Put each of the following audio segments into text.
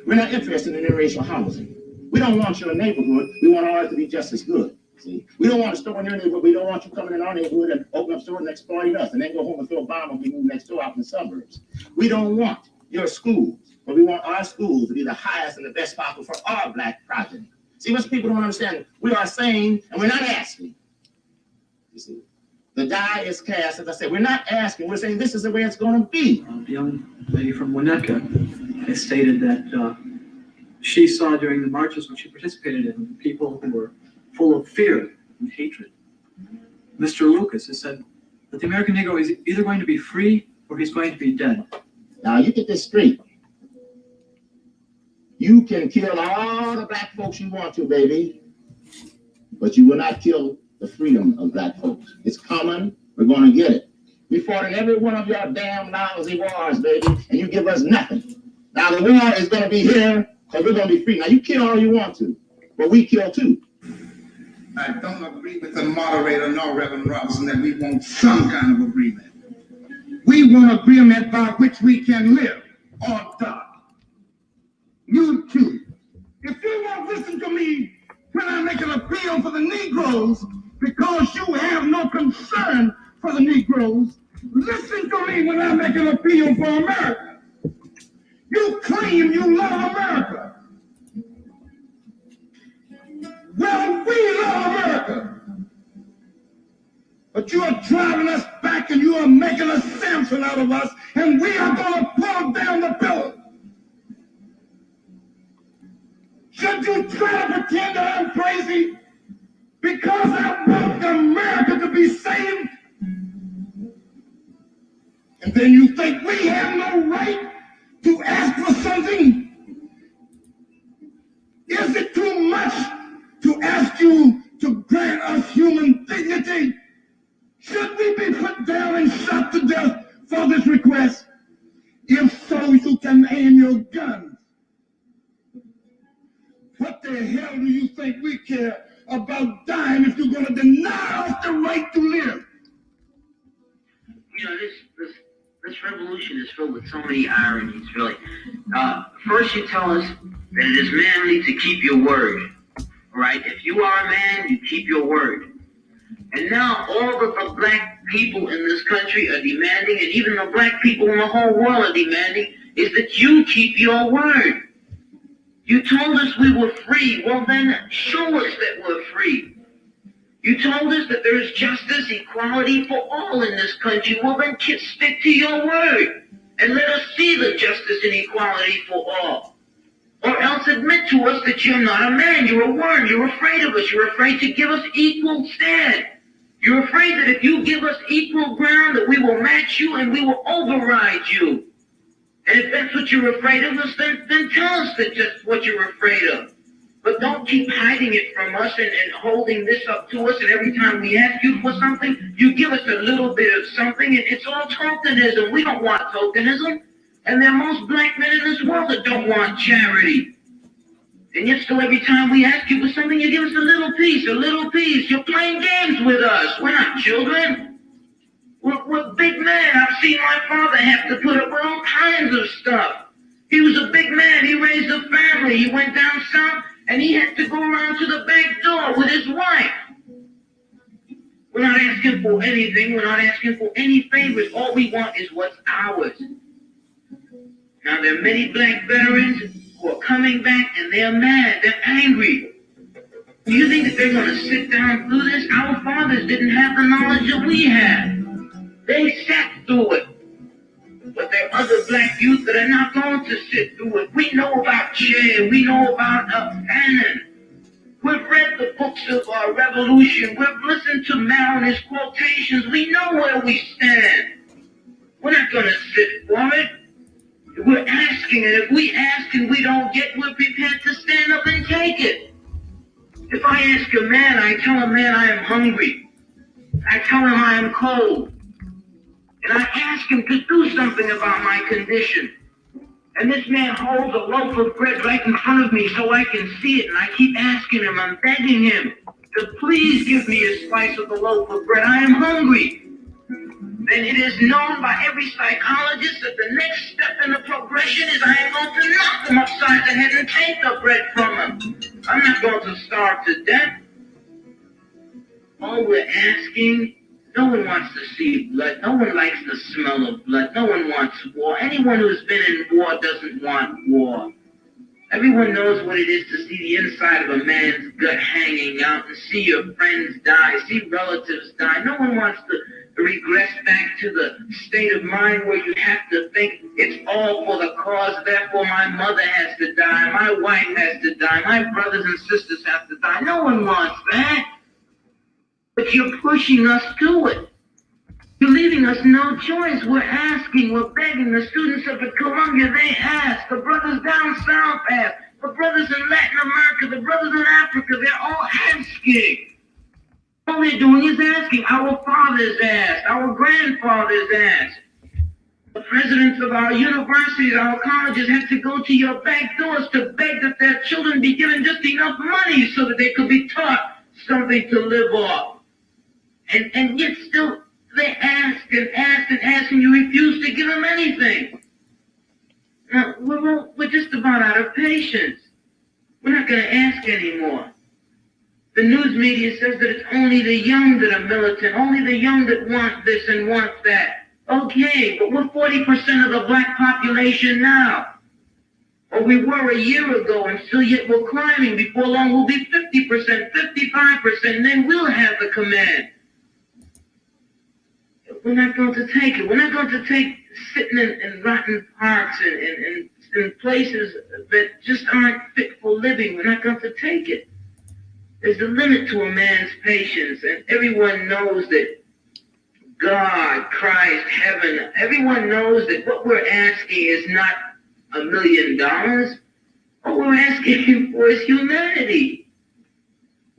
We're not interested in interracial housing. We don't want your neighborhood. We want ours to be just as good. See, we don't want to store in your neighborhood. We don't want you coming in our neighborhood and open up stores and exploiting us, and then go home and throw a bomb and we move next door out in the suburbs. We don't want your schools, but we want our schools to be the highest and the best possible for our black progeny. See, what people don't understand, we are saying, and we're not asking. You see, the die is cast. As I said, we're not asking. We're saying this is the way it's going to be. The young lady from Winnetka has stated that she saw during the marches which she participated in people who were full of fear and hatred. Mr. Lucas has said that the American Negro is either going to be free or he's going to be dead. Now, you get this straight. You can kill all the black folks you want to, baby, but you will not kill the freedom of black folks. It's coming. We're going to get it. We fought in every one of your damn lousy wars, baby, and you give us nothing. Now, the war is going to be here because we're going to be free. Now, you kill all you want to, but we kill too. I don't agree with the moderator nor Reverend Robinson that we want some kind of agreement. We want agreement by which we can live or die. You too. If you won't listen to me when I make an appeal for the Negroes because you have no concern for the Negroes, listen to me when I make an appeal for America. You claim you love America. Well, we love America. But you are driving us back and you are making a Samson out of us, and we are going to pull down the pillar. Should you try to pretend that I'm crazy because I want America to be saved? And then you think we have no right to ask for something? Is it too much to ask you to grant us human dignity? Should we be put down and shot to death for this request? If so, you can aim your guns. What the hell do you think we care about dying if you're going to deny us the right to live? You know, this revolution is filled with so many ironies, really. First, you tell us that it is manly to keep your word. Right? If you are a man, you keep your word. And now all that the black people in this country are demanding, and even the black people in the whole world are demanding, is that you keep your word. You told us we were free. Well, then show us that we're free. You told us that there is justice, equality for all in this country. Well, then stick to your word and let us see the justice and equality for all. Or else admit to us that you're not a man, you're a worm, you're afraid of us, you're afraid to give us equal stand. You're afraid that if you give us equal ground, that we will match you and we will override you. And if that's what you're afraid of us, then tell us that just what you're afraid of. But don't keep hiding it from us and holding this up to us, and every time we ask you for something, you give us a little bit of something, and it's all tokenism. We don't want tokenism. And there are most black men in this world that don't want charity. And yet still every time we ask you for something, you give us a little piece, a little piece. You're playing games with us. We're not children. We're big men. I've seen my father have to put up with all kinds of stuff. He was a big man. He raised a family. He went down south, and he had to go around to the back door with his wife. We're not asking for anything. We're not asking for any favors. All we want is what's ours. Now, there are many black veterans who are coming back, and they're mad. They're angry. Do you think that they're going to sit down through this? Our fathers didn't have the knowledge that we had. They sat through it. But there are other black youth that are not going to sit through it. We know about Che. We know about Fanon. We've read the books of our revolution. We've listened to Mao and his quotations. We know where we stand. We're not going to sit for it. We're asking, and if we ask and we don't get, we're prepared to stand up and take it. If I ask a man, I tell a man I am hungry. I tell him I am cold. And I ask him to do something about my condition. And this man holds a loaf of bread right in front of me so I can see it. And I keep asking him, I'm begging him to please give me a slice of the loaf of bread. I am hungry. then it is known by every psychologist that the next step in the progression is I am going to knock them upside the head and take the bread from them. I'm not going to starve to death. All we're asking, no one wants to see blood. No one likes the smell of blood. No one wants war. Anyone who's been in war doesn't want war. Everyone knows what it is to see the inside of a man's gut hanging out and see your friends die, see relatives die. No one wants to regress back to the state of mind where you have to think it's all for the cause, therefore my mother has to die, my wife has to die, my brothers and sisters have to die. No one wants that. But you're pushing us to it. You're leaving us no choice. We're asking, we're begging. The students up at Columbia, they ask. The brothers down south ask. The brothers in Latin America, the brothers in Africa, they're all asking. All they're doing is asking. Our fathers asked. Our grandfathers asked. The presidents of our universities, our colleges had to go to your back doors to beg that their children be given just enough money so that they could be taught something to live off. And yet still, they ask and ask and ask, and you refuse to give them anything. Now, we're just about out of patience. We're not going to ask anymore. The news media says that it's only the young that are militant, only the young that want this and want that. Okay, but we're 40% of the black population now. Or we were a year ago, and still yet we're climbing. Before long, we'll be 50%, 55%, and then we'll have the command. We're not going to take it. We're not going to take sitting in rotten parks and in places that just aren't fit for living. We're not going to take it. There's a limit to a man's patience, and everyone knows that God, Christ, heaven, everyone knows that what we're asking is not $1 million. What we're asking for is humanity.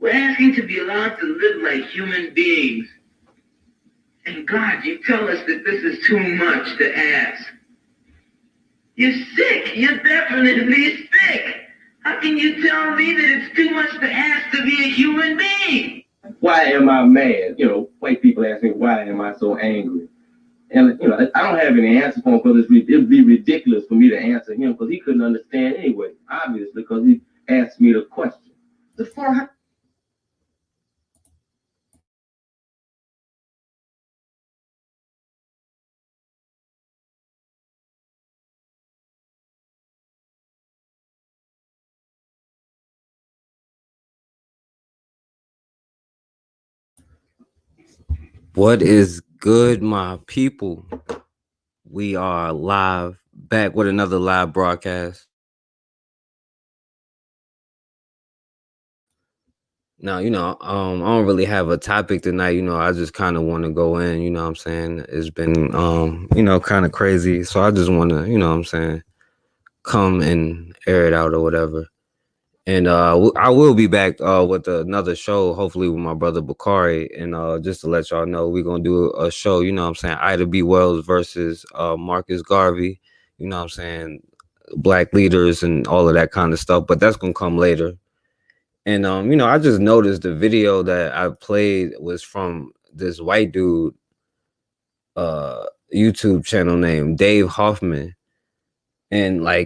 We're asking to be allowed to live like human beings. And God, you tell us that this is too much to ask. You're sick. You're definitely sick. How can you tell me that it's too much to ask to be a human being? Why am I mad? White people ask me, why am I so angry? And, I don't have any answer for him because it'd be ridiculous for me to answer him because he couldn't understand anyway, obviously, because he asked me the question. The 400. What is good, my people? We are live, back with another live broadcast. Now, I don't really have a topic tonight. I just kind of want to go in, what I'm saying? It's been, kind of crazy. So I just want to, come and air it out or whatever. And I will be back with another show, hopefully with my brother Bakari. And just to let y'all know, we're going to do a show, Ida B. Wells versus Marcus Garvey, black leaders and all of that kind of stuff. But that's going to come later. And, I just noticed the video that I played was from this white dude YouTube channel named Dave Hoffman. And I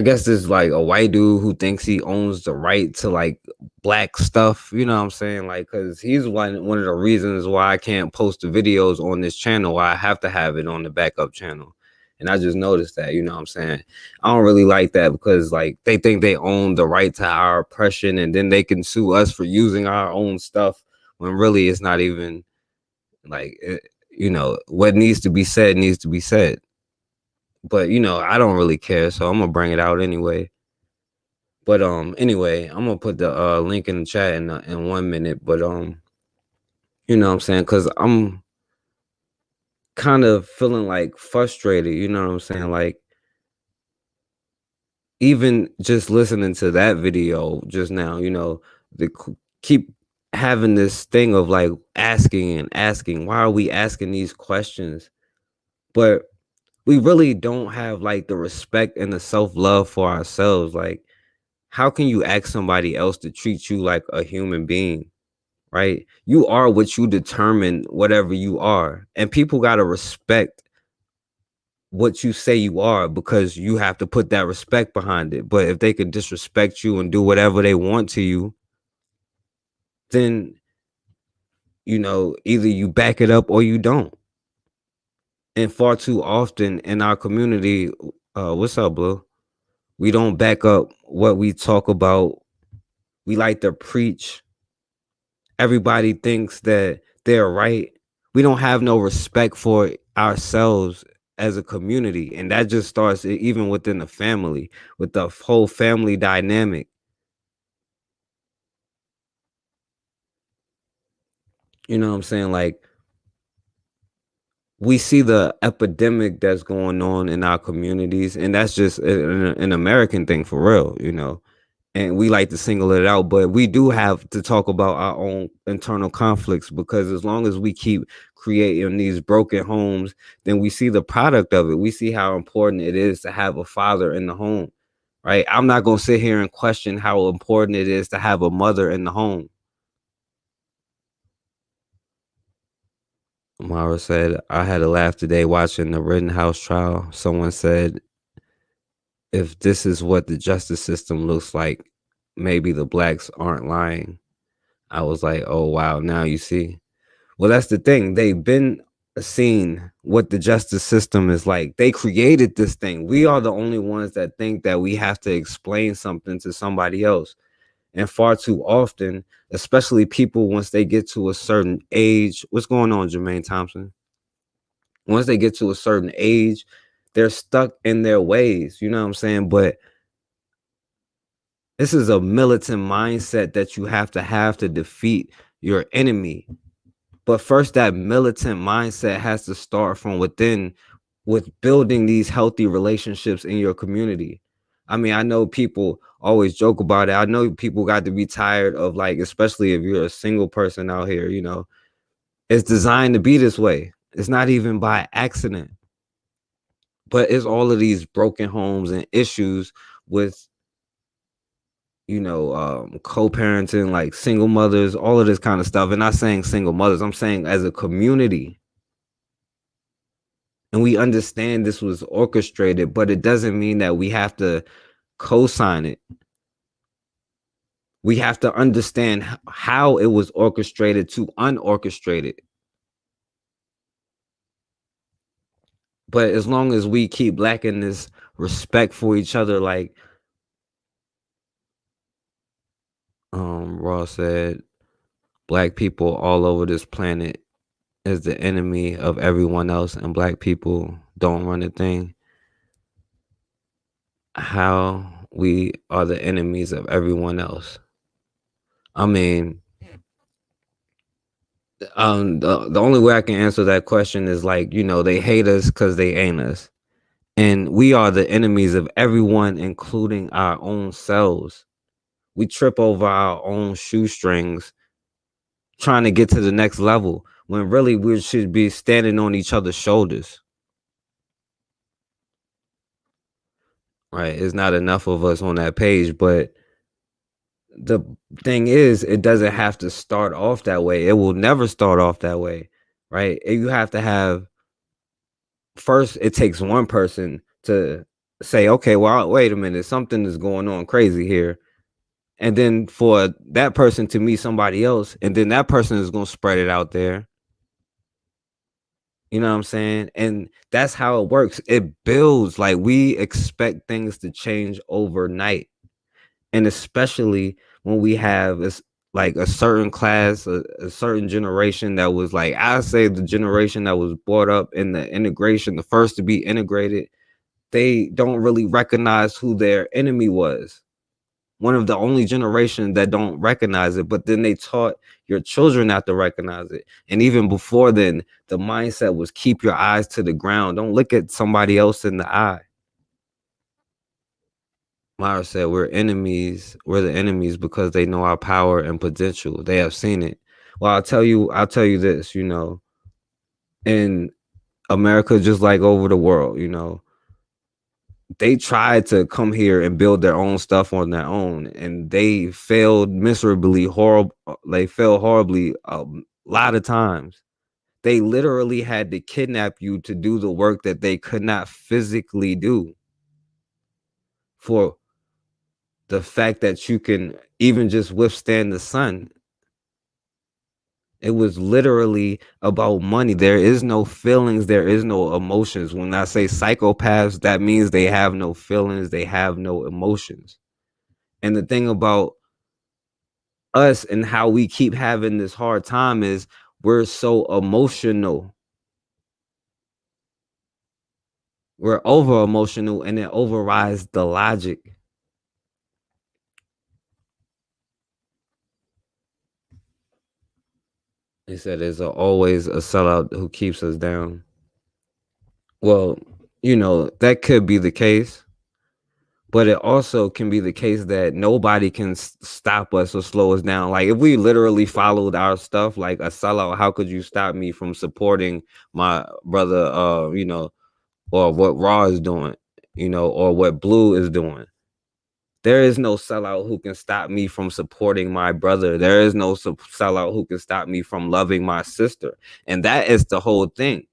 guess this is like a white dude who thinks he owns the right to black stuff, because he's one of the reasons why I can't post the videos on this channel. Why I have to have it on the backup channel. And I just noticed that, I don't really like that because they think they own the right to our oppression and then they can sue us for using our own stuff when really it's not even what needs to be said needs to be said. But, I don't really care, so I'm going to bring it out anyway. But, anyway, I'm going to put the link in the chat in 1 minute. But, because I'm kind of feeling frustrated, even just listening to that video just now, they keep having this thing of asking and asking. Why are we asking these questions? But we really don't have the respect and the self-love for ourselves. How can you ask somebody else to treat you like a human being? right? You are what you determine, whatever you are. And people got to respect what you say you are, because you have to put that respect behind it. But if they could disrespect you and do whatever they want to you, then, either you back it up or you don't. And far too often in our community, what's up, Blue? We don't back up what we talk about. We like to preach. Everybody thinks that they're right. We don't have no respect for ourselves as a community. And that just starts even within the family, with the whole family dynamic. You know what I'm saying? Like, we see the epidemic that's going on in our communities, and that's just an American thing for real. And we like to single it out, but we do have to talk about our own internal conflicts, because as long as we keep creating these broken homes, then we see the product of it. We see how important it is to have a father in the home, right? I'm not going to sit here and question how important it is to have a mother in the home. Mara said, I had a laugh today watching the Rittenhouse trial. Someone said, if this is what the justice system looks like, maybe the blacks aren't lying. I was like, oh, wow, now you see. Well, that's the thing. They've been seen what the justice system is like. They created this thing. We are the only ones that think that we have to explain something to somebody else. And far too often, especially people, once they get to a certain age, what's going on, Jermaine Thompson? Once they get to a certain age, they're stuck in their ways. You know what I'm saying? But this is a militant mindset that you have to defeat your enemy. But first, that militant mindset has to start from within, with building these healthy relationships in your community. I mean, I know people always joke about it. I know people got to be tired of, like, especially if you're a single person out here, it's designed to be this way. It's not even by accident. But it's all of these broken homes and issues with, co-parenting, like single mothers, all of this kind of stuff. And not saying single mothers, I'm saying as a community. And we understand this was orchestrated, but it doesn't mean that we have to co-sign it. We have to understand how it was orchestrated to unorchestrate it. But as long as we keep lacking this respect for each other, like Ross said, black people all over this planet is the enemy of everyone else, and black people don't run a thing. How we are the enemies of everyone else. I mean, the only way I can answer that question is like, they hate us because they ain't us. And we are the enemies of everyone, including our own selves. We trip over our own shoestrings trying to get to the next level, when really we should be standing on each other's shoulders. Right? It's not enough of us on that page, but the thing is, it doesn't have to start off that way. It will never start off that way, right? You have to have, first, it takes one person to say, okay, well, wait a minute, something is going on crazy here. And then for that person to meet somebody else, and then that person is going to spread it out there. You know what I'm saying? And that's how it works. It builds. Like, we expect things to change overnight. And especially when we have like a certain class, a certain generation that was, like, I say the generation that was brought up in the integration, the first to be integrated, they don't really recognize who their enemy was. One of the only generations that don't recognize it, but then they taught your children not to recognize it. And even before then, the mindset was keep your eyes to the ground. Don't look at somebody else in the eye. Myra said, we're enemies. We're the enemies because they know our power and potential. They have seen it. Well, I'll tell you this, in America, just like over the world, they tried to come here and build their own stuff on their own, and they failed miserably, horrible. They failed horribly a lot of times. They literally had to kidnap you to do the work that they could not physically do, for the fact that you can even just withstand the sun. It was literally about money. There is no feelings, there is no emotions. When I say psychopaths, that means they have no feelings, they have no emotions. And the thing about us and how we keep having this hard time is we're so emotional. We're over emotional, and it overrides the logic. He said there's always a sellout who keeps us down. Well, that could be the case, but it also can be the case that nobody can stop us or slow us down. Like if we literally followed our stuff like a sellout, how could you stop me from supporting my brother, or what Raw is doing, or what Blue is doing? There is no sellout who can stop me from supporting my brother. There is no sellout who can stop me from loving my sister. And that is the whole thing,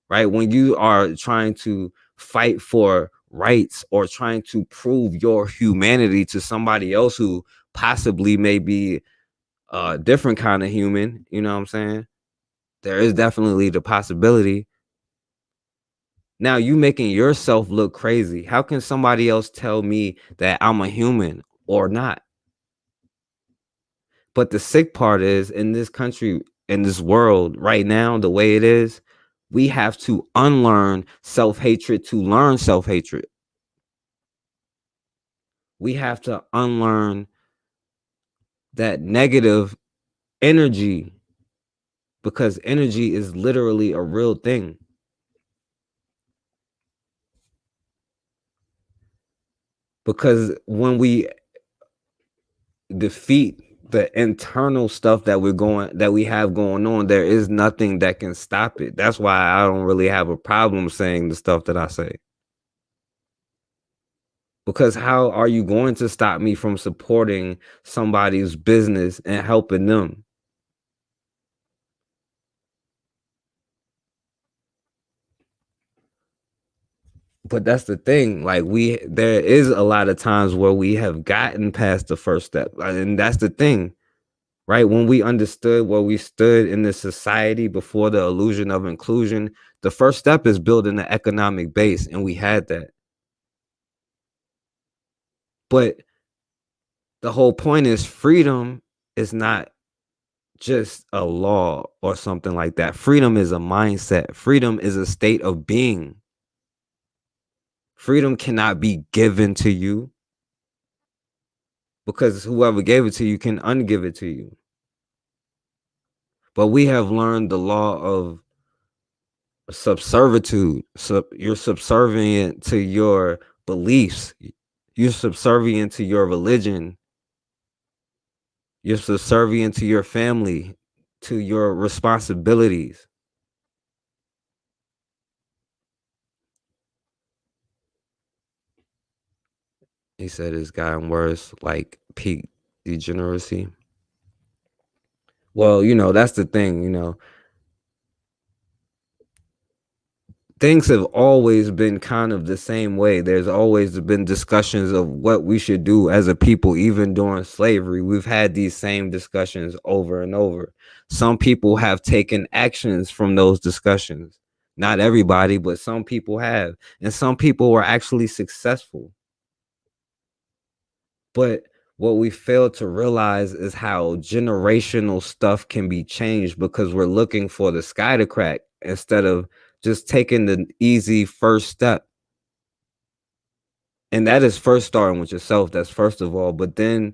right? When you are trying to fight for rights or trying to prove your humanity to somebody else who possibly may be a different kind of human, you know what I'm saying? There is definitely the possibility. Now you making yourself look crazy. How can somebody else tell me that I'm a human or not? But the sick part is, in this country, in this world right now, the way it is, we have to unlearn self-hatred to learn self-hatred. We have to unlearn that negative energy, because energy is literally a real thing. Because when we defeat the internal stuff that we have going on, there is nothing that can stop it. That's why I don't really have a problem saying the stuff that I say. Because how are you going to stop me from supporting somebody's business and helping them? But that's the thing. Like there is a lot of times where we have gotten past the first step. And that's the thing, right? When we understood where we stood in this society before the illusion of inclusion, the first step is building the economic base. And we had that. But the whole point is freedom is not just a law or something like that. Freedom is a mindset. Freedom is a state of being. Freedom cannot be given to you, because whoever gave it to you can ungive it to you. But we have learned the law of subservitude. So you're subservient to your beliefs. You're subservient to your religion. You're subservient to your family, to your responsibilities. He said it's gotten worse, like peak degeneracy. Well, that's the thing, things have always been kind of the same way. There's always been discussions of what we should do as a people. Even during slavery, we've had these same discussions over and over. Some people have taken actions from those discussions. Not everybody, but some people have. And some people were actually successful. But what we fail to realize is how generational stuff can be changed, because we're looking for the sky to crack instead of just taking the easy first step. And that is first starting with yourself. That's first of all. But then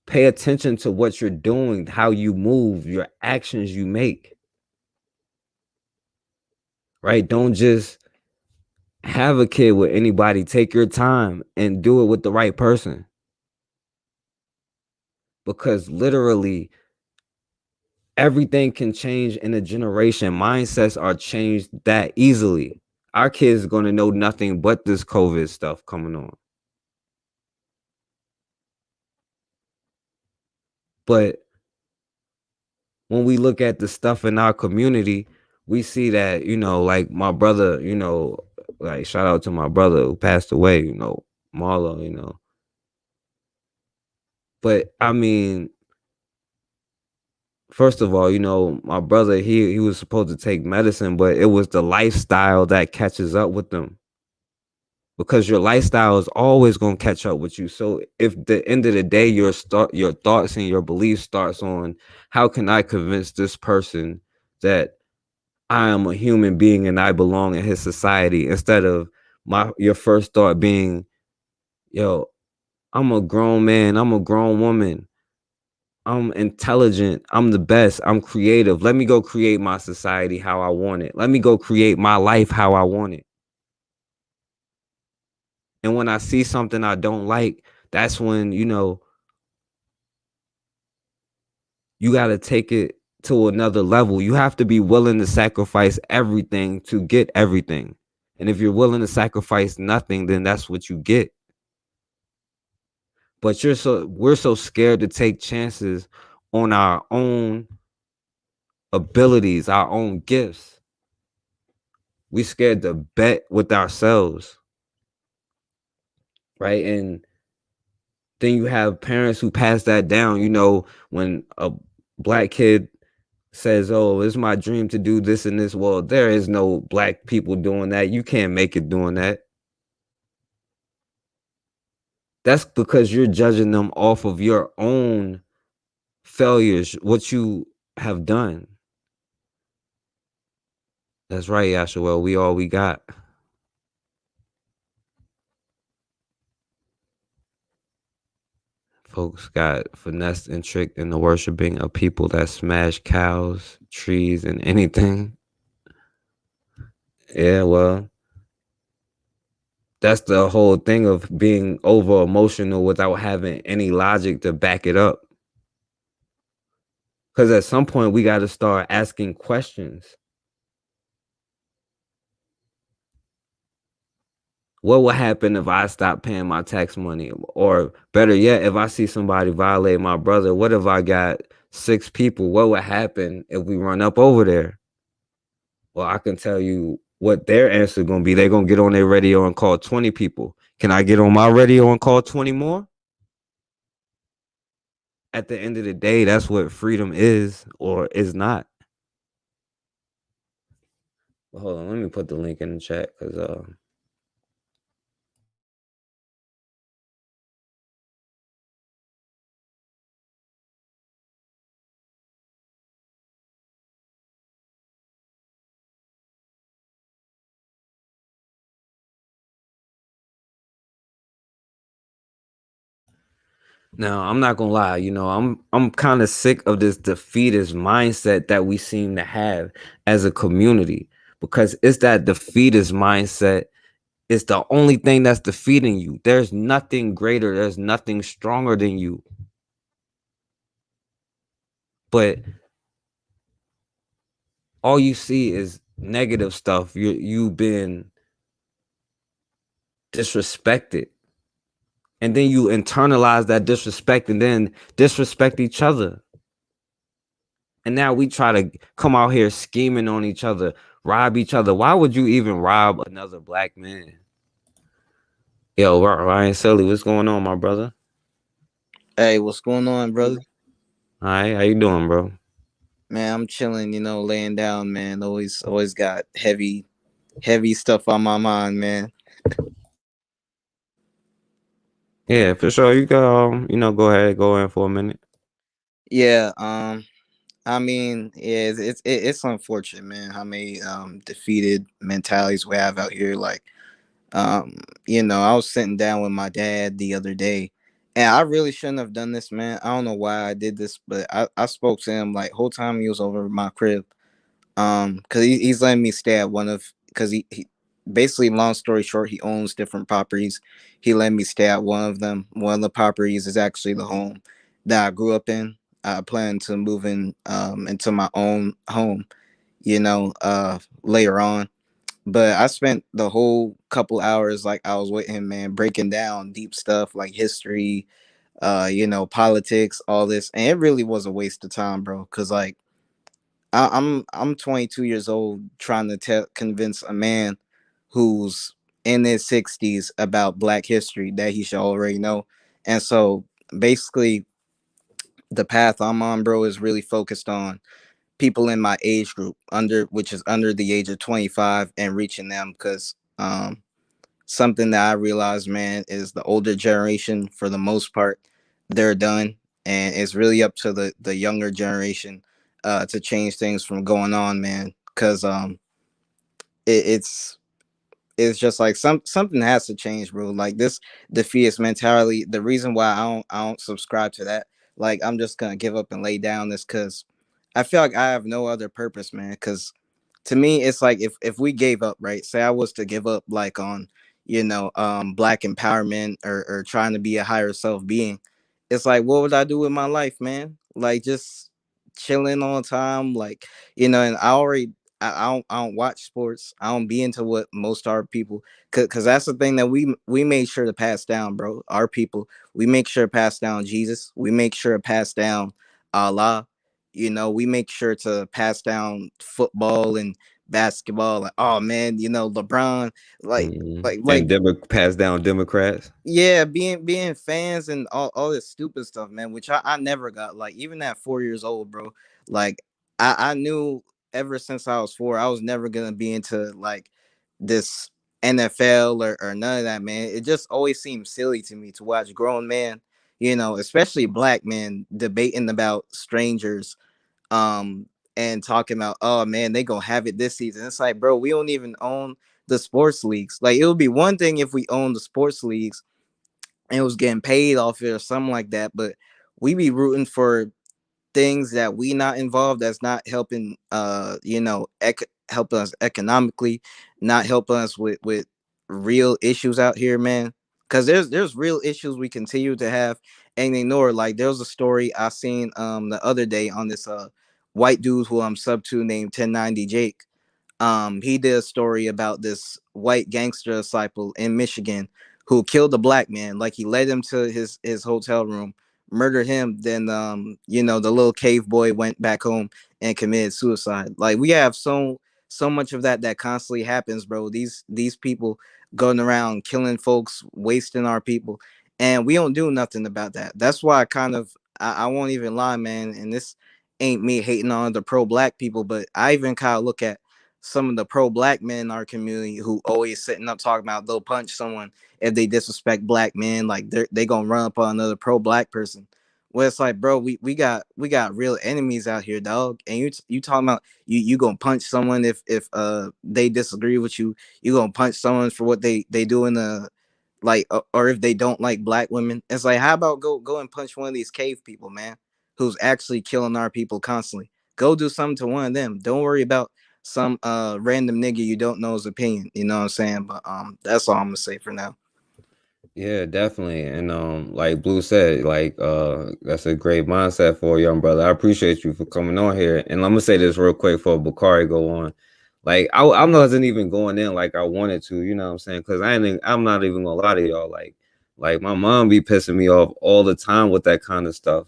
pay attention to what you're doing, how you move, your actions you make. Right? Don't just have a kid with anybody. Take your time and do it with the right person. Because literally everything can change in a generation. Mindsets are changed that easily. our kids are going to know nothing but this COVID stuff coming on. But when we look at the stuff in our community, we see that, you know, like my brother, you know, like shout out to my brother who passed away, you know, Marlo, you know. But I mean, first of all, you know, my brother, he was supposed to take medicine, but it was the lifestyle that catches up with them. Because your lifestyle is always going to catch up with you. So if the end of the day your thoughts and your beliefs starts on how can I convince this person that I am a human being and I belong in his society, instead of your first thought being, yo, I'm a grown man, I'm a grown woman, I'm intelligent, I'm the best, I'm creative. Let me go create my society how I want it. Let me go create my life how I want it. And when I see something I don't like, that's when, you know, you got to take it to another level. You have to be willing to sacrifice everything to get everything. And if you're willing to sacrifice nothing, then that's what you get. But we're so scared to take chances on our own abilities, our own gifts. We scared to bet with ourselves. Right? And then you have parents who pass that down. You know, when a black kid says, oh, it's my dream to do this and this, well, there is no black people doing that. You can't make it doing that. That's because you're judging them off of your own failures, what you have done. That's right, Yashua. We all we got. Folks got finessed and tricked into worshiping a people that smash cows, trees, and anything. Yeah, well, that's the whole thing of being over emotional without having any logic to back it up. Because at some point we got to start asking questions. What will happen if I stop paying my tax money? Or better yet, if I see somebody violate my brother, what if I got 6 people? What would happen if we run up over there? Well, I can tell you what their answer is going to be. They're going to get on their radio and call 20 people. Can I get on my radio and call 20 more? At the end of the day, that's what freedom is or is not. Well, hold on, let me put the link in the chat because now I'm not gonna lie, you know, I'm kind of sick of this defeatist mindset that we seem to have as a community, because it's that defeatist mindset. It's the only thing that's defeating you. There's nothing greater, there's nothing stronger than you. But all you see is negative stuff. You've been disrespected. And then you internalize that disrespect and then disrespect each other. And now we try to come out here scheming on each other, rob each other. Why would you even rob another black man? Yo, Ryan Sully, what's going on, my brother? Hey, what's going on, brother? All right, how you doing, bro? Man, I'm chilling, you know, laying down, man. Always got heavy stuff on my mind, man. Yeah, for sure. You go, go ahead, go in for a minute. Yeah, I mean, yeah, it's unfortunate, man, how many defeated mentalities we have out here. Like, you know, I was sitting down with my dad the other day, and I really shouldn't have done this, man. I don't know why I did this, but I spoke to him like whole time he was over at my crib. Because he's letting me stay at one of, because he basically, long story short, he owns different properties. He let me stay at one of them. One of the properties is actually the home that I grew up in. I plan to move in into my own home, you know, later on. But I spent the whole couple hours like I was with him, man, breaking down deep stuff like history, politics, all this, and it really was a waste of time, bro. Cause like I'm 22 years old trying to convince a man who's in his 60s about Black history that he should already know. And so basically, the path I'm on, bro, is really focused on people in my age group which is under the age of 25 and reaching them because something that I realized, man, is the older generation for the most part, they're done. And it's really up to the younger generation to change things from going on, man. Cause it's it's just like something has to change, bro. Like this defeatist mentality. The reason why I don't subscribe to that, like I'm just gonna give up and lay down, is because I feel like I have no other purpose, man. Because to me, it's like if we gave up, right? Say I was to give up, like on Black empowerment or trying to be a higher self being, it's like what would I do with my life, man? Like just chilling all the time, like and I don't watch sports. I don't be into what most our people, cause that's the thing that we made sure to pass down, bro. Our people, we make sure to pass down Jesus. We make sure to pass down Allah. We make sure to pass down football and basketball. Like, oh man, LeBron, like like like And pass down Democrats. yeah, being fans and all this stupid stuff, man, which I never got. Like even at 4 years old, bro, like I knew ever since I was four, I was never gonna be into like this NFL or none of that, man. It just always seemed silly to me to watch grown men, especially Black men debating about strangers, um, and talking about, oh man, they gonna have it this season. It's like, bro, we don't even own the sports leagues. Like it would be one thing if we owned the sports leagues and was getting paid off it or something like that. But we be rooting for things that we not involved, that's not helping helping us economically, not helping us with real issues out here, man. Because there's real issues we continue to have and ignore. Like there was a story I seen the other day on this white dude who I'm sub to named 1090 Jake. He did a story about this white gangster disciple in Michigan who killed a Black man. Like he led him to his hotel room, murdered him, then the little cave boy went back home and committed suicide. Like we have so much of that constantly happens, bro. These people going around killing folks, wasting our people, and we don't do nothing about that. That's why I won't even lie, man, and this ain't me hating on the pro-Black people, but I even kind of look at some of the pro-Black men in our community who always sitting up talking about they'll punch someone if they disrespect Black men, like they gonna run up on another pro-Black person. Well, it's like, bro, we got real enemies out here, dog. And you talking about you gonna punch someone if they disagree with you. You gonna punch someone for what they do in the like, or if they don't like Black women. It's like, how about go and punch one of these cave people, man, who's actually killing our people constantly. Go do something to one of them. Don't worry about some random nigga you don't know his opinion. You know what I'm saying? But that's all I'm gonna say for now. Yeah, definitely. And like Blue said, like that's a great mindset for a young brother. I appreciate you for coming on here. And I'm gonna say this real quick for Bakari go on. Like I wasn't even going in like I wanted to, you know what I'm saying? Because I'm not even gonna lie to y'all. Like my mom be pissing me off all the time with that kind of stuff.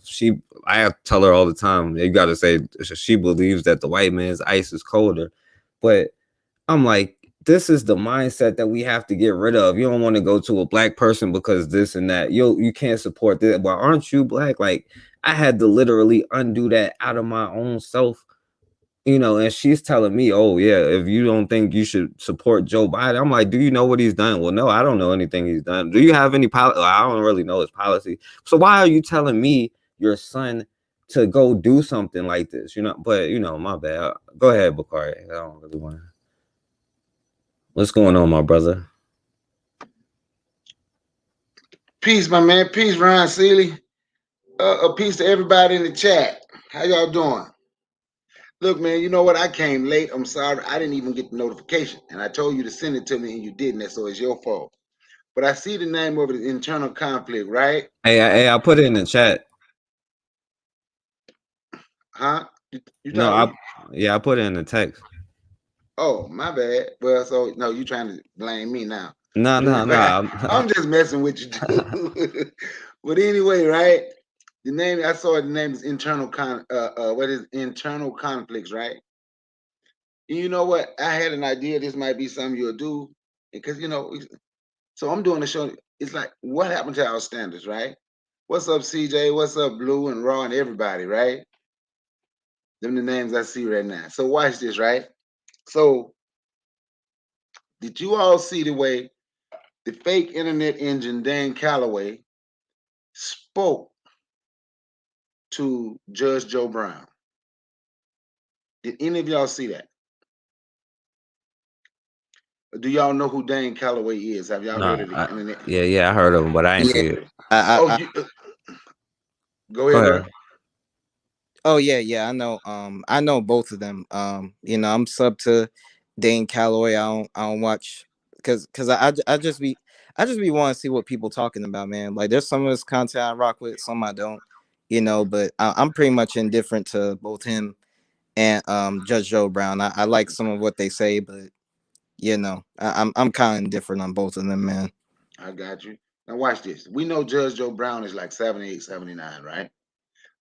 I have to tell her all the time, you gotta say she believes that the white man's ice is colder. But I'm like, this is the mindset that we have to get rid of. You don't want to go to a Black person because this and that. You can't support this. Well, aren't you Black? Like I had to literally undo that out of my own self, and she's telling me, oh yeah, if you don't think you should support Joe Biden, I'm like, do you know what he's done? Well, no, I don't know anything he's done. Do you have any policy? I don't really know his policy. So why are you telling me your son to go do something like this? But my bad. Go ahead, Bakari. I don't really want to. What's going on, my brother? Peace, my man. Peace, Ron Seeley. A peace to everybody in the chat. How y'all doing? Look, man, you know what? I came late. I'm sorry. I didn't even get the notification. And I told you to send it to me and you didn't. So it's your fault. But I see the name of it, internal conflict, right? Hey, I put it in the chat. Huh? No, I put it in the text. Oh, my bad. Well, so no, you trying to blame me now. No, no, no. I'm just messing with you, dude. But anyway, right? The name I saw, the name is what is internal conflicts, right? And you know what? I had an idea this might be something you'll do. Because so I'm doing the show. It's like, what happened to our standards, right? What's up, CJ? What's up, Blue and Raw and everybody, right? Them the names I see right now. So watch this, right? So did you all see the way the fake internet engine Dan Calloway spoke to Judge Joe Brown? Did any of y'all see that? Do y'all know who Dan Calloway is? Have y'all heard No, of the internet? yeah, I heard of him, but I ain't Yeah, see it. Oh, I go Go ahead, ahead. bro. oh yeah, I know both of them. I'm sub to Dane Calloway. I don't watch because I just be wanting to see what people talking about, man. Like there's some of this content I rock with, some I don't, but I'm pretty much indifferent to both him and Judge Joe Brown. I like some of what they say, but I'm kind of indifferent on both of them, man. I got you. Now watch this. We know Judge Joe Brown is like 78, 79, right?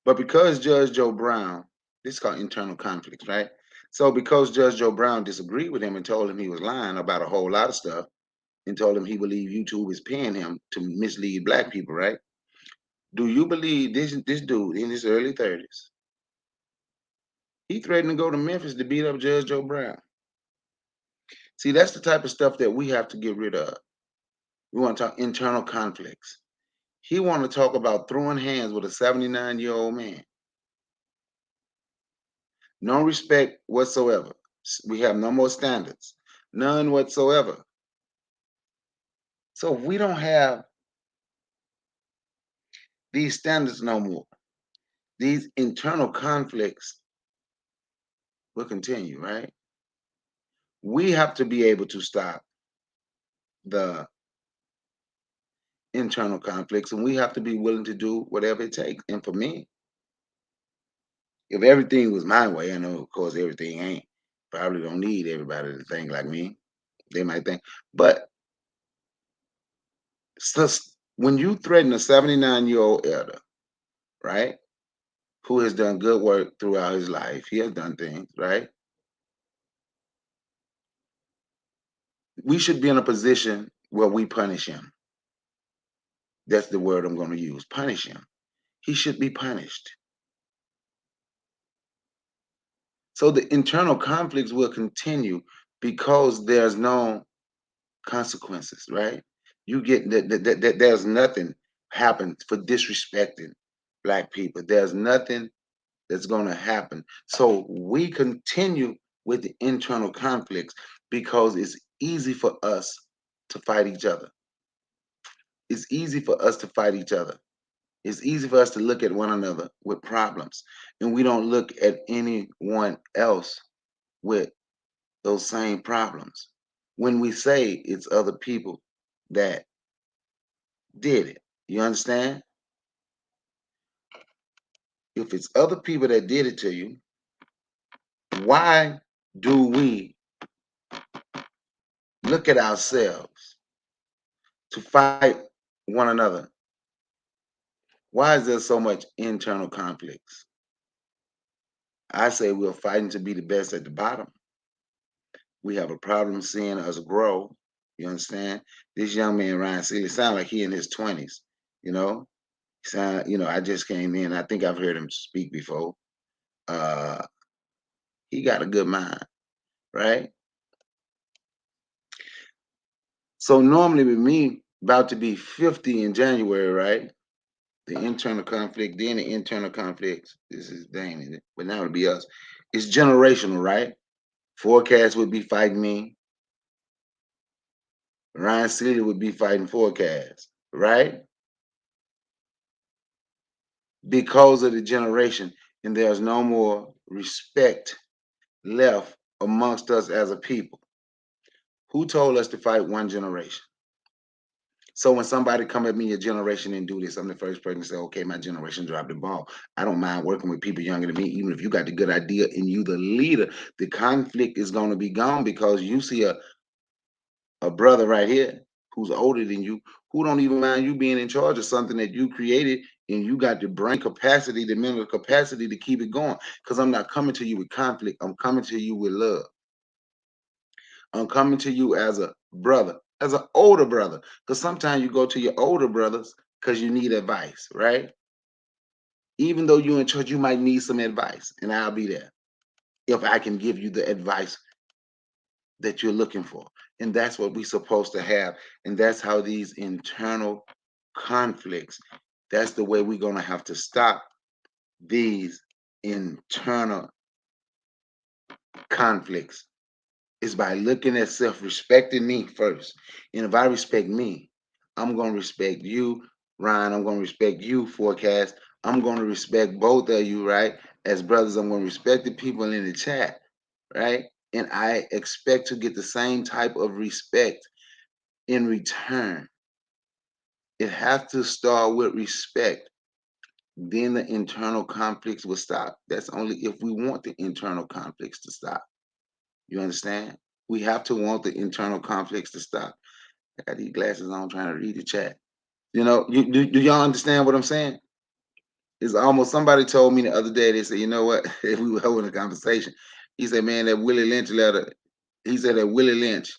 But because Judge Joe Brown, this is called internal conflicts, right? So because Judge Joe Brown disagreed with him and told him he was lying about a whole lot of stuff and told him he believed YouTube is paying him to mislead black people, right? Do you believe this dude in his early 30s, he threatened to go to Memphis to beat up Judge Joe Brown? See, that's the type of stuff that we have to get rid of. We want to talk internal conflicts. He want to talk about throwing hands with a 79-year-old man. No respect whatsoever. We have no more standards, none whatsoever. So if we don't have these standards no more, these internal conflicts will continue, right? We have to be able to stop the internal conflicts, and we have to be willing to do whatever it takes. And for me, if everything was my way, I know, of course, everything ain't. Probably don't need everybody to think like me. They might think, but when you threaten a 79-year-old elder, right, who has done good work throughout his life, he has done things, right? We should be in a position where we punish him. That's the word I'm going to use. Punish him. He should be punished. So the internal conflicts will continue because there's no consequences, right? You get that there's nothing happens for disrespecting black people. There's nothing that's going to happen. So we continue with the internal conflicts because it's easy for us to fight each other. It's easy for us to fight each other. It's easy for us to look at one another with problems, and we don't look at anyone else with those same problems. When we say it's other people that did it, you understand? If it's other people that did it to you, why do we look at ourselves to fight one another? Why is there so much internal conflicts? I say we're fighting to be the best at the bottom. We have a problem seeing us grow. You understand? This young man, Ryan Seeley, sound like he in his 20s, you know? I just came in. I think I've heard him speak before. Uh, he got a good mind, right? So normally with me, about to be 50 in January, right? The internal conflict, then the internal conflicts. This is Dane, but now it'll be us. It's generational, right? Forecast would be fighting me. Ryan Seeley would be fighting Forecast, right? Because of the generation, and there's no more respect left amongst us as a people. Who told us to fight one generation? So when somebody come at me, your generation and do this, I'm the first person to say, okay, my generation dropped the ball. I don't mind working with people younger than me, even if you got the good idea and you the leader. The conflict is going to be gone because you see a brother right here who's older than you, who don't even mind you being in charge of something that you created, and you got the brain capacity, the mental capacity to keep it going. Because I'm not coming to you with conflict. I'm coming to you with love. I'm coming to you as a brother, as an older brother. Because sometimes you go to your older brothers because you need advice, right? Even though you're in church, you might need some advice, and I'll be there if I can give you the advice that you're looking for. And that's what we're supposed to have. And that's how these internal conflicts, that's the way we're going to have to stop these internal conflicts, is by looking at self, respecting me first. And if I respect me, I'm going to respect you, Ryan. I'm going to respect you, Forecast. I'm going to respect both of you, right? As brothers, I'm going to respect the people in the chat, right? And I expect to get the same type of respect in return. It has to start with respect. Then the internal conflicts will stop. That's only if we want the internal conflicts to stop. You understand? We have to want the internal conflicts to stop. I got these glasses on trying to read the chat. You know, do y'all understand what I'm saying? It's almost, somebody told me the other day, they said, you know what? If we were having a conversation, he said, man, that Willie Lynch letter, he said that Willie Lynch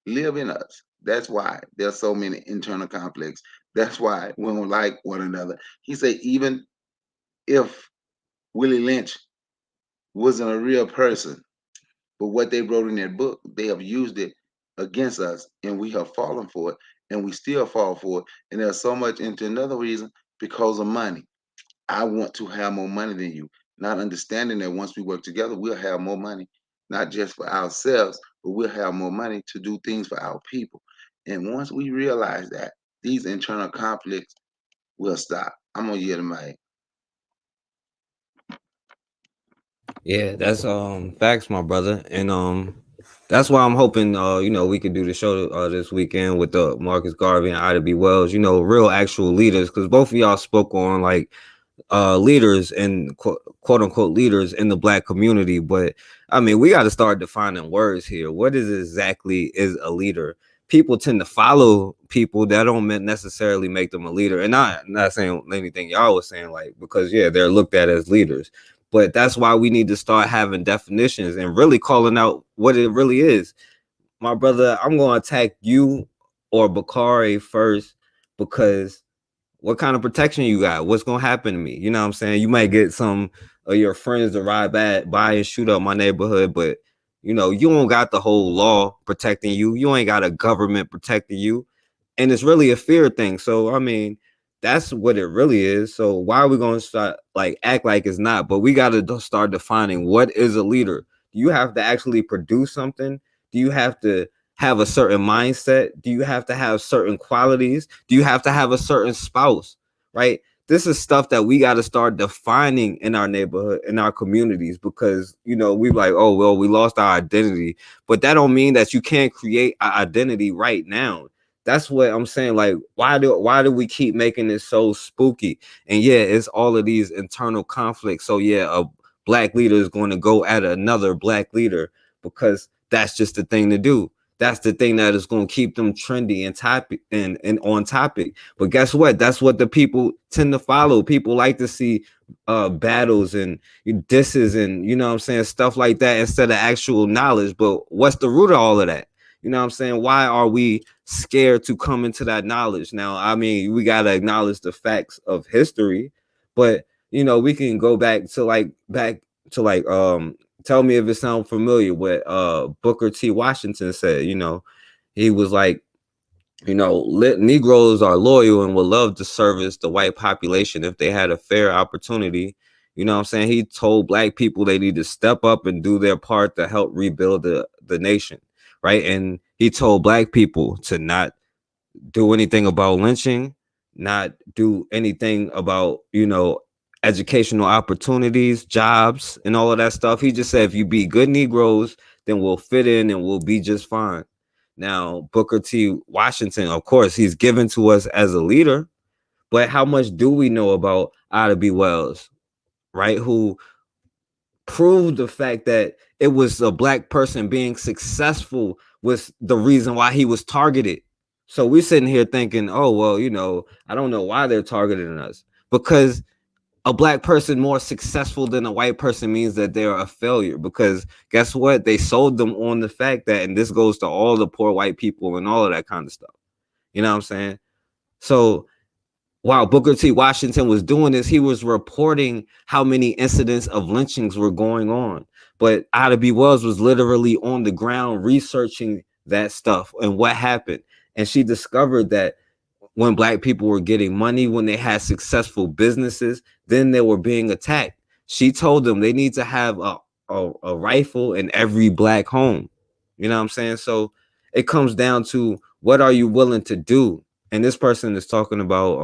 live in us. That's why there's so many internal conflicts. That's why we don't like one another. He said, even if Willie Lynch wasn't a real person, but what they wrote in that book, they have used it against us, and we have fallen for it, and we still fall for it. And there's so much into another reason, because of money. I want to have more money than you, not understanding that once we work together, we'll have more money, not just for ourselves, but we'll have more money to do things for our people. And once we realize that, these internal conflicts will stop. I'm gonna yield the mic. Yeah, that's facts, my brother. And that's why I'm hoping you know, we could do the show this weekend with the Marcus Garvey and Ida B. Wells, you know, real actual leaders, because both of y'all spoke on like leaders and quote unquote leaders in the black community. But I mean, we got to start defining words here. What is exactly is a leader? People tend to follow people that don't necessarily make them a leader. And not saying anything y'all was saying, like, because yeah, they're looked at as leaders. But that's why we need to start having definitions and really calling out what it really is. My brother, I'm going to attack you or Bakari first, because what kind of protection you got? What's gonna happen to me? You know what I'm saying? You might get some of your friends to ride by and shoot up my neighborhood, but you know, you don't got the whole law protecting you. You ain't got a government protecting you. And it's really a fear thing. So I mean, that's what it really is. So why are we gonna start like act like it's not? But we gotta start defining what is a leader. Do you have to actually produce something? Do you have to have a certain mindset? Do you have to have certain qualities? Do you have to have a certain spouse? Right? This is stuff that we got to start defining in our neighborhood, in our communities, because you know, we like, oh well, we lost our identity, but that don't mean that you can't create an identity right now. That's what I'm saying. Like, why do we keep making it so spooky? And yeah, it's all of these internal conflicts. So yeah, a black leader is going to go at another black leader because that's just the thing to do. That's the thing that is going to keep them trendy and topic and on topic. But guess what? That's what the people tend to follow. People like to see battles and disses and, you know what I'm saying, stuff like that instead of actual knowledge. But what's the root of all of that? You know what I'm saying? Why are we scared to come into that knowledge? Now, I mean, we got to acknowledge the facts of history, but you know, we can go back to tell me if it sounds familiar what Booker T. Washington said. You know, he was like, you know, Negroes are loyal and would love to service the white population if they had a fair opportunity. You know what I'm saying? He told black people they need to step up and do their part to help rebuild the nation, right? And he told black people to not do anything about lynching, not do anything about, you know, educational opportunities, jobs, and all of that stuff. He just said, if you be good Negroes, then we'll fit in and we'll be just fine. Now, Booker T. Washington, of course, he's given to us as a leader, but how much do we know about Ida B. Wells, right? Who proved the fact that it was a black person being successful was the reason why he was targeted. So we're sitting here thinking, oh, well, I don't know why they're targeting us, because a black person more successful than a white person means that they're a failure, because guess what? They sold them on the fact that, and this goes to all the poor white people and all of that kind of stuff. You know what I'm saying? So while Booker T. Washington was doing this, he was reporting how many incidents of lynchings were going on. But Ida B. Wells was literally on the ground researching that stuff and what happened. And she discovered that when black people were getting money, when they had successful businesses, then they were being attacked. She told them they need to have a rifle in every black home. You know what I'm saying? So it comes down to, what are you willing to do? And this person is talking about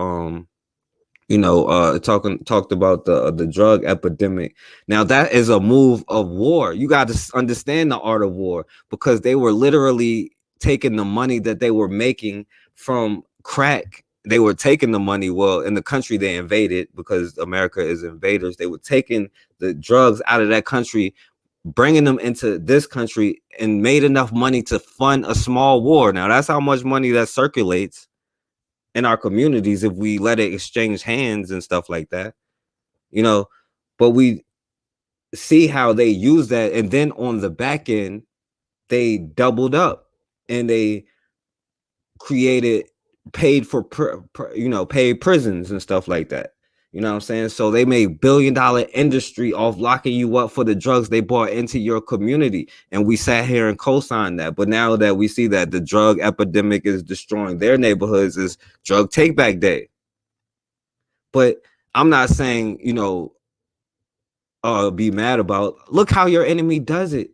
talked about the drug epidemic. Now that is a move of war. You got to understand the art of war, because they were literally taking the money that they were making from crack. They were taking the money, well, in the country they invaded, because America is invaders. They were taking the drugs out of that country, bringing them into this country, and made enough money to fund a small war. Now that's how much money that circulates in our communities if we let it exchange hands and stuff like that, but we see how they use that, and then on the back end they doubled up and they paid for paid prisons and stuff like that. You know what I'm saying? So they made $1 billion industry off locking you up for the drugs they brought into your community. And we sat here and co-signed that. But now that we see that the drug epidemic is destroying their neighborhoods, is drug take back day. But I'm not saying, be mad about, look how your enemy does it.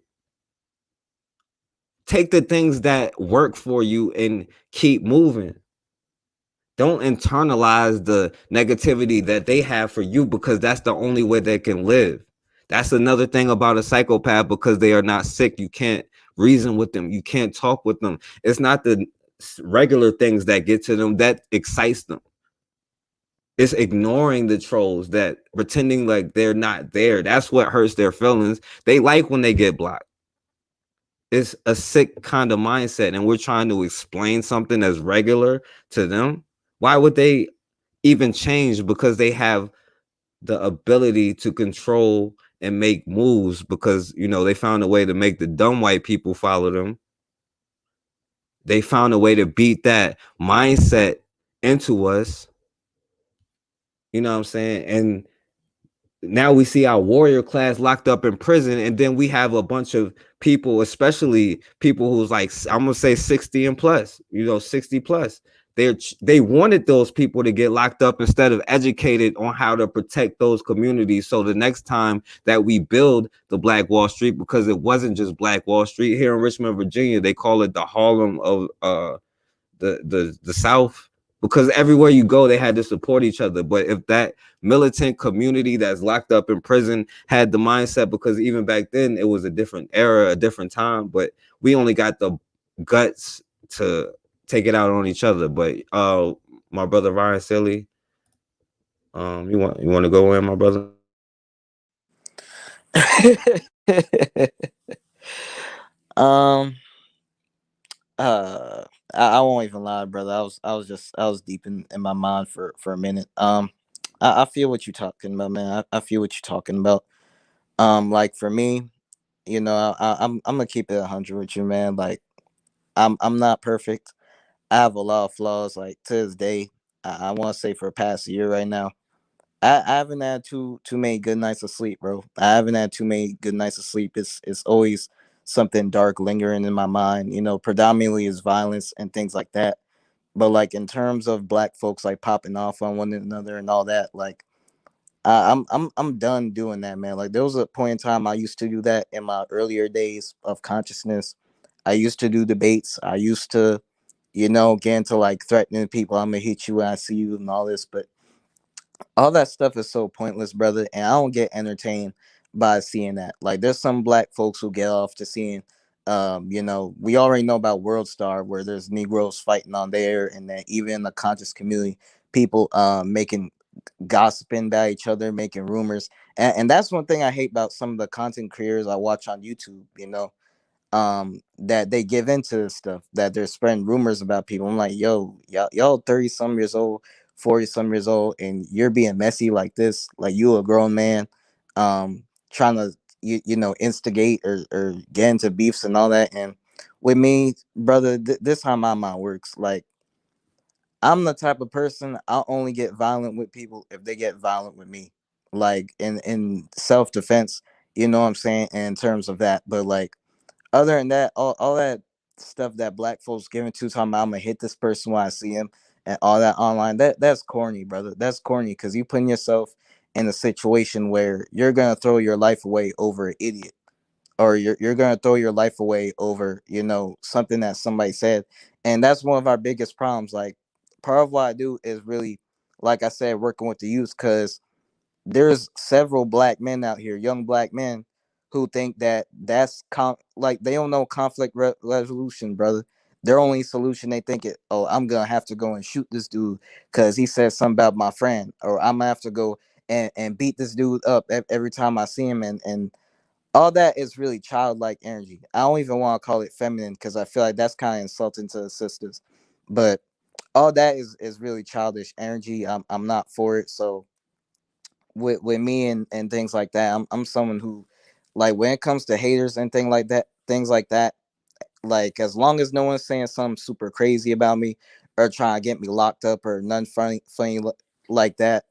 Take the things that work for you and keep moving. Don't internalize the negativity that they have for you, because that's the only way they can live. That's another thing about a psychopath, because they are not sick. You can't reason with them. You can't talk with them. It's not the regular things that get to them that excites them. It's ignoring the trolls, that pretending like they're not there. That's what hurts their feelings. They like when they get blocked. It's a sick kind of mindset, and we're trying to explain something as regular to them. Why would they even change? Because they have the ability to control and make moves, because they found a way to make the dumb white people follow them. They found a way to beat that mindset into us. You know what I'm saying? And now we see our warrior class locked up in prison, and then we have a bunch of people, especially people who's like, I'm gonna say 60 and plus, 60 plus. They wanted those people to get locked up instead of educated on how to protect those communities. So the next time that we build the Black Wall Street, because it wasn't just Black Wall Street here in Richmond, Virginia, they call it the Harlem of the South, because everywhere you go, they had to support each other. But if that militant community that's locked up in prison had the mindset, because even back then it was a different era, a different time, but we only got the guts to take it out on each other. But my brother Ryan Silly, you want to go in, my brother? I won't even lie, brother. I was deep in my mind for a minute. I feel what you're talking about, man. I feel what you're talking about. Like for me, I'm gonna keep it 100 with you, man. Like I'm not perfect. I have a lot of flaws. Like to this day, I want to say for the past year right now, I haven't had too many good nights of sleep, bro. I haven't had too many good nights of sleep. It's always something dark lingering in my mind. Predominantly is violence and things like that. But like in terms of black folks like popping off on one another and all that, like I'm done doing that, man. Like there was a point in time I used to do that in my earlier days of consciousness. I used to do debates. I used to, get into like threatening people. I'm gonna hit you when I see you and all this, but all that stuff is so pointless, brother. And I don't get entertained by seeing that. Like there's some black folks who get off to seeing You know, we already know about World Star, where there's Negroes fighting on there, and then even in the conscious community, people making gossiping about each other, making rumors, and that's one thing I hate about some of the content creators I watch on YouTube. You know, that they give into this stuff, that they're spreading rumors about people. I'm like, yo, y'all 30 some years old, 40 some years old, and you're being messy like this, like you a grown man, trying to you know, instigate or get into beefs and all that. And with me, brother, this how my mind works. Like, I'm the type of person, I'll only get violent with people if they get violent with me. Like, in self-defense, you know what I'm saying, in terms of that. But like, other than that, all that stuff that black folks giving to, talking about I'm gonna hit this person when I see him and all that online, that's corny, brother. That's corny, because you putting yourself in a situation where you're gonna throw your life away over an idiot, or you're gonna throw your life away over, you know, something that somebody said. And that's one of our biggest problems. Like, part of what I do is really, like I said, working with the youth, because there's several black men out here, young black men, who think that like, they don't know conflict resolution, brother. Their only solution, they think it, oh, I'm gonna have to go and shoot this dude because he said something about my friend, or I'm gonna have to go and beat this dude up every time I see him. And all that is really childlike energy. I don't even want to call it feminine, because I feel like that's kind of insulting to the sisters. But all that is really childish energy. I'm not for it. So with me and things like that, I'm someone who, like, when it comes to haters and things like that, like, as long as no one's saying something super crazy about me or trying to get me locked up or nothing funny like that,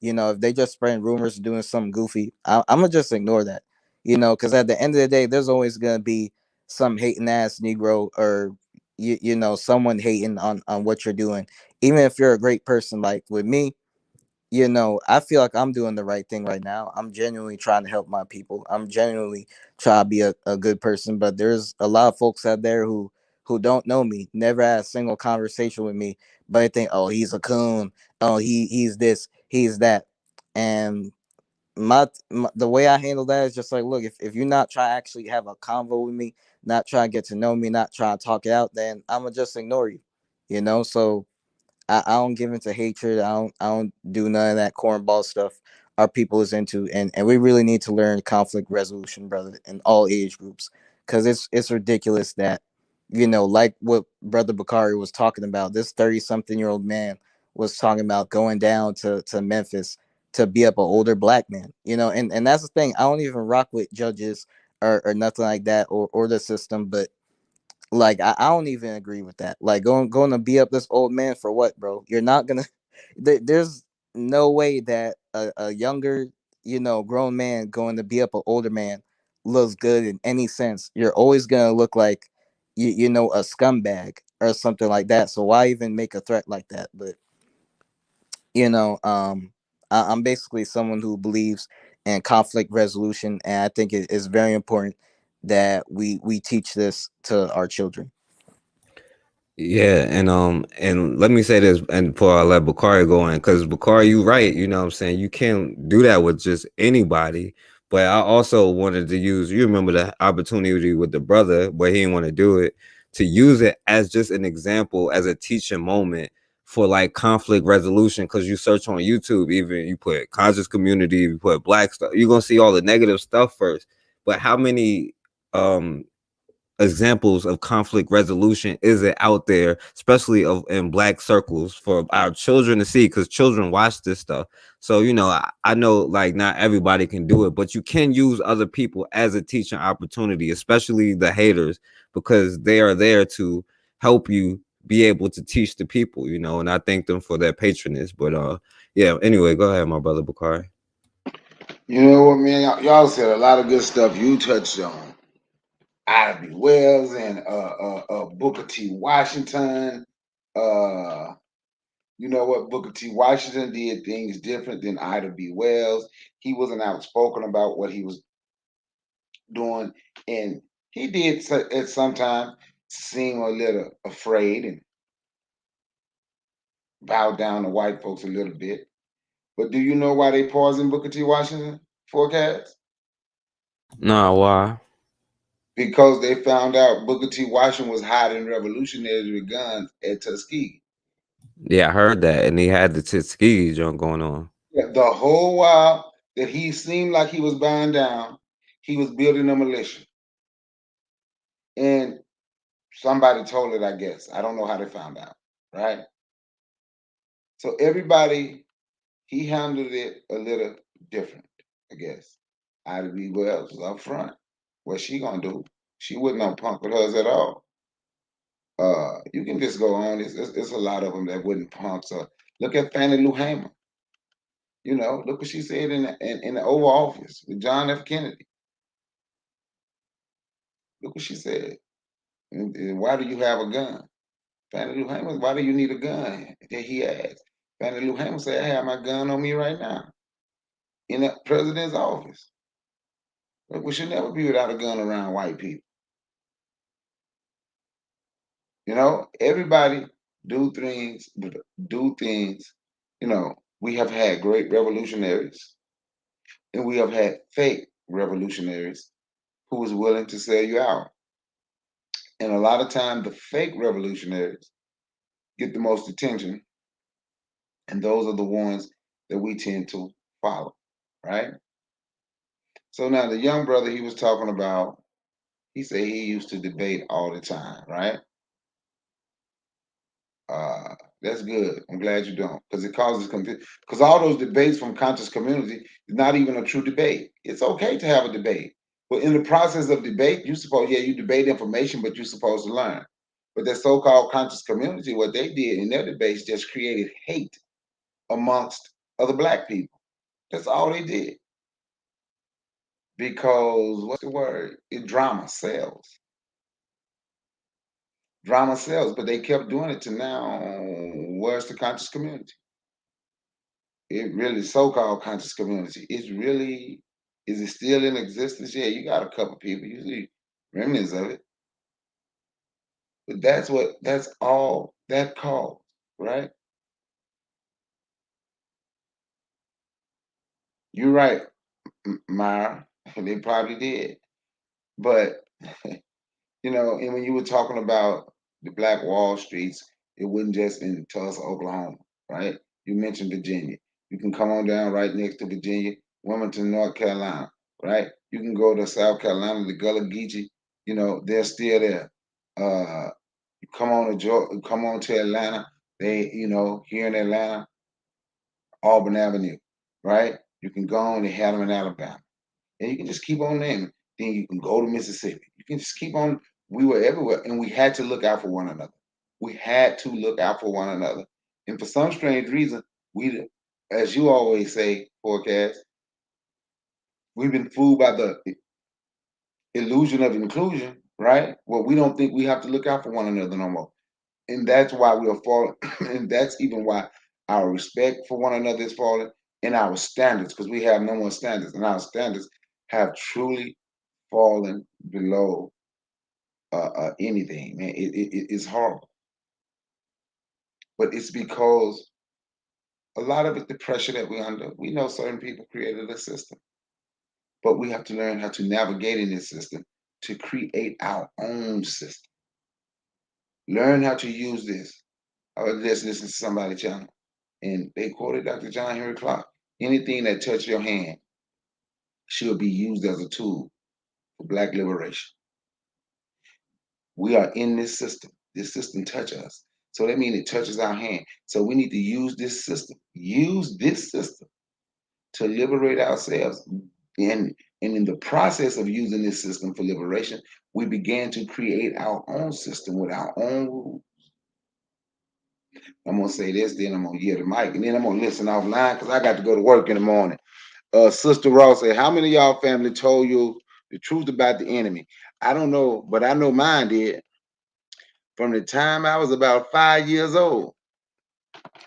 you know, if they just spreading rumors, doing something goofy, I'm gonna just ignore that, you know, because at the end of the day, there's always gonna be some hating ass Negro, or you know, someone hating on what you're doing, even if you're a great person. Like with me, you know, I feel like I'm doing the right thing right now. I'm genuinely trying to help my people. I'm genuinely trying to be a good person. But there's a lot of folks out there who don't know me, never had a single conversation with me, but they think, oh, he's a coon. Oh, he's this, he's that. And the way I handle that is just like, look, if you're not trying to actually have a convo with me, not trying to get to know me, not trying to talk it out, then I'm gonna just ignore you. You know, so I don't give into hatred. I don't do none of that cornball stuff our people is into. And we really need to learn conflict resolution, brother, in all age groups. Cause it's ridiculous that, you know, like what Brother Bakari was talking about, this 30-something-year-old man was talking about going down to Memphis to be up an older black man. You know, and that's the thing. I don't even rock with judges or nothing like that, or the system. But like, I don't even agree with that. Like, going to be up this old man for what, bro? You're not gonna. There's no way that a younger, you know, grown man going to be up an older man looks good in any sense. You're always gonna look like you know, a scumbag or something like that. So why even make a threat like that? But you know, I'm basically someone who believes in conflict resolution, and I think it is very important that we teach this to our children. Yeah, and let me say this, and before I let Bakari go in, because Bakari, you right, you know what I'm saying? You can't do that with just anybody. But I also wanted to use, you remember the opportunity with the brother where he didn't want to do it, to use it as just an example, as a teaching moment for like conflict resolution. Because you search on YouTube, even you put conscious community, you put black stuff, you're gonna see all the negative stuff first. But how many examples of conflict resolution is it out there, especially in black circles, for our children to see? Because children watch this stuff. So you know, I know like not everybody can do it, but you can use other people as a teaching opportunity, especially the haters, because they are there to help you be able to teach the people, you know. And I thank them for their patronage. But yeah, anyway, go ahead, my brother Bakari. You know what, man? Y'all said a lot of good stuff. You touched on Ida B. Wells and Booker T. Washington. You know what? Booker T. Washington did things different than Ida B. Wells. He wasn't outspoken about what he was doing, and he did at some time seem a little afraid and bow down to white folks a little bit. But do you know why they pausing Booker T. Washington forecast? Nah, why? because they found out Booker T. Washington was hiding revolutionaries with guns at Tuskegee. Yeah, I heard that, and he had the Tuskegee joint going on. Yeah, the whole while that he seemed like he was bowing down, he was building a militia. And somebody told it, I guess. I don't know how they found out, right? So everybody, he handled it a little different, I guess. Ida B. Wells was up front. What's she gonna do? She wouldn't on punk with hers at all. You can just go on. It's a lot of them that wouldn't punk. So look at Fannie Lou Hamer. You know, look what she said in the Oval Office with John F. Kennedy. Look what she said. And why do you have a gun? Fannie Lou Hamer, why do you need a gun? That he asked. Fannie Lou Hamer said, I have my gun on me right now in the president's office. But we should never be without a gun around white people. You know, everybody do things, you know, we have had great revolutionaries and we have had fake revolutionaries who was willing to sell you out. And a lot of times the fake revolutionaries get the most attention, and those are the ones that we tend to follow, right? So now the young brother he was talking about, he said he used to debate all the time, right? That's good. I'm glad you don't, because it causes confusion. Because all those debates from conscious community is not even a true debate. It's okay to have a debate, but in the process of debate, you debate information, but you're supposed to learn. But that so-called conscious community, what they did in their debates just created hate amongst other black people. That's all they did. Because what's the word? Drama sells. Drama sells, but they kept doing it to now. Where's the conscious community? It really so-called conscious community. Is it still in existence? Yeah, you got a couple people, usually remnants of it. But that's all that caused, right? You're right, Myra. They probably did. But you know, and when you were talking about the Black Wall Streets, it wasn't just in Tulsa, Oklahoma, right? You mentioned Virginia. You can come on down right next to Virginia, Wilmington, North Carolina, right? You can go to South Carolina, the Gullah Geechee, you know, they're still there. You come on to Atlanta, here in Atlanta, Auburn Avenue, right? You can go on, they had them in Alabama. And you can just keep on naming. Then you can go to Mississippi. You can just keep on. We were everywhere, and we had to look out for one another. We had to look out for one another. And for some strange reason, as you always say, forecast, we've been fooled by the illusion of inclusion, right? Well, we don't think we have to look out for one another no more. And that's why we are falling. And that's even why our respect for one another is falling, and our standards, because we have no more standards, and our standards have truly fallen below anything, man. It's horrible, but it's because a lot of it, the pressure that we're under. We know certain people created a system, but we have to learn how to navigate in this system to create our own system. Learn how to use this. I was just listening to somebody's channel, and they quoted Dr. John Henry Clark. Anything that touches your hand should be used as a tool for Black liberation. We are in this system. This system touches us. So that means it touches our hand. So we need to use this system. Use this system to liberate ourselves. And in the process of using this system for liberation, we began to create our own system with our own rules. I'm gonna say this, then I'm gonna yield the mic, and then I'm gonna listen offline because I got to go to work in the morning. Sister Ross said, how many of y'all family told you the truth about the enemy? I don't know, but I know mine did. From the time I was about 5 years old.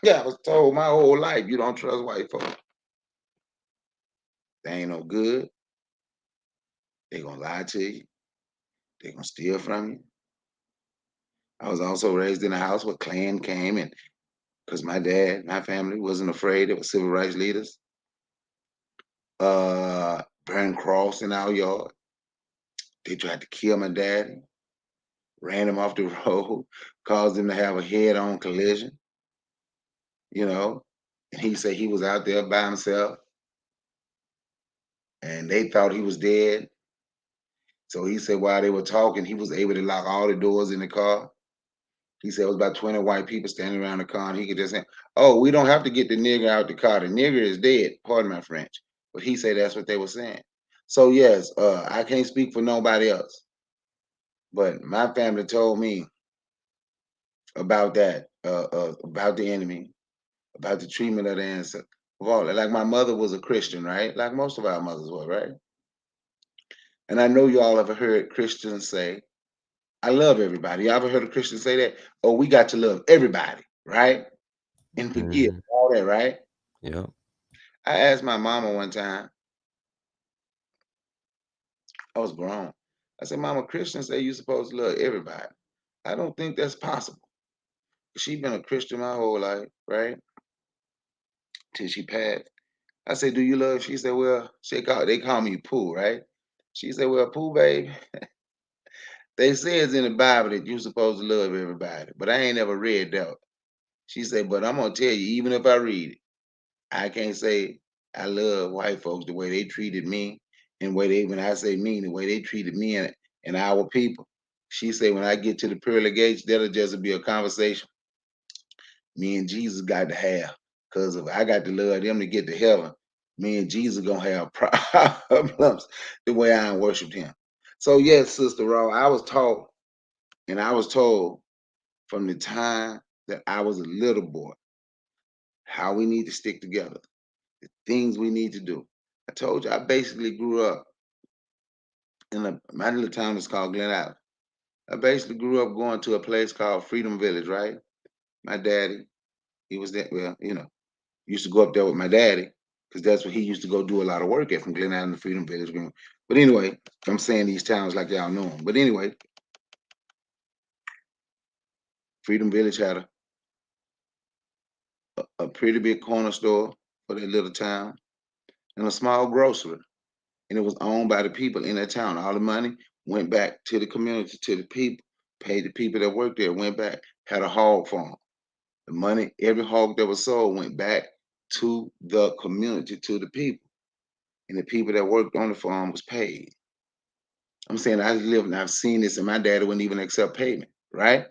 Yeah, I was told my whole life, you don't trust white folks. They ain't no good. They gonna lie to you. They gonna steal from you. I was also raised in a house where Klan came, and because my family wasn't afraid of civil rights leaders. Burn cross in our yard. They tried to kill my daddy, ran him off the road, caused him to have a head-on collision, you know. And he said he was out there by himself and they thought he was dead. So he said while they were talking, he was able to lock all the doors in the car. He said it was about 20 white people standing around the car, and he could just say, "Oh, we don't have to get the nigger out the car. The nigger is dead." Pardon my French, but he said that's what they were saying. So yes, I can't speak for nobody else, but my family told me about that, about the enemy, about the treatment of the ancestors. Of all that. Like my mother was a Christian, right? Like most of our mothers were, right? And I know you all have heard Christians say, "I love everybody." You ever heard a Christian say that? Oh, we got to love everybody, right? And forgive Mhm. all that, right? Yep. I asked my mama one time, I was grown. I said, "Mama, Christians say you're supposed to love everybody. I don't think that's possible." She been a Christian my whole life, right? Till she passed. I said, "Do you love?" She said, "Well," they call me Pooh, right? She said, "Well, Pooh, babe, they say it's in the Bible that you're supposed to love everybody, but I ain't ever read that." She said, "But I'm gonna tell you, even if I read it, I can't say I love white folks the way they treated me, and way they when I say mean, the way they treated me and our people." She said, "When I get to the pearly gates, that'll just be a conversation me and Jesus got to have. Because if I got to love them to get to heaven, me and Jesus gonna have problems the way I worshiped him." So yes, Sister Raw, I was taught and I was told from the time that I was a little boy how we need to stick together, the things we need to do. I told you I basically grew up in my little town is called Glen Allen. I basically grew up going to a place called Freedom Village, right? My daddy, he was there, well, used to go up there with my daddy because that's where he used to go do a lot of work at from Glen Allen to Freedom Village. But anyway, I'm saying these towns like y'all know them. But anyway, Freedom Village had a pretty big corner store for that little town and a small grocery. And it was owned by the people in that town. All the money went back to the community, to the people, paid the people that worked there, went back, had a hog farm. The money, every hog that was sold went back to the community, to the people. And the people that worked on the farm was paid. I'm saying I lived and I've seen this, and my daddy wouldn't even accept payment, right?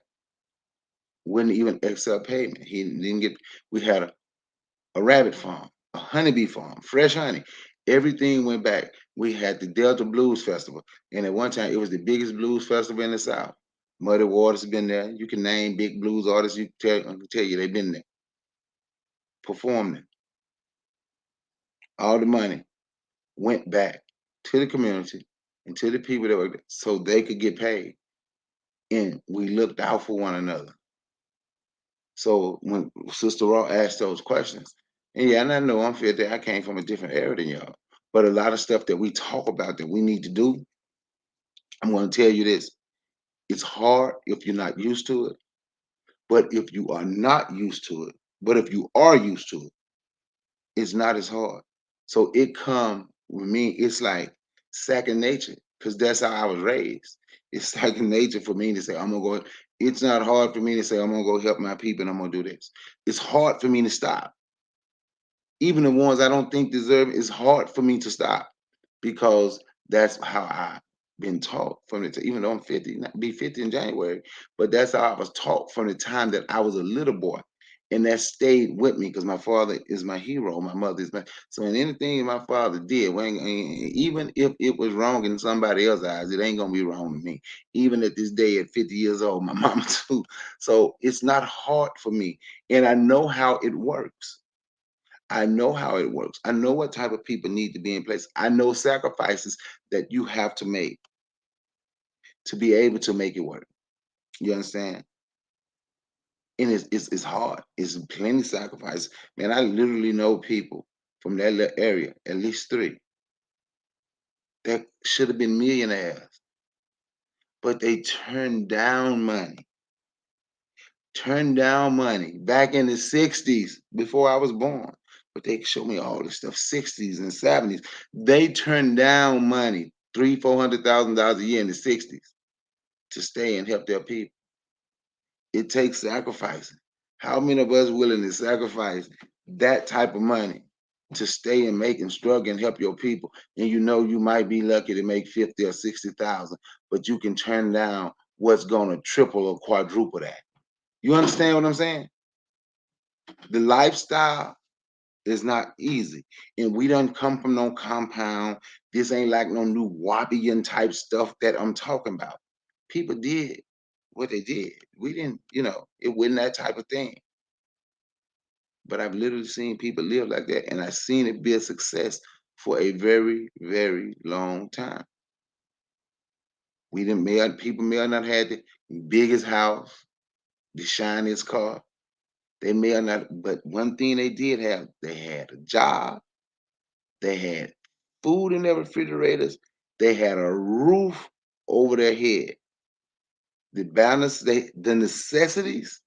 Wouldn't even accept payment. He didn't get, we had a rabbit farm, a honeybee farm, fresh honey. Everything went back. We had the Delta Blues Festival. And at one time, it was the biggest blues festival in the South. Muddy Waters has been there. You can name big blues artists. I can tell you they've been there, performing. All the money went back to the community and to the people that were there so they could get paid. And we looked out for one another. So when Sister Raw asked those questions, and yeah, and I know I'm fit that I came from a different era than y'all, but a lot of stuff that we talk about that we need to do, I'm going to tell you this: it's hard if you're not used to it, but if you are not used to it, but if you are used to it, it's not as hard. So it come with me. It's like second nature because that's how I was raised. It's second nature for me to say I'm gonna go. It's not hard for me to say I'm gonna go help my people and I'm gonna do this. It's hard for me to stop. Even the ones I don't think deserve it, it's hard for me to stop because that's how I've been taught from the even though I'm 50, not be 50 in January, but that's how I was taught from the time that I was a little boy. And that stayed with me because my father is my hero, my mother is my so in anything my father did, even if it was wrong in somebody else's eyes, it ain't gonna be wrong to me. Even at this day, at 50 years old, my mama too. So it's not hard for me, and I know how it works. I know how it works. I know what type of people need to be in place. I know sacrifices that you have to make to be able to make it work. You understand? And it's hard. It's plenty sacrifice. Man, I literally know people from that little area, at least three, that should have been millionaires, but they turned down money back in the 60s before I was born. But they show me all this stuff, 60s and 70s. They turned down money $300,000-$400,000 a year in the 60s to stay and help their people. It takes sacrificing. How many of us willing to sacrifice that type of money to stay and make and struggle and help your people? And you know you might be lucky to make 50 or 60,000, but you can turn down what's gonna triple or quadruple that. You understand what I'm saying? The lifestyle is not easy. And we don't come from no compound. This ain't like no new Wapian type stuff that I'm talking about. People did what they did. We didn't, it wasn't that type of thing. But I've literally seen people live like that, and I've seen it be a success for a very, very long time. People may have not had the biggest house, the shiniest car. They may have not, but one thing they did have, they had a job, they had food in their refrigerators, they had a roof over their head. The balance, the necessities,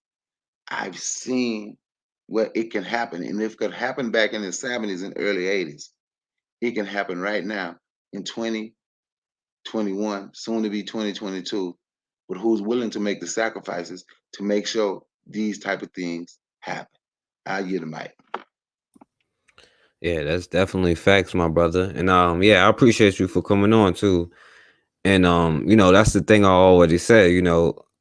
I've seen where it can happen. And if it could happen back in the 70s and early 80s, it can happen right now in 2021, soon to be 2022, but who's willing to make the sacrifices to make sure these type of things happen? I'll get the mic. Yeah, that's definitely facts, my brother. And yeah, I appreciate you for coming on too. And that's the thing I already said,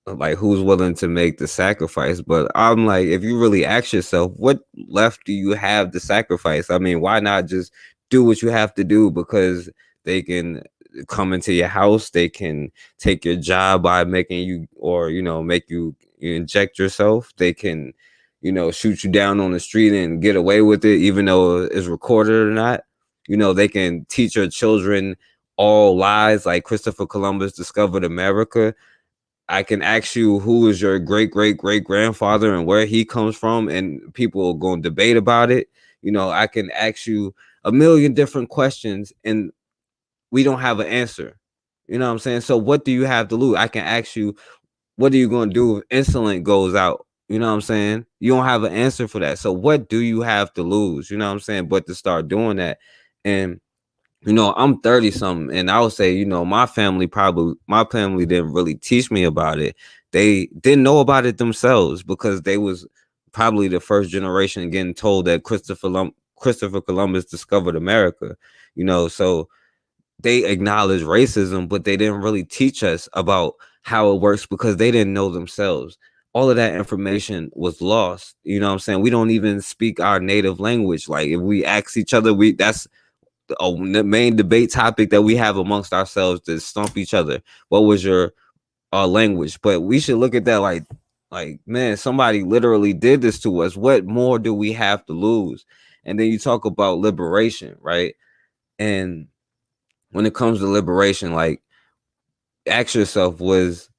like who's willing to make the sacrifice. But I'm like, if you really ask yourself, what left do you have to sacrifice? I mean, why not just do what you have to do? Because they can come into your house, they can take your job by making you, or make you inject yourself. They can shoot you down on the street and get away with it, even though it's recorded or not. They can teach your children all lies, like Christopher Columbus discovered America. I can ask you who is your great great great grandfather and where he comes from, and people are going to debate about it. I can ask you a million different questions, and we don't have an answer. You know what I'm saying? So what do you have to lose? I can ask you, what are you going to do if insulin goes out? You know what I'm saying? You don't have an answer for that. So what do you have to lose? You know what I'm saying? But to start doing that. And I'm 30 something, and I would say, my family didn't really teach me about it. They didn't know about it themselves because they was probably the first generation getting told that Christopher Columbus discovered America. So they acknowledge racism, but they didn't really teach us about how it works because they didn't know themselves. All of that information was lost. You know what I'm saying? We don't even speak our native language. Like if we ask each other, that's the main debate topic that we have amongst ourselves, to stump each other. What was your language? But we should look at that like, man, somebody literally did this to us. What more do we have to lose? And then you talk about liberation, right? And when it comes to liberation, like, ask yourself, was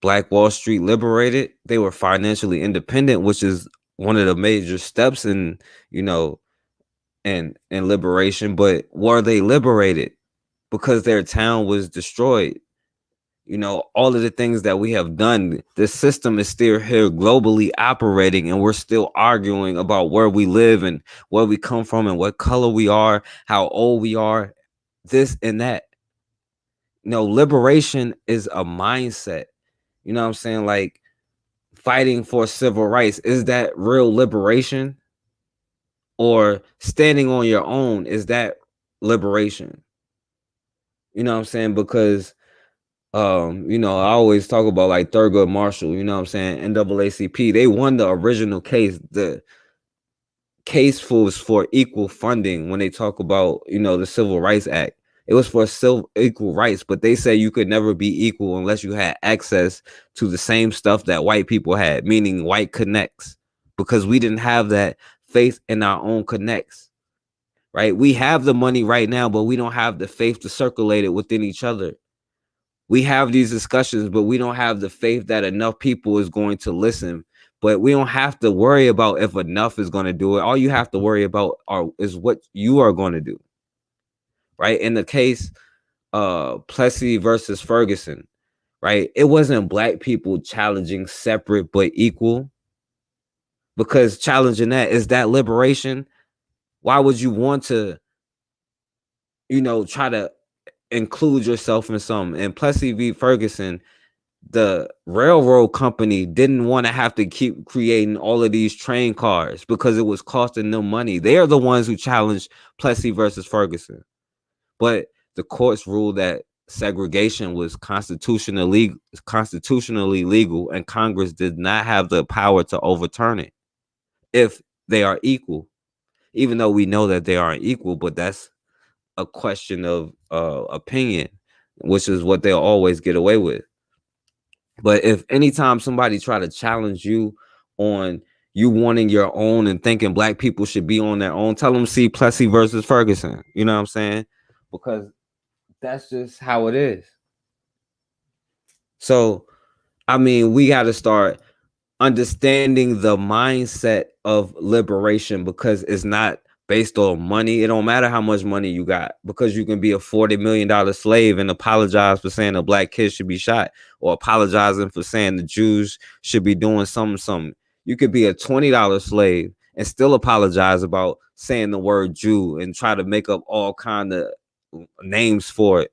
Black Wall Street liberated? They were financially independent, which is one of the major steps in, and liberation. But were they liberated? Because their town was destroyed. All of the things that we have done, the system is still here globally operating, and we're still arguing about where we live and where we come from and what color we are, how old we are, this and that. Liberation is a mindset. You know what I'm saying? Like fighting for civil rights, is that real liberation? Or standing on your own, is that liberation? You know what I'm saying? Because I always talk about like Thurgood Marshall, you know what I'm saying, NAACP, they won the original case. The case was for equal funding. When they talk about, the Civil Rights Act, it was for equal rights, but they say you could never be equal unless you had access to the same stuff that white people had, meaning white connects, because we didn't have that faith in our own connects, right? We have the money right now, but we don't have the faith to circulate it within each other. We have these discussions, but we don't have the faith that enough people is going to listen. But we don't have to worry about if enough is going to do it. All you have to worry about is what you are going to do. Right? In the case Plessy versus Ferguson, right? It wasn't Black people challenging separate but equal. Because challenging that, is that liberation? Why would you want to, try to include yourself in something. And Plessy v. Ferguson, the railroad company didn't want to have to keep creating all of these train cars because it was costing them money. They are the ones who challenged Plessy versus Ferguson. But the courts ruled that segregation was constitutionally legal, and Congress did not have the power to overturn it if they are equal, even though we know that they aren't equal. But that's a question of opinion, which is what they'll always get away with. But if anytime somebody try to challenge you on you wanting your own and thinking black people should be on their own, tell them see Plessy versus Ferguson. You know what I'm saying? Because that's just how it is. So, I mean, we got to start understanding the mindset of liberation, because it's not based on money. It don't matter how much money you got, because you can be a $40 million slave and apologize for saying a black kid should be shot, or apologizing for saying the Jews should be doing something. You could be a $20 slave and still apologize about saying the word Jew and try to make up all kind of names for it.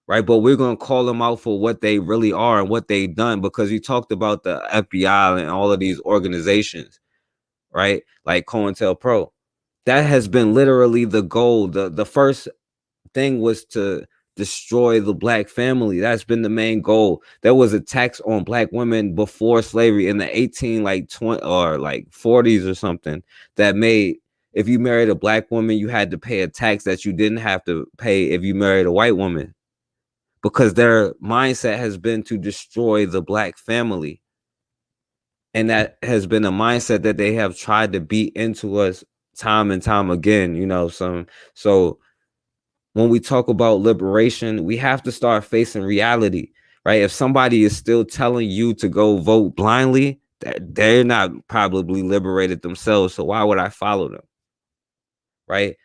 Right, but we're gonna call them out for what they really are and what they've done, because you talked about the FBI and all of these organizations, right? Like COINTELPRO. That has been literally the goal. The first thing was to destroy the black family. That's been the main goal. There was a tax on black women before slavery in the 20 or 40s or something that made, if you married a black woman, you had to pay a tax that you didn't have to pay if you married a white woman, because their mindset has been to destroy the black family. And that has been a mindset that they have tried to beat into us time and time again, you know. So when we talk about liberation, we have to start facing reality, right? If somebody is still telling you to go vote blindly, they're not probably liberated themselves. So why would I follow them, right?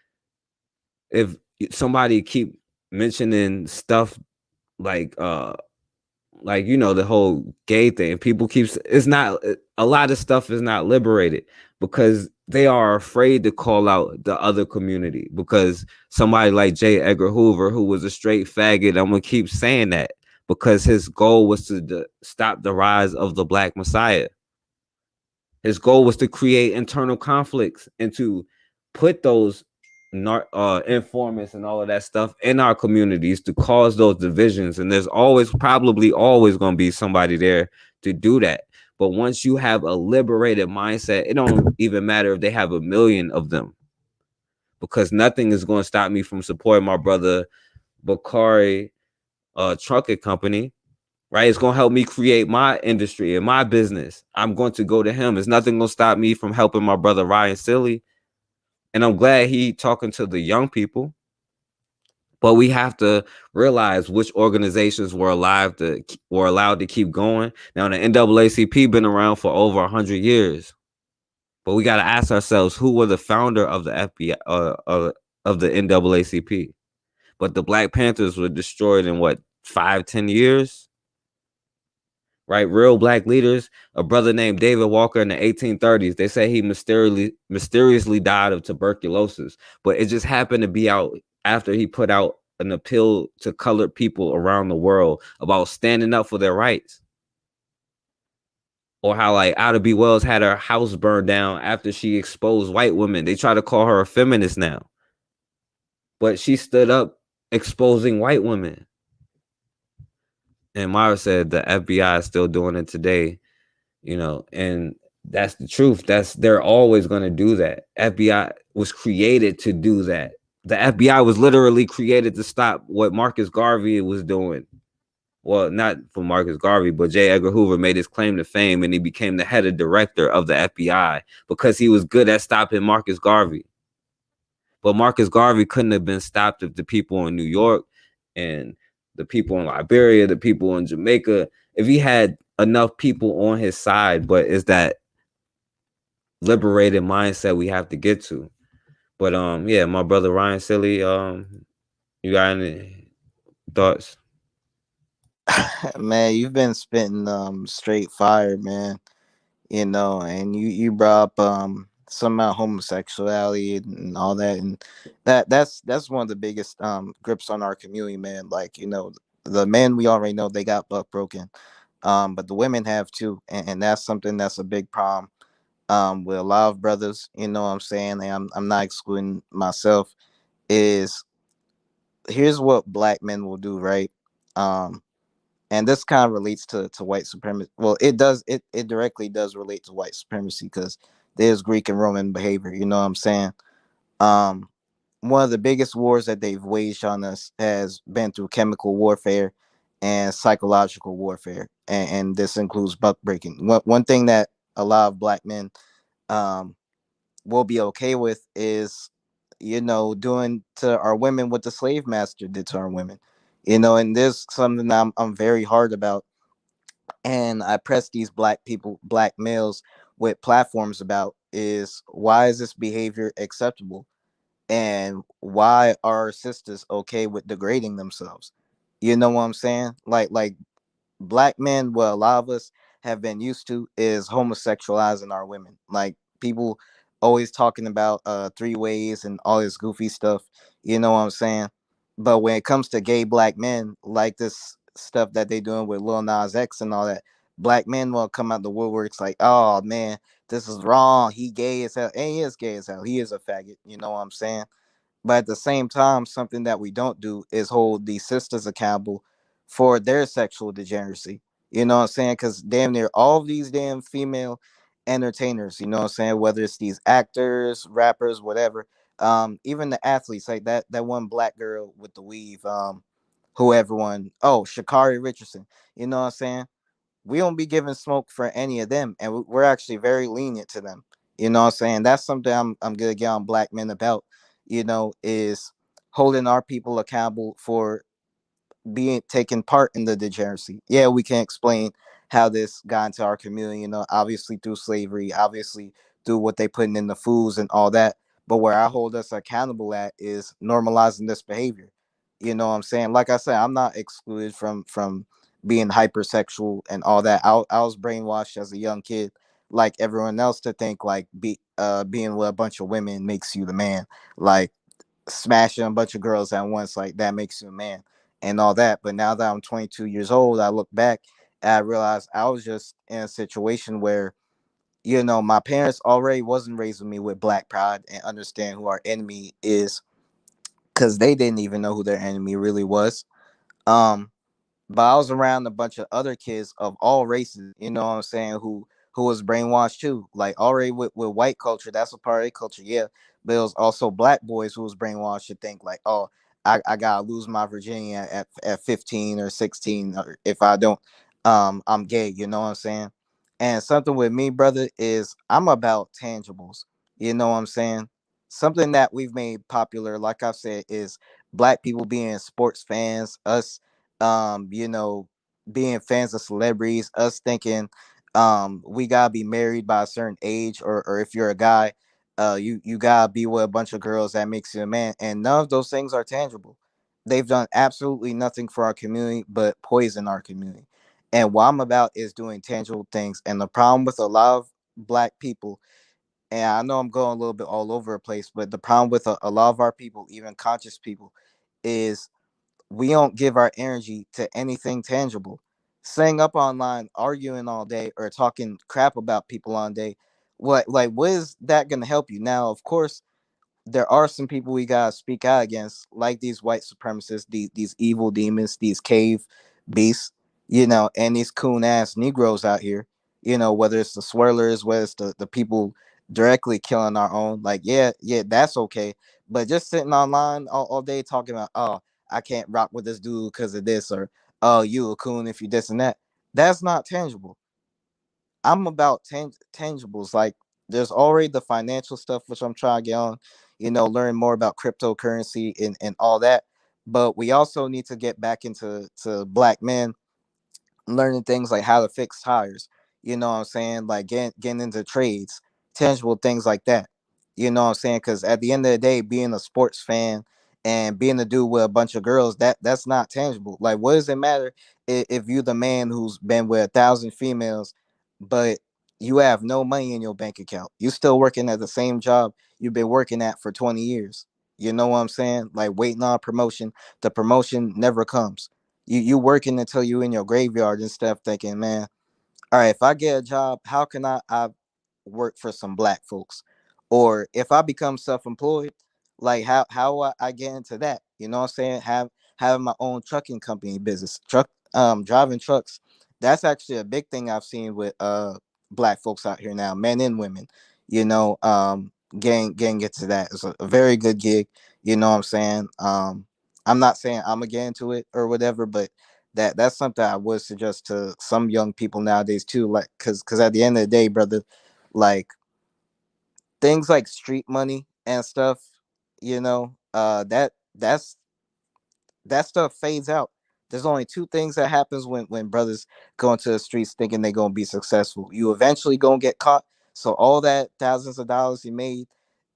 If somebody keep mentioning stuff like you know, the whole gay thing, people keeps, it's not, a lot of stuff is not liberated because they are afraid to call out the other community, because somebody like J. Edgar Hoover, who was a straight faggot, I'm gonna keep saying that, because his goal was to stop the rise of the Black Messiah. His goal was to create internal conflicts and to put those informants and all of that stuff in our communities to cause those divisions. And there's probably always going to be somebody there to do that. But once you have a liberated mindset, it don't even matter if they have 1 million of them, because nothing is going to stop me from supporting my brother Bakari Trucking Company. Right, it's gonna help me create my industry and my business. I'm going to go to him. There's nothing gonna stop me from helping my brother Ryan Silly. And I'm glad he talking to the young people. But we have to realize which organizations were allowed to keep going. Now, the NAACP been around for over 100 years, but we got to ask ourselves, who were the founder of the FBI of the NAACP? But the Black Panthers were destroyed in what, 5-10 years? Right, real black leaders. A brother named David Walker in the 1830s. They say he mysteriously died of tuberculosis, but it just happened to be out after he put out an appeal to colored people around the world about standing up for their rights. Or how like Ida B. Wells had her house burned down after she exposed white women. They try to call her a feminist now, but she stood up exposing white women. And Mara said the FBI is still doing it today, you know, and that's the truth. They're always going to do that. FBI was created to do that. The FBI was literally created to stop what Marcus Garvey was doing. Well, not for Marcus Garvey, but J. Edgar Hoover made his claim to fame, and he became the head of director of the FBI because he was good at stopping Marcus Garvey. But Marcus Garvey couldn't have been stopped if the people in New York and the people in Liberia, the people in Jamaica, if he had enough people on his side. But it's that liberated mindset we have to get to. But yeah, my brother Ryan Silly, you got any thoughts? Man, you've been spitting straight fire, man. You know, and you brought up some homosexuality and all that, and that's one of the biggest grips on our community, man. Like, the men, we already know they got buck broken, but the women have too, and that's something that's a big problem with a lot of brothers. You know what I'm saying? And I'm not excluding myself. Is Here's what black men will do, right? Um, and this kind of relates to white supremacy. Well, it directly does relate to white supremacy because there's Greek and Roman behavior. You know what I'm saying? Um, One of the biggest wars that they've waged on us has been through chemical warfare and psychological warfare, and this includes buck breaking. One thing that a lot of black men um, will be okay with is, doing to our women what the slave master did to our women. And there's something that I'm very hard about, and I press these black people, black males with platforms about, is why is this behavior acceptable? And why are sisters okay with degrading themselves? You know what I'm saying? Like black men, what a lot of us have been used to is homosexualizing our women. Like, people always talking about three ways and all this goofy stuff. You know what I'm saying? But when it comes to gay black men, like this stuff that they doing with Lil Nas X and all that, black men will come out the woodworks like, oh man, this is wrong. He gay as hell. And he is gay as hell. He is a faggot. You know what I'm saying? But at the same time, something that we don't do is hold these sisters accountable for their sexual degeneracy. You know what I'm saying? Because damn near all of these damn female entertainers, you know what I'm saying? Whether it's these actors, rappers, whatever, even the athletes, like that one black girl with the weave, who everyone, oh, Shakari Richardson, you know what I'm saying? We don't be giving smoke for any of them, and we're actually very lenient to them. You know what I'm saying? That's something I'm gonna get on black men about. Is holding our people accountable for being taking part in the degeneracy. Yeah, we can explain how this got into our community, obviously through slavery, obviously through what they putting in the foods and all that. But where I hold us accountable at is normalizing this behavior. You know what I'm saying? Like I said, I'm not excluded from being hypersexual and all that. I was brainwashed as a young kid, like everyone else, to think like being with a bunch of women makes you the man. Like, smashing a bunch of girls at once, like that makes you a man and all that. But now that I'm 22 years old, I look back and I realized I was just in a situation where, my parents already wasn't raising me with black pride and understand who our enemy is, because they didn't even know who their enemy really was. Um, but I was around a bunch of other kids of all races, you know what I'm saying, who was brainwashed too. Like, already with white culture, that's a part of their culture, yeah. But it was also black boys who was brainwashed to think like, oh, I gotta lose my virginity at 15 or 16, or if I don't, I'm gay, you know what I'm saying? And something with me, brother, is I'm about tangibles. You know what I'm saying? Something that we've made popular, like I said, is black people being sports fans, us being fans of celebrities, us thinking we gotta be married by a certain age, or if you're a guy, you gotta be with a bunch of girls that makes you a man. And none of those things are tangible. They've done absolutely nothing for our community but poison our community. And what I'm about is doing tangible things. And the problem with a lot of black people, and I know I'm going a little bit all over the place, but the problem with a lot of our people, even conscious people, is we don't give our energy to anything tangible. Staying up online, arguing all day, or talking crap about people all day, what is that gonna help you? Now, of course, there are some people we gotta speak out against, like these white supremacists, these evil demons, these cave beasts, and these coon ass Negroes out here. Whether it's the swirlers, whether it's the people directly killing our own. Like, yeah, that's okay. But just sitting online all day talking about, oh, I can't rock with this dude because of this, or oh, you a coon if you this and that. That's not tangible. I'm about tangibles. Like, there's already the financial stuff which I'm trying to get on, learn more about cryptocurrency and all that. But we also need to get back into black men learning things like how to fix tires. You know what I'm saying? Like, getting into trades, tangible things like that. You know what I'm saying? Because at the end of the day, being a sports fan and being a dude with a bunch of girls, that's not tangible. Like, what does it matter if you the man who's been with 1,000 females, but you have no money in your bank account. You still working at the same job you've been working at for 20 years. You know what I'm saying? Like waiting on promotion. The promotion never comes. You working until you in your graveyard and stuff thinking, man, all right, if I get a job, how can I work for some black folks? Or if I become self-employed, like how I get into that? You know what I'm saying? Having my own trucking company business, driving trucks. That's actually a big thing I've seen with black folks out here now, men and women. You know, getting into that. It's a very good gig. You know what I'm saying? I'm not saying I'm gonna get into it or whatever, but that's something I would suggest to some young people nowadays too. Like, cause at the end of the day, brother, like things like street money and stuff, you know, that stuff fades out. There's only two things that happens when brothers go into the streets thinking they're gonna be successful. You eventually gonna get caught. So all that thousands of dollars you made,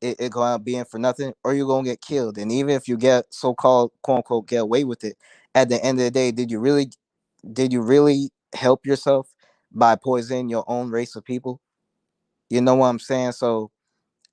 it gonna be in for nothing, or you're gonna get killed. And even if you get so-called quote unquote get away with it, at the end of the day, did you really help yourself by poisoning your own race of people? You know what I'm saying? So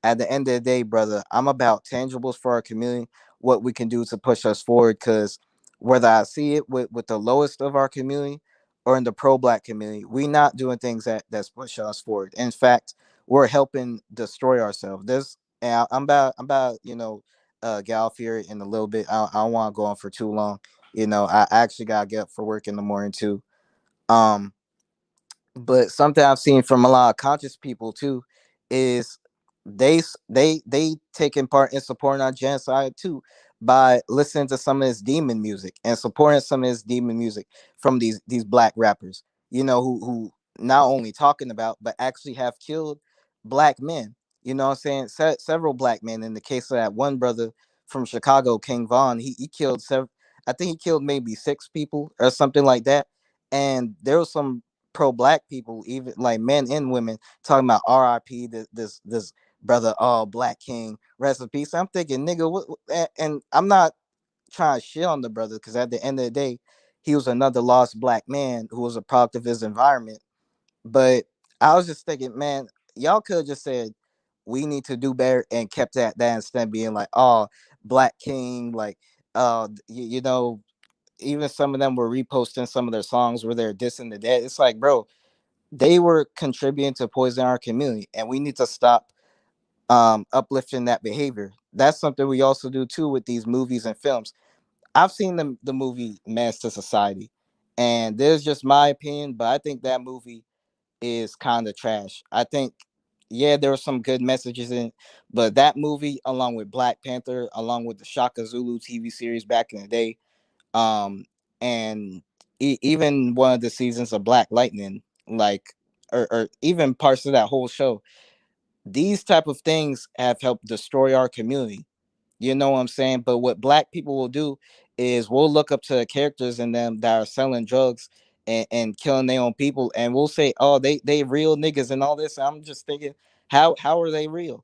at the end of the day, brother, I'm about tangibles for our community, what we can do to push us forward. Because whether I see it with the lowest of our community or in the pro-black community, we not doing things that's pushing us forward. In fact, we're helping destroy ourselves. This, and I'm about get off here in a little bit. I don't want to go on for too long. I actually gotta get up for work in the morning too. Um, but something I've seen from a lot of conscious people too is they taking part in supporting our genocide too by listening to some of this demon music and supporting some of this demon music from these black rappers, who not only talking about but actually have killed black men. You know what I'm saying? Several black men. In the case of that one brother from Chicago, King Von, he killed several. I think he killed maybe 6 people or something like that. And there was some pro-black people, even like men and women, talking about RIP this brother, oh, Black King, rest in peace. I'm thinking, nigga, and I'm not trying to shit on the brother, because at the end of the day, he was another lost black man who was a product of his environment. But I was just thinking, man, y'all could have just said we need to do better and kept that instead of being like, oh, Black King, like, even some of them were reposting some of their songs where they're dissing the dead. It's like, bro, they were contributing to poison our community, and we need to stop uplifting that behavior. That's something we also do too with these movies and films. I've seen the movie Menace to Society, and there's just my opinion, but I think that movie is kind of trash. I think, yeah, there were some good messages in it, but that movie, along with Black Panther, along with the Shaka Zulu TV series back in the day, um and even one of the seasons of Black Lightning, like, or even parts of that whole show, these type of things have helped destroy our community. You know what I'm saying? But what black people will do is we'll look up to the characters in them that are selling drugs and killing their own people, and we'll say, oh, they real niggas and all this. I'm just thinking, how are they real?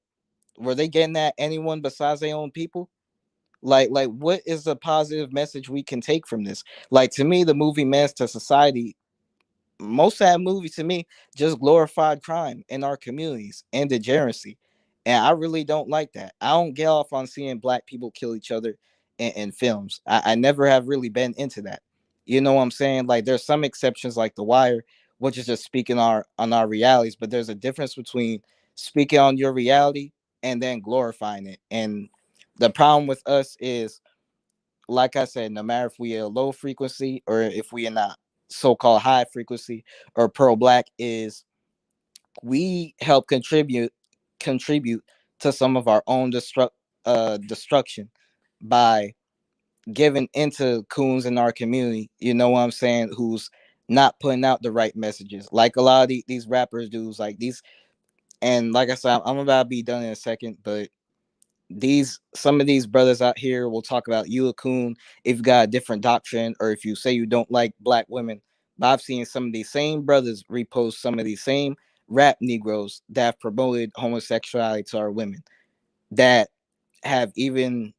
Were they getting at anyone besides their own people? Like what is the positive message we can take from this? Like, to me, the movie Menace to Society, most of that movie to me just glorified crime in our communities and degeneracy. And I really don't like that. I don't get off on seeing black people kill each other in films. I never have really been into that. You know what I'm saying? Like, there's some exceptions like The Wire, which is just speaking on our realities, but there's a difference between speaking on your reality and then glorifying it. And the problem with us is, like I said, no matter if we are low frequency or if we are not so-called high frequency or pro-black, is we help contribute to some of our own destruction by giving into coons in our community. You know what I'm saying? Who's not putting out the right messages, like a lot of these rappers do, like these. And like I said, I'm about to be done in a second, but some of these brothers out here will talk about you a coon if you got a different doctrine, or if you say you don't like black women. But I've seen some of these same brothers repost some of these same rap Negroes that have promoted homosexuality to our women, that have even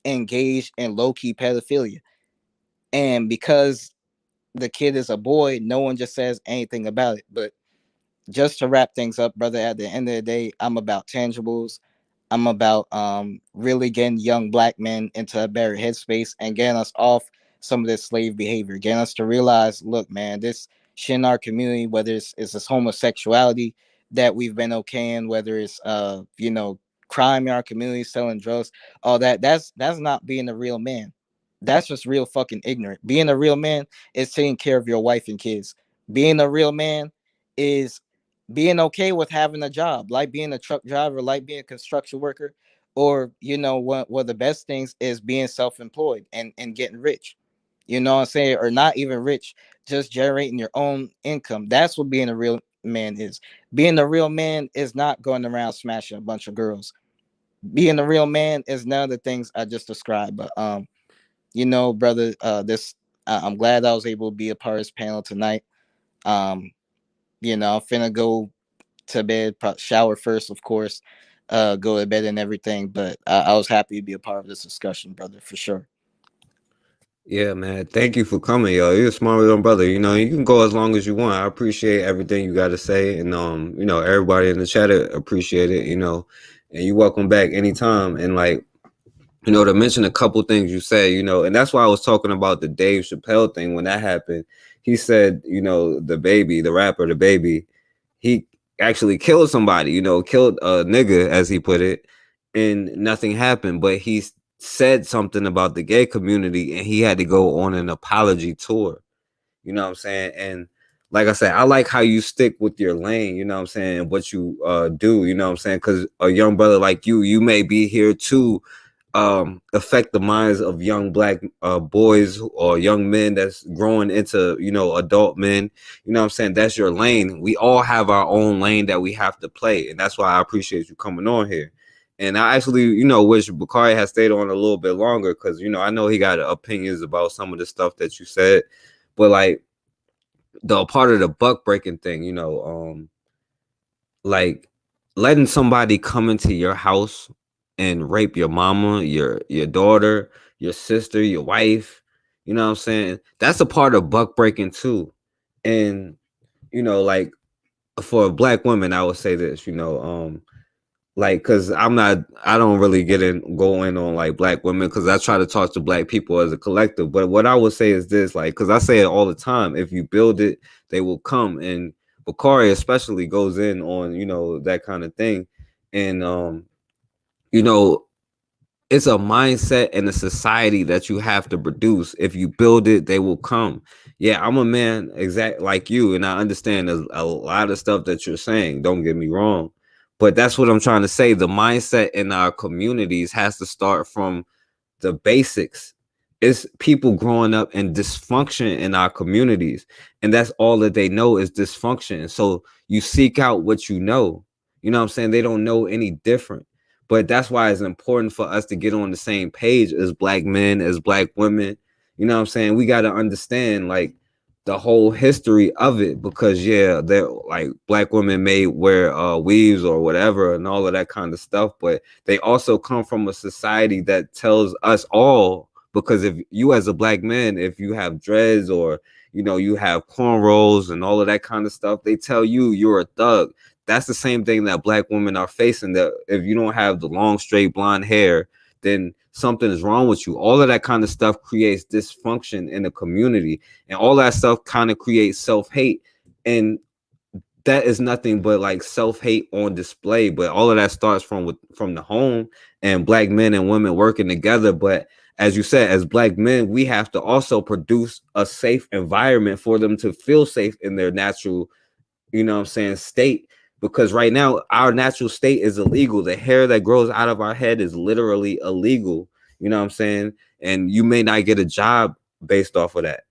engaged in low-key pedophilia. And because the kid is a boy, no one just says anything about it. But just to wrap things up, brother, at the end of the day, I'm about tangibles. I'm about really getting young black men into a better headspace and getting us off some of this slave behavior, getting us to realize, look, man, this shit in our community, whether it's this homosexuality that we've been okaying, whether it's crime in our community, selling drugs, all that, that's not being a real man. That's just real fucking ignorant. Being a real man is taking care of your wife and kids. Being a real man is being okay with having a job, like being a truck driver, like being a construction worker, or one of the best things is being self-employed and getting rich. You know what I'm saying? Or not even rich, just generating your own income. That's what being a real man is. Being a real man is not going around smashing a bunch of girls. Being a real man is none of the things I just described. But brother, I'm glad I was able to be a part of this panel tonight. I'm finna go to bed, shower first, of course, go to bed and everything. But I was happy to be a part of this discussion, brother, for sure. Yeah, man. Thank you for coming, yo. You're a smart little brother. You know, you can go as long as you want. I appreciate everything you got to say, and everybody in the chat appreciate it. And you welcome back anytime. And like, to mention a couple things you said, and that's why I was talking about the Dave Chappelle thing when that happened. He said, the baby, the rapper, the baby, he actually killed somebody. Killed a nigga, as he put it, and nothing happened. But he said something about the gay community, and he had to go on an apology tour. You know what I'm saying? And like I said, I like how you stick with your lane, you know what I'm saying, what you do, you know what I'm saying? Because a young brother like you may be here to affect the minds of young black boys or young men that's growing into, adult men. You know what I'm saying? That's your lane. We all have our own lane that we have to play. And that's why I appreciate you coming on here. And I actually, wish Bakari had stayed on a little bit longer because, I know he got opinions about some of the stuff that you said. But like the part of the buck breaking thing, like letting somebody come into your house and rape your mama, your daughter, your sister, your wife, you know what I'm saying? That's a part of buck breaking too. And, like for black women, I would say this, like, cause I don't really go in on like black women, cause I try to talk to black people as a collective. But what I would say is this, like, cause I say it all the time, if you build it, they will come. And Bakari especially goes in on, that kind of thing. And, it's a mindset and a society that you have to produce. If you build it, they will come. Yeah, I'm a man exact like you, and I understand there's a lot of stuff that you're saying. Don't get me wrong. But that's what I'm trying to say. The mindset in our communities has to start from the basics. It's people growing up in dysfunction in our communities. And that's all that they know is dysfunction. So you seek out what you know. You know what I'm saying? They don't know any different. But that's why it's important for us to get on the same page as black men, as black women. You know what I'm saying? We got to understand like the whole history of it, because they're like black women may wear weaves or whatever and all of that kind of stuff, but they also come from a society that tells us all, because if you as a black man, if you have dreads or you have cornrows and all of that kind of stuff, they tell you you're a thug. That's the same thing that black women are facing, that if you don't have the long straight blonde hair, then something is wrong with you. All of that kind of stuff creates dysfunction in the community, and all that stuff kind of creates self-hate, and that is nothing but like self-hate on display. But all of that starts from the home, and black men and women working together. But as you said, as black men, we have to also produce a safe environment for them to feel safe in their natural, state. Because right now our natural state is illegal. The hair that grows out of our head is literally illegal. You know what I'm saying? And you may not get a job based off of that.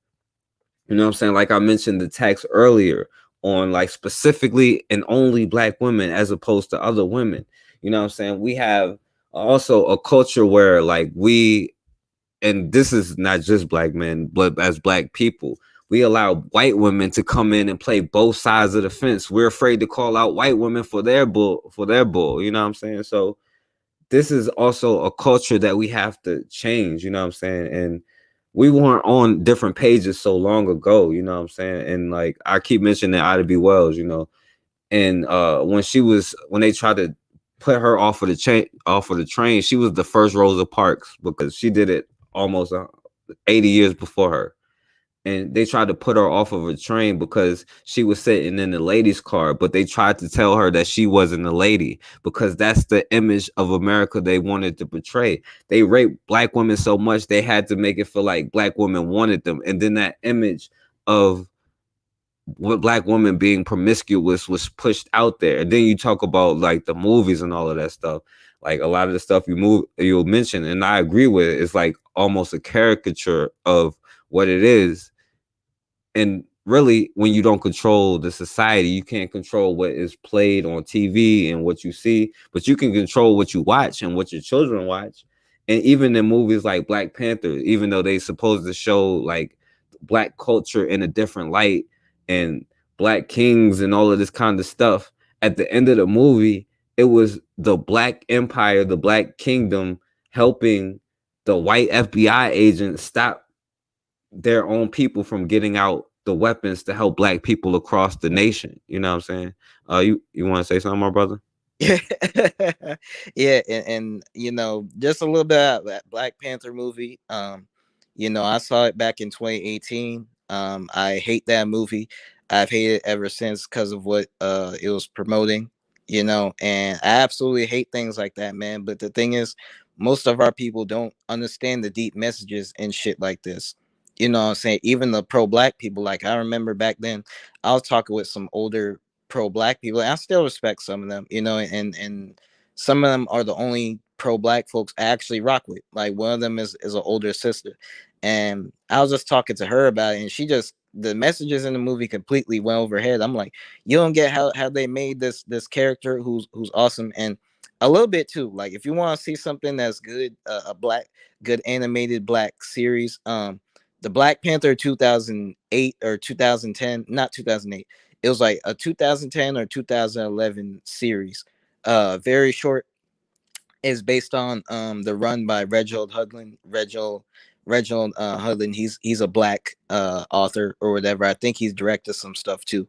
You know what I'm saying? Like I mentioned the tax earlier on like specifically and only black women as opposed to other women. You know what I'm saying? We have also a culture where like and this is not just black men, but as black people, we allow white women to come in and play both sides of the fence. We're afraid to call out white women for their bull. You know what I'm saying? So this is also a culture that we have to change. You know what I'm saying? And we weren't on different pages so long ago. You know what I'm saying? And like I keep mentioning Ida B. Wells. And when they tried to put her off of the train, she was the first Rosa Parks because she did it almost 80 years before her. And they tried to put her off of a train because she was sitting in the ladies' car, but they tried to tell her that she wasn't a lady because that's the image of America they wanted to portray. They raped black women so much they had to make it feel like black women wanted them, and then that image of what black women being promiscuous was pushed out there. And then you talk about like the movies and all of that stuff. Like a lot of the stuff you'll mention, and I agree with it, it's like almost a caricature of what it is. And really, when you don't control the society, you can't control what is played on TV and what you see, but you can control what you watch and what your children watch. And even in movies like Black Panther, even though they supposed to show like black culture in a different light and black kings and all of this kind of stuff, at the end of the movie, it was the black empire, the black kingdom helping the white FBI agents stop their own people from getting out the weapons to help black people across the nation. You know what I'm saying? You want to say something, my brother? Yeah, yeah, and you know, just a little bit about that Black Panther movie. You know, I saw it back in 2018. I hate that movie. I've hated it ever since because of what it was promoting. You know, and I absolutely hate things like that, man. But the thing is, most of our people don't understand the deep messages and shit like this. You know what I'm saying? Even the pro-black people, like I remember back then, I was talking with some older pro-black people, and I still respect some of them, you know, and some of them are the only pro-black folks I actually rock with. Like one of them is an older sister, and I was just talking to her about it, and she just, the messages in the movie completely went over her head. I'm like, you don't get how they made this character who's awesome. And a little bit too, like if you want to see something that's good, a good animated black series, the Black Panther 2008 or 2010, not 2008, it was like a 2010 or 2011 series. Very short. Is based on the run by Reginald Hudlin. Reginald Hudlin. He's a black author or whatever. I think he's directed some stuff too.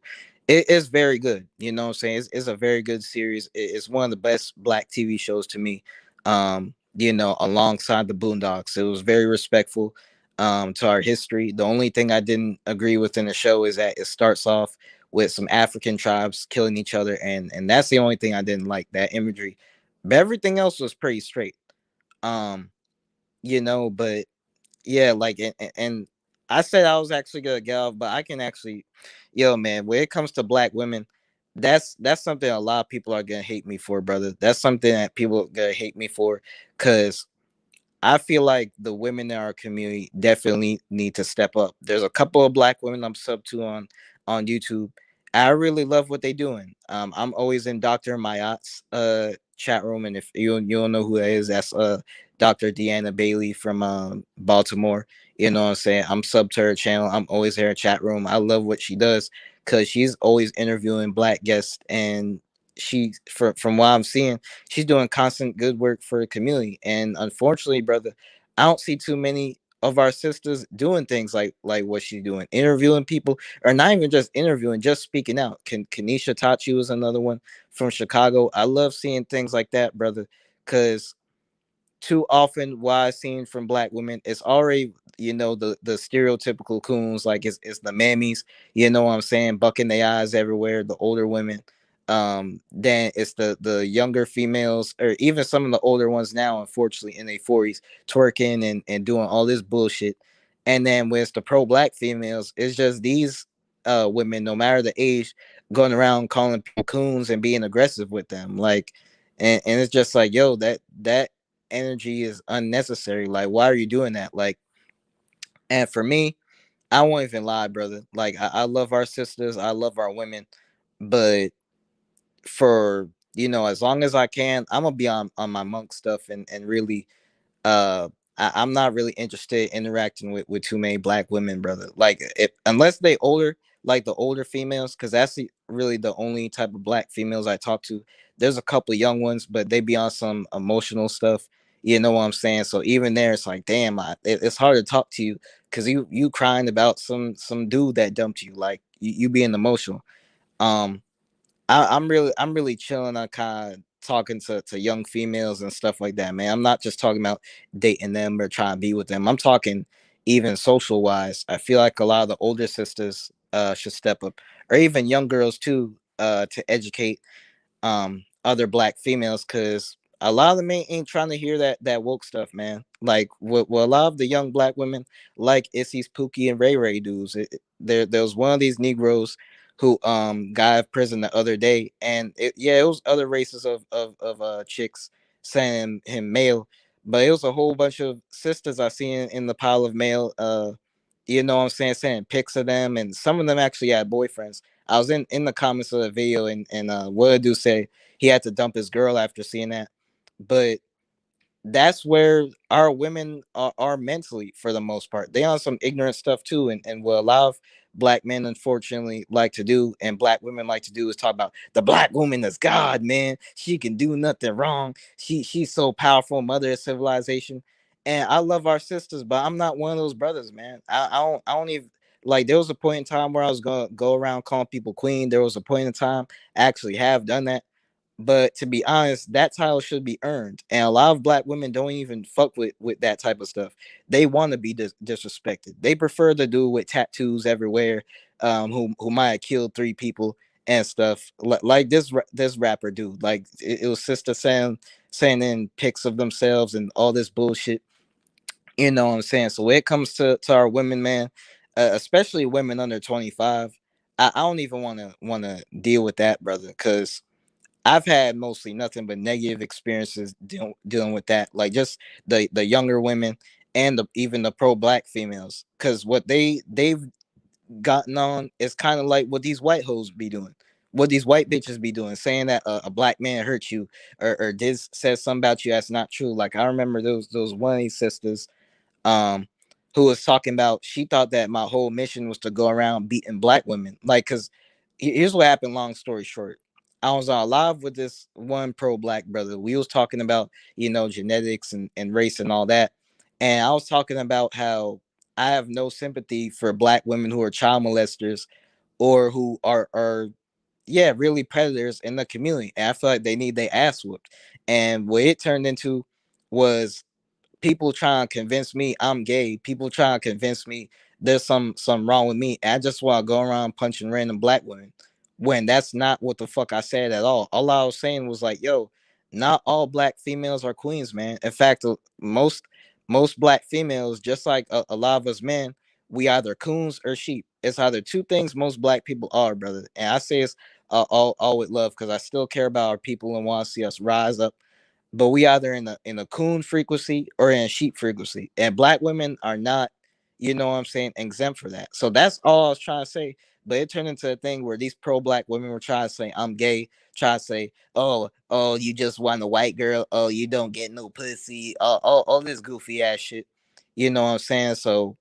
It is very good. You know what I'm saying? It's a very good series. It's one of the best black TV shows to me. You know, alongside the Boondocks. It was very respectful to our history. The only thing I didn't agree with in the show is that it starts off with some African tribes killing each other, and that's the only thing I didn't like, that imagery. But everything else was pretty straight. Um, you know, but yeah, like and I said I was actually gonna get off, but I can actually, yo, man, when it comes to black women, that's something a lot of people are gonna hate me for, brother. That's something that people are gonna hate me for, because I feel like the women in our community definitely need to step up. There's a couple of black women I'm sub to on YouTube. I really love what they're doing. I'm always in Dr. Mayat's chat room, and if you don't know who that is, that's Dr. Deanna Bailey from Baltimore. You know what I'm saying? I'm sub to her channel. I'm always here in chat room. I love what she does because she's always interviewing black guests, and she, from what I'm seeing, she's doing constant good work for the community. And unfortunately, brother, I don't see too many of our sisters doing things like what she's doing, interviewing people, or not even just interviewing, just speaking out. Kanisha Tachi was another one from Chicago. I love seeing things like that, brother, because too often what I've seen from black women, it's already, you know, the stereotypical coons, like it's the mammies, you know what I'm saying, bucking their eyes everywhere, the older women. Then it's the younger females, or even some of the older ones now, unfortunately, in their 40s, twerking and doing all this bullshit. And then when it's the pro-black females, it's just these women, no matter the age, going around calling people coons and being aggressive with them. Like, and it's just like, yo, that energy is unnecessary. Like, why are you doing that? Like, and for me, I won't even lie, brother. Like, I love our sisters, I love our women, but for, you know, as long as I can, I'm gonna be on my monk stuff, and really I'm not really interested in interacting with too many black women, brother. Like, if unless they older, like the older females, because that's really the only type of black females I talk to. There's a couple of young ones, but they be on some emotional stuff. You know what I'm saying? So even there, it's like, damn, it's hard to talk to you because you crying about some dude that dumped you. Like, you being emotional. Um, I'm really chilling on kind of talking to young females and stuff like that, man. I'm not just talking about dating them or trying to be with them. I'm talking even social wise. I feel like a lot of the older sisters should step up, or even young girls too, to educate other black females, because a lot of them ain't trying to hear that woke stuff, man. Like what a lot of the young black women like is these Pookie and Ray Ray dudes. There was one of these Negroes who got out of prison the other day, and it was other races of chicks sending him mail, but it was a whole bunch of sisters I seen in the pile of mail. You know what I'm saying, sending pics of them, and some of them actually had boyfriends. I was in the comments of the video, and what I do say he had to dump his girl after seeing that. But that's where our women are mentally, for the most part. They on some ignorant stuff too, and what a lot of black men unfortunately like to do, and black women like to do, is talk about the black woman as God, man. She can do nothing wrong. She's so powerful, mother of civilization. And I love our sisters, but I'm not one of those brothers, man. I don't even like. There was a point in time where I was gonna go around calling people queen. There was a point in time I actually have done that, but to be honest, that title should be earned, and a lot of black women don't even fuck with that type of stuff. They want to be disrespected. They prefer to do it with tattoos everywhere, who might have killed 3 people and stuff, like this rapper dude. Like it was Sister Sam sending pics of themselves and all this bullshit. You know what I'm saying? So when it comes to our women, man, especially women under 25, I don't even want to deal with that, brother, because I've had mostly nothing but negative experiences dealing with that. Like just the younger women, and even the pro black females, because what they've gotten on is kind of like what these white hoes be doing, what these white bitches be doing, saying that a black man hurt you, or this says something about you that's not true. Like I remember those one of these sisters, um who was talking about, she thought that my whole mission was to go around beating black women. Like, because here's what happened, long story short. I was on live with this one pro black brother. We was talking about, genetics and race and all that, and I was talking about how I have no sympathy for black women who are child molesters, or who are yeah, really predators in the community, and I feel like they need their ass whooped. And what it turned into was people trying to convince me I'm gay. People trying to convince me there's some wrong with me. And I just want to go around punching random black women, when that's not what the fuck I said at all. All I was saying was like, yo, not all black females are queens, man. In fact, most black females, just like a lot of us men, we either coons or sheep. It's either two things most black people are, brother. And I say it's all with love, because I still care about our people and want to see us rise up, but we either in a coon frequency or in a sheep frequency, and black women are not, what I'm saying, exempt for that. So that's all I was trying to say. But it turned into a thing where these pro black women were trying to say I'm gay, trying to say, oh, you just want a white girl, oh, you don't get no pussy, all this goofy ass shit. You know what I'm saying? So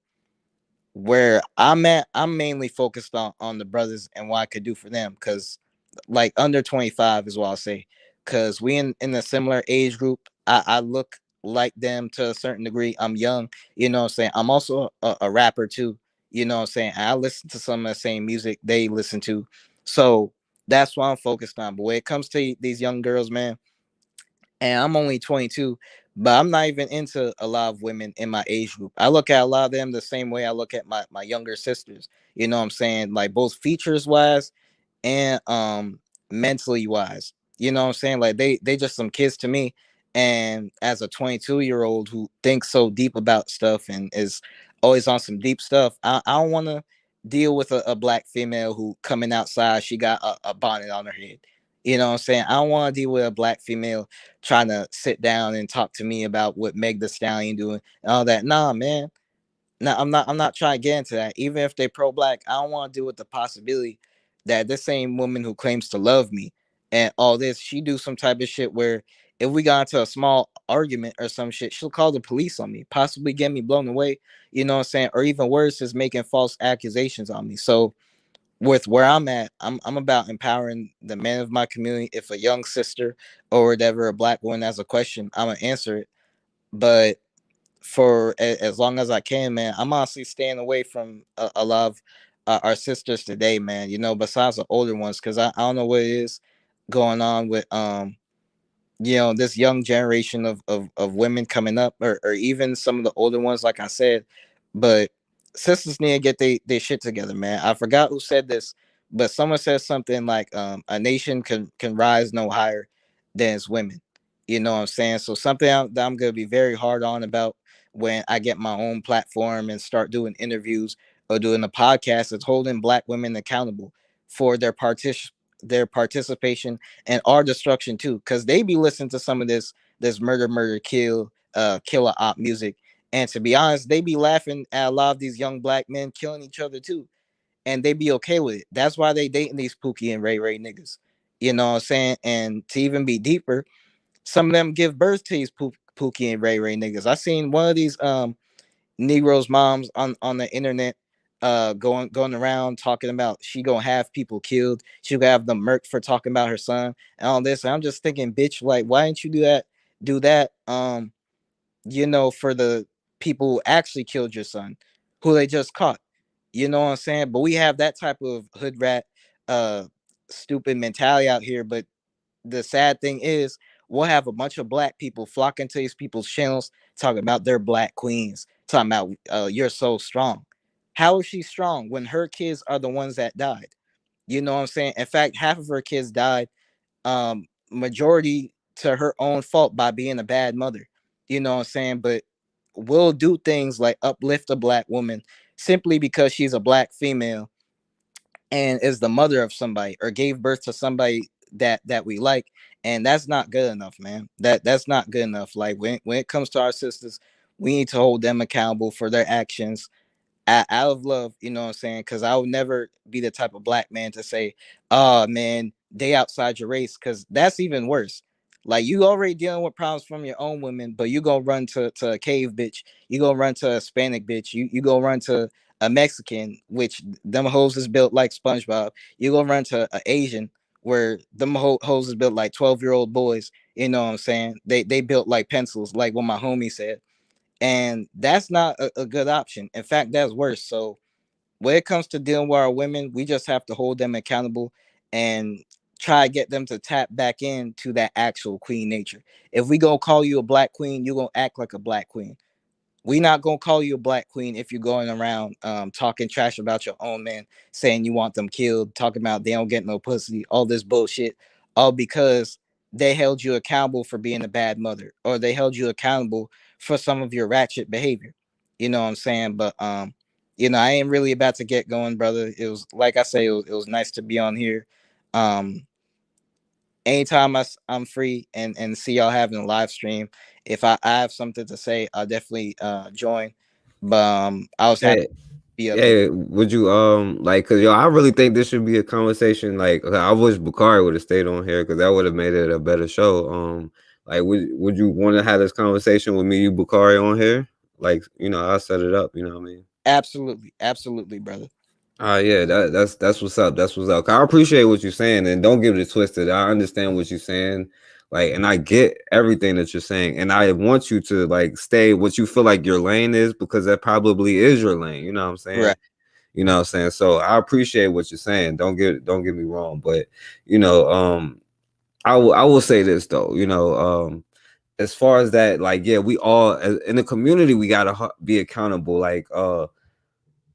where I'm at, I'm mainly focused on the brothers and what I could do for them, because like under 25 is what I'll say, because we in a similar age group. I look like them to a certain degree. I'm young, you know what I'm saying. I'm also a rapper too, you know what I'm saying. I listen to some of the same music they listen to, so that's what I'm focused on. But when it comes to these young girls, man, and I'm only 22, but I'm not even into a lot of women in my age group. I look at a lot of them the same way I look at my younger sisters. You know what I'm saying? Like both features wise and mentally wise. You know what I'm saying? Like they just some kids to me. And as a 22-year-old who thinks so deep about stuff and is always on some deep stuff, I don't want to deal with a black female who coming outside, she got a bonnet on her head. You know what I'm saying? I don't want to deal with a black female trying to sit down and talk to me about what Meg the Stallion doing and all that. Nah, man. No, I'm not trying to get into that. Even if they pro black, I don't want to deal with the possibility that this same woman who claims to love me and all this, she do some type of shit where if we got into a small argument or some shit, she'll call the police on me, possibly get me blown away. You know what I'm saying? Or even worse, is making false accusations on me. So with where I'm at, I'm about empowering the men of my community. If a young sister or whatever, a black woman has a question, I'm gonna answer it. But for as long as I can, man, I'm honestly staying away from a lot of our sisters today, man. You know, besides the older ones, because I don't know what it is going on with you know, this young generation of women coming up, or even some of the older ones, like I said. But sisters need to get they shit together, man. I forgot who said this, but someone said something like a nation can rise no higher than its women. You know what I'm saying? So something that I'm gonna be very hard on about when I get my own platform and start doing interviews or doing a podcast is holding black women accountable for their participation and our destruction too, because they be listening to some of this murder kill killer op music, and to be honest, they be laughing at a lot of these young black men killing each other too, and they be okay with it. That's why they dating these Pookie and Ray niggas. You know what I'm saying? And to even be deeper, some of them give birth to these Pookie and Ray niggas. I seen one of these Negroes moms on the internet going around talking about she gonna have people killed, she gonna have them murked for talking about her son and all this. And I'm just thinking, bitch, like, why didn't you do that you know, for the people who actually killed your son, who they just caught? You know what I'm saying? But we have that type of hood rat uh stupid mentality out here. But the sad thing is, we'll have a bunch of black people flocking to these people's channels talking about their black queens, talking about you're so strong. How is she strong when her kids are the ones that died? You know what I'm saying? In fact, half of her kids died, majority to her own fault by being a bad mother. You know what I'm saying? But we'll do things like uplift a black woman simply because she's a black female and is the mother of somebody or gave birth to somebody that we like, and that's not good enough, man. That's not good enough. Like when it comes to our sisters, we need to hold them accountable for their actions out of love, you know what I'm saying? Because I would never be the type of black man to say, oh man, they outside your race, because that's even worse. Like, you already dealing with problems from your own women, but you gonna run to a cave bitch, you gonna run to a Hispanic bitch, you gonna run to a Mexican, which them hoes is built like SpongeBob, you gonna run to an Asian where them hoes is built like 12-year-old boys, you know what I'm saying? They built like pencils, like what my homie said, and that's not a good option. In fact, that's worse. So when it comes to dealing with our women, we just have to hold them accountable and try to get them to tap back into that actual queen nature. If we gonna call you a black queen, you gonna act like a black queen. We not gonna call you a black queen if you're going around talking trash about your own man, saying you want them killed, talking about they don't get no pussy, all this bullshit, all because they held you accountable for being a bad mother, or they held you accountable for some of your ratchet behavior. You know what I'm saying? But you know, I ain't really about to get going, brother. It was, like I say, it was nice to be on here. Um, anytime I'm free and see y'all having a live stream, if I have something to say, I'll definitely join. But I was happy Hey, to be up here. hey, would you like, cause yo, I really think this should be a conversation. Like, I wish Bakari would have stayed on here because that would have made it a better show. Like, would you want to have this conversation with me, you, Bakari, on here? Like, you know, I'll set it up. You know what I mean? Absolutely, absolutely, brother. Yeah, that's what's up. That's what's up. I appreciate what you're saying, and don't get it twisted. I understand what you're saying, like, and I get everything that you're saying, and I want you to like stay what you feel like your lane is, because that probably is your lane. You know what I'm saying? Right. You know what I'm saying? So I appreciate what you're saying. Don't get me wrong, but you know, I will say this though. You know, as far as that, like, yeah, we all in the community, we gotta be accountable. Like,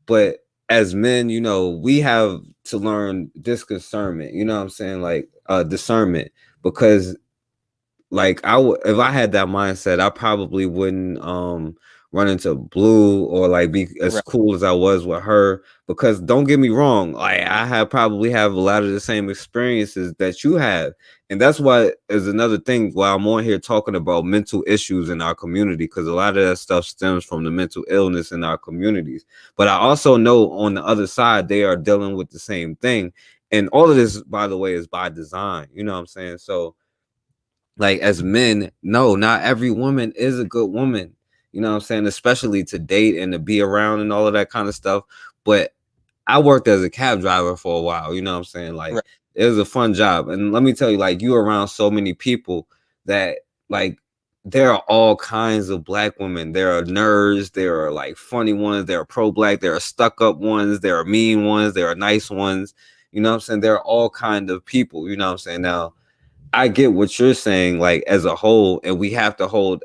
but as men, you know, we have to learn discernment, you know what I'm saying? Like discernment, because like if I had that mindset, I probably wouldn't run into Blue or like be as Right. cool as I was with her. Because don't get me wrong, like I probably have a lot of the same experiences that you have. And that's why is another thing why I'm on here talking about mental issues in our community, because a lot of that stuff stems from the mental illness in our communities. But I also know on the other side, they are dealing with the same thing. And all of this, by the way, is by design. You know what I'm saying? So like as men, no, not every woman is a good woman. You know what I'm saying? Especially to date and to be around and all of that kind of stuff. But I worked as a cab driver for a while, you know what I'm saying? Like Right. it was a fun job. And let me tell you, like, you're around so many people that like there are all kinds of black women. There are nerds, there are like funny ones, there are pro-black, there are stuck-up ones, there are mean ones, there are nice ones. You know what I'm saying? There are all kind of people, you know what I'm saying? Now, I get what you're saying, like as a whole, and we have to hold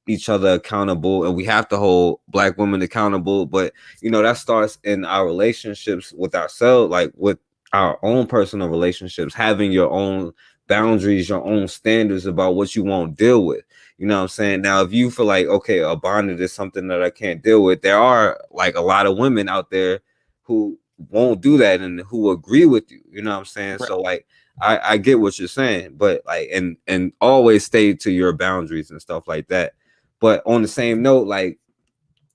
each other accountable and we have to hold black women accountable, but that starts in our relationships with ourselves, like with our own personal relationships, having your own boundaries, your own standards about what you won't deal with. You know what I'm saying? Now, if you feel like, okay, a bondage is something that I can't deal with, there are like a lot of women out there who won't do that and who agree with you. You know what I'm saying? Right. So like I get what you're saying, but like and always stay to your boundaries and stuff like that. But on the same note, like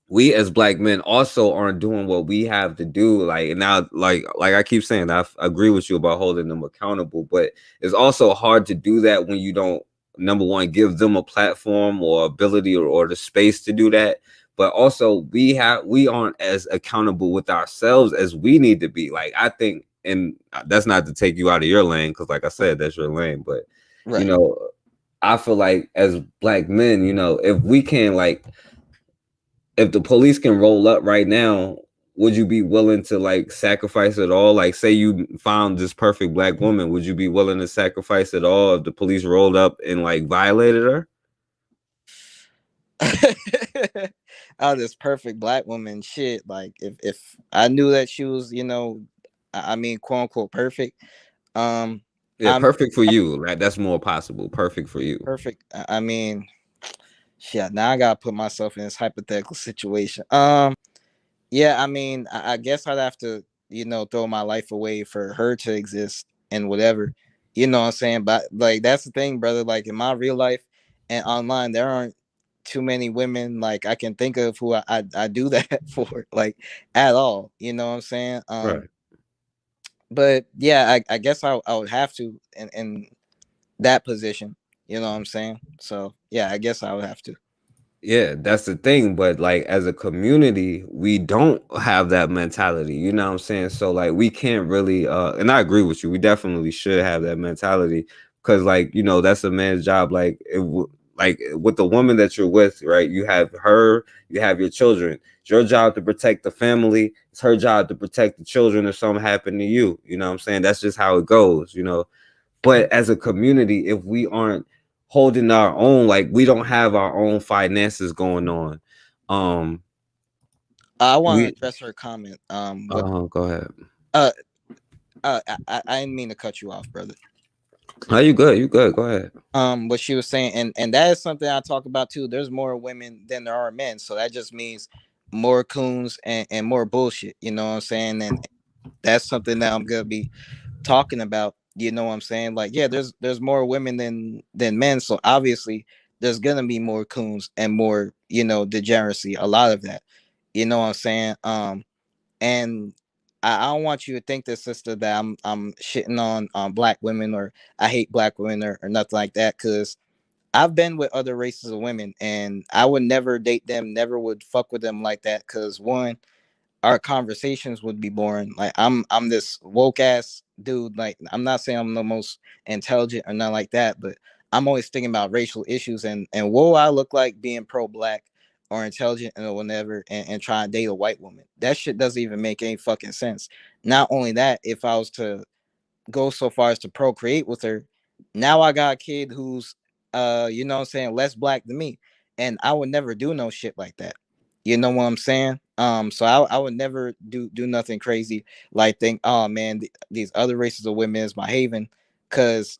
we as black men also aren't doing what we have to do. Like now, like I keep saying, I agree with you about holding them accountable, but it's also hard to do that when you don't, number one, give them a platform or ability or the space to do that. But also we aren't as accountable with ourselves as we need to be. Like I think, and that's not to take you out of your lane, because like I said, that's your lane, but Right. I feel like as black men, if we can, like, if the police can roll up right now, would you be willing to like sacrifice it all? Like, say you found this perfect black woman, would you be willing to sacrifice it all if the police rolled up and like violated her? Oh, this perfect black woman, shit. Like if I knew that she was, I mean, quote unquote perfect. Yeah, I'm perfect for you. Like that's more possible. Perfect for you. perfect. I mean, shit. Now I gotta put myself in this hypothetical situation. Yeah, I mean, I guess I'd have to, throw my life away for her to exist and whatever. You know what I'm saying? But like that's the thing, brother. Like in my real life and online, there aren't too many women like I can think of who I do that for, like at all. You know what I'm saying? Right. But yeah, I guess I would have to in that position. You know what I'm saying? So yeah, I guess I would have to. Yeah, that's the thing. But like as a community, we don't have that mentality. You know what I'm saying? So like we can't really and I agree with you. We definitely should have that mentality because like, that's a man's job. Like like with the woman that you're with, right? You have her, you have your children. It's your job to protect the family. It's her job to protect the children if something happened to you. You know what I'm saying? That's just how it goes. But as a community, if we aren't holding our own, like we don't have our own finances going on. I want to We address her comment. Go ahead. Uh, I didn't mean to cut you off, brother. Oh, you good? You good? Go ahead. What she was saying, and that is something I talk about too. There's more women than there are men, so that just means more coons and more bullshit. You know what I'm saying? And that's something that I'm gonna be talking about. You know what I'm saying? Like, yeah, there's more women than men, so obviously there's gonna be more coons and more, degeneracy. A lot of that. You know what I'm saying? And I don't want you to think this, sister, that I'm shitting on black women or I hate black women or nothing like that, because I've been with other races of women and I would never date them, never would fuck with them like that, because one, our conversations would be boring. Like I'm this woke ass dude. Like I'm not saying I'm the most intelligent or nothing like that, but I'm always thinking about racial issues and what will I look like being pro black or intelligent or whatever and try to date a white woman. That shit doesn't even make any fucking sense. Not only that, if I was to go so far as to procreate with her, now I got a kid who's you know what I'm saying, less black than me. And I would never do no shit like that. You know what I'm saying? So I would never do nothing crazy like think, oh man, these other races of women is my haven, because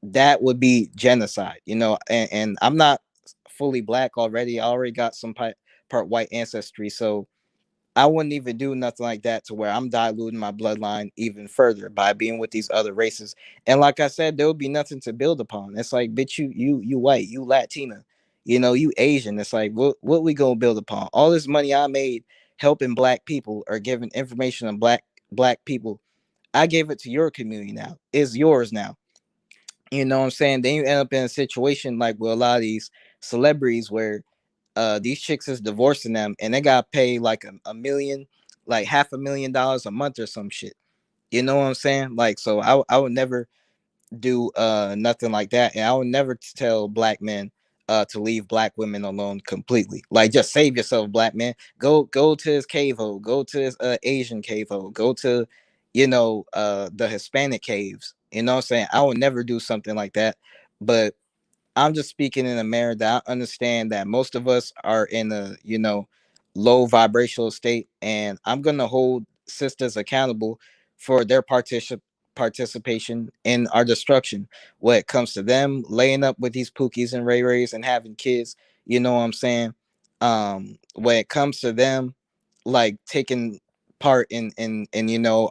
that would be genocide, and I'm not fully black already. I already got some part white ancestry, so I wouldn't even do nothing like that to where I'm diluting my bloodline even further by being with these other races. And like I said, there would be nothing to build upon. It's like, bitch, you white, you Latina, you Asian. It's like, what we gonna build upon? All this money I made helping black people or giving information on black people, I gave it to your community now. It's yours now. You know what I'm saying? Then you end up in a situation like with a lot of these celebrities where these chicks is divorcing them and they gotta pay like a million, like $500,000 a month or some shit. You know what I'm saying? Like, so I would never do nothing like that. And I would never tell black men, to leave black women alone completely. Like, just save yourself, black man. Go to his cave hole. Go to his Asian cave hole. Go to, the Hispanic caves. You know what I'm saying? I would never do something like that. But I'm just speaking in a manner that I understand that most of us are in a, low vibrational state, and I'm gonna hold sisters accountable for their participation in our destruction. When it comes to them laying up with these Pookies and Ray Rays and having kids, you know what I'm saying? When it comes to them, like, taking part in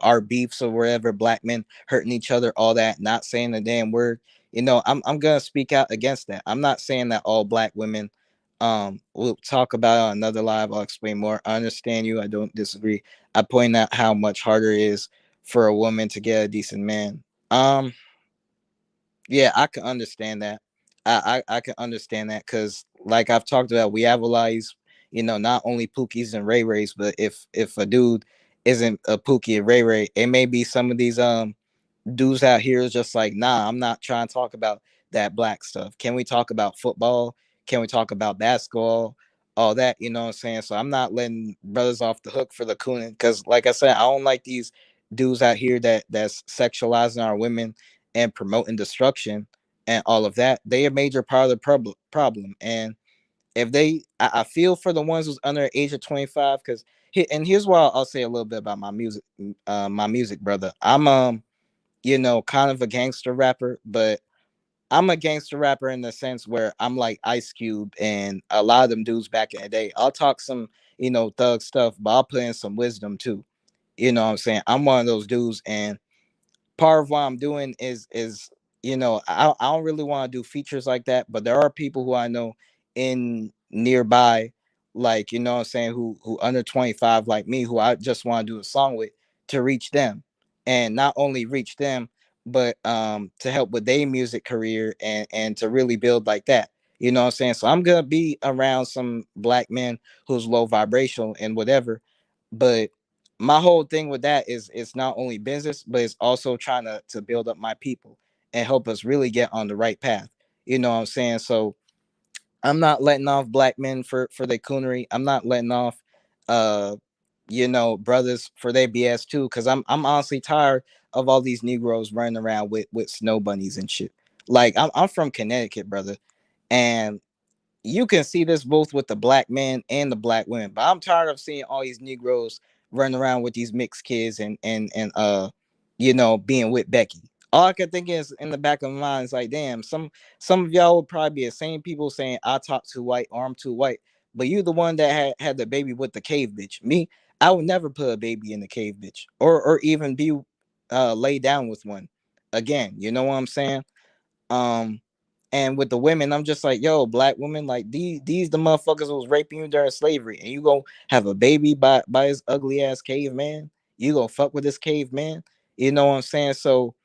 our beefs or wherever, black men hurting each other, all that, not saying a damn word. I'm gonna speak out against that. I'm not saying that all black women, we'll talk about it on another live. I'll explain more. I understand you. I don't disagree. I point out how much harder it is for a woman to get a decent man. Um, yeah, I can understand that. I can understand that, because, like I've talked about, we have allies, not only Pookies and Ray Rays, but if a dude isn't a Pookie and Ray Ray, it may be some of these dudes out here is just like, nah, I'm not trying to talk about that black stuff. Can we talk about football? Can we talk about basketball? All that, you know what I'm saying? So I'm not letting brothers off the hook for the cooning, because, like I said, I don't like these dudes out here that's sexualizing our women and promoting destruction and all of that. They a major part of the problem. And if I feel for the ones who's under the age of 25, because and here's why I'll say a little bit about my music, brother. I'm kind of a gangster rapper, but I'm a gangster rapper in the sense where I'm like Ice Cube and a lot of them dudes back in the day. I'll talk some, thug stuff, but I'll put in some wisdom too. You know what I'm saying? I'm one of those dudes, and part of what I'm doing is I don't really want to do features like that, but there are people who I know in nearby, like, you know what I'm saying, who under 25 like me, who I just want to do a song with, to reach them, and not only reach them, but to help with their music career, and to really build like that. You know what I'm saying? So I'm gonna be around some black men who's low vibrational and whatever, but my whole thing with that is it's not only business, but it's also trying to build up my people and help us really get on the right path. You know what I'm saying? So I'm not letting off black men for their coonery. I'm not letting off brothers for their BS too, because I'm honestly tired of all these Negroes running around with snow bunnies and shit. Like, I'm from Connecticut, brother, and you can see this both with the black men and the black women. But I'm tired of seeing all these Negroes running around with these mixed kids and being with Becky. All I can think is in the back of my mind is like, damn, some of y'all would probably be the same people saying I talk too white or I'm too white. But you the one that had the baby with the cave bitch. Me, I would never put a baby in the cave bitch, or even be laid down with one. Again, you know what I'm saying? Um, and with the women, I'm just like, yo, black women, like these the motherfuckers who was raping you during slavery, and you gonna have a baby by his ugly ass caveman. You gonna fuck with this caveman. You know what I'm saying? So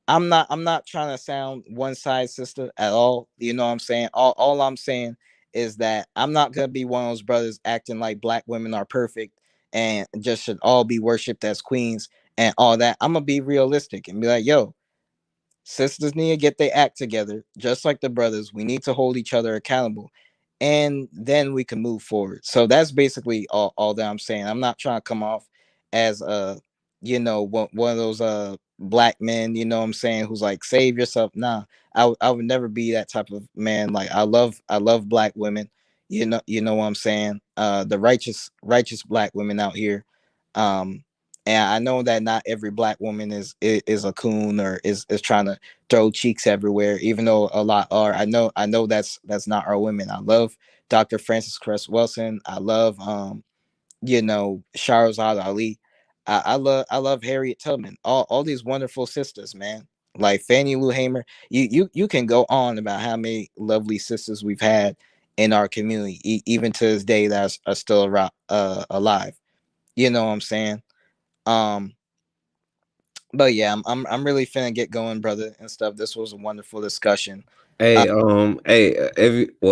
I'm not trying to sound one side sister at all. You know what I'm saying? All I'm saying is that I'm not gonna be one of those brothers acting like black women are perfect and just should all be worshipped as queens and all that. I'm gonna be realistic and be like, yo, sisters need to get their act together, just like the brothers. We need to hold each other accountable, and then we can move forward. So that's basically all that I'm saying. I'm not trying to come off as one of those black men, you know what I'm saying, who's like, save yourself. Nah, I would never be that type of man. Like, I love black women. You know what I'm saying? The righteous black women out here. And I know that not every black woman is a coon or is trying to throw cheeks everywhere, even though a lot are. I know that's not our women. I love Dr. Frances Cress Wilson. I love Shahrazad Ali. I love Harriet Tubman. All these wonderful sisters, man. Like Fannie Lou Hamer. You can go on about how many lovely sisters we've had in our community, even to this day, that are still alive. You know what I'm saying? Um, but yeah, I'm really finna get going, brother, and stuff. This was a wonderful discussion. Uh,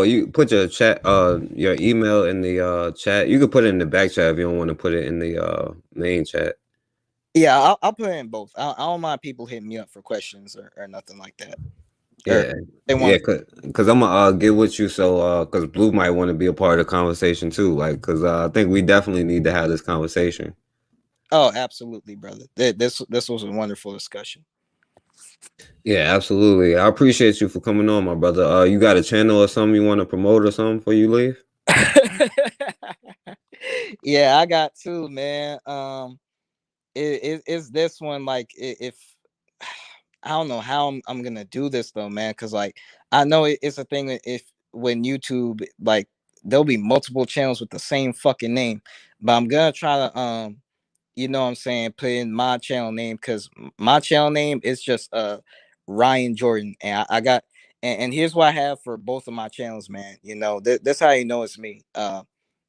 You put your email in the chat. You could put it in the back chat if you don't want to put it in the main chat. yeah, I'll put it in both. I don't mind people hitting me up for questions or nothing like that. Yeah, they yeah, want. cause I'm gonna get with you. So, cause Blue might want to be a part of the conversation too. Like, cause I think we definitely need to have this conversation. Oh, absolutely, brother. This was a wonderful discussion. Yeah, absolutely. I appreciate you for coming on, my brother. You got a channel or something you want to promote or something before you leave? Yeah, I got two, man. Is this one like if I don't know how I'm gonna do this though, man, because like I know it's a thing that if when YouTube like there'll be multiple channels with the same fucking name, but I'm gonna try to you know what I'm saying, put in my channel name because my channel name is just Ryan Jordan, and I got and here's what I have for both of my channels, man. You know, this how you know it's me.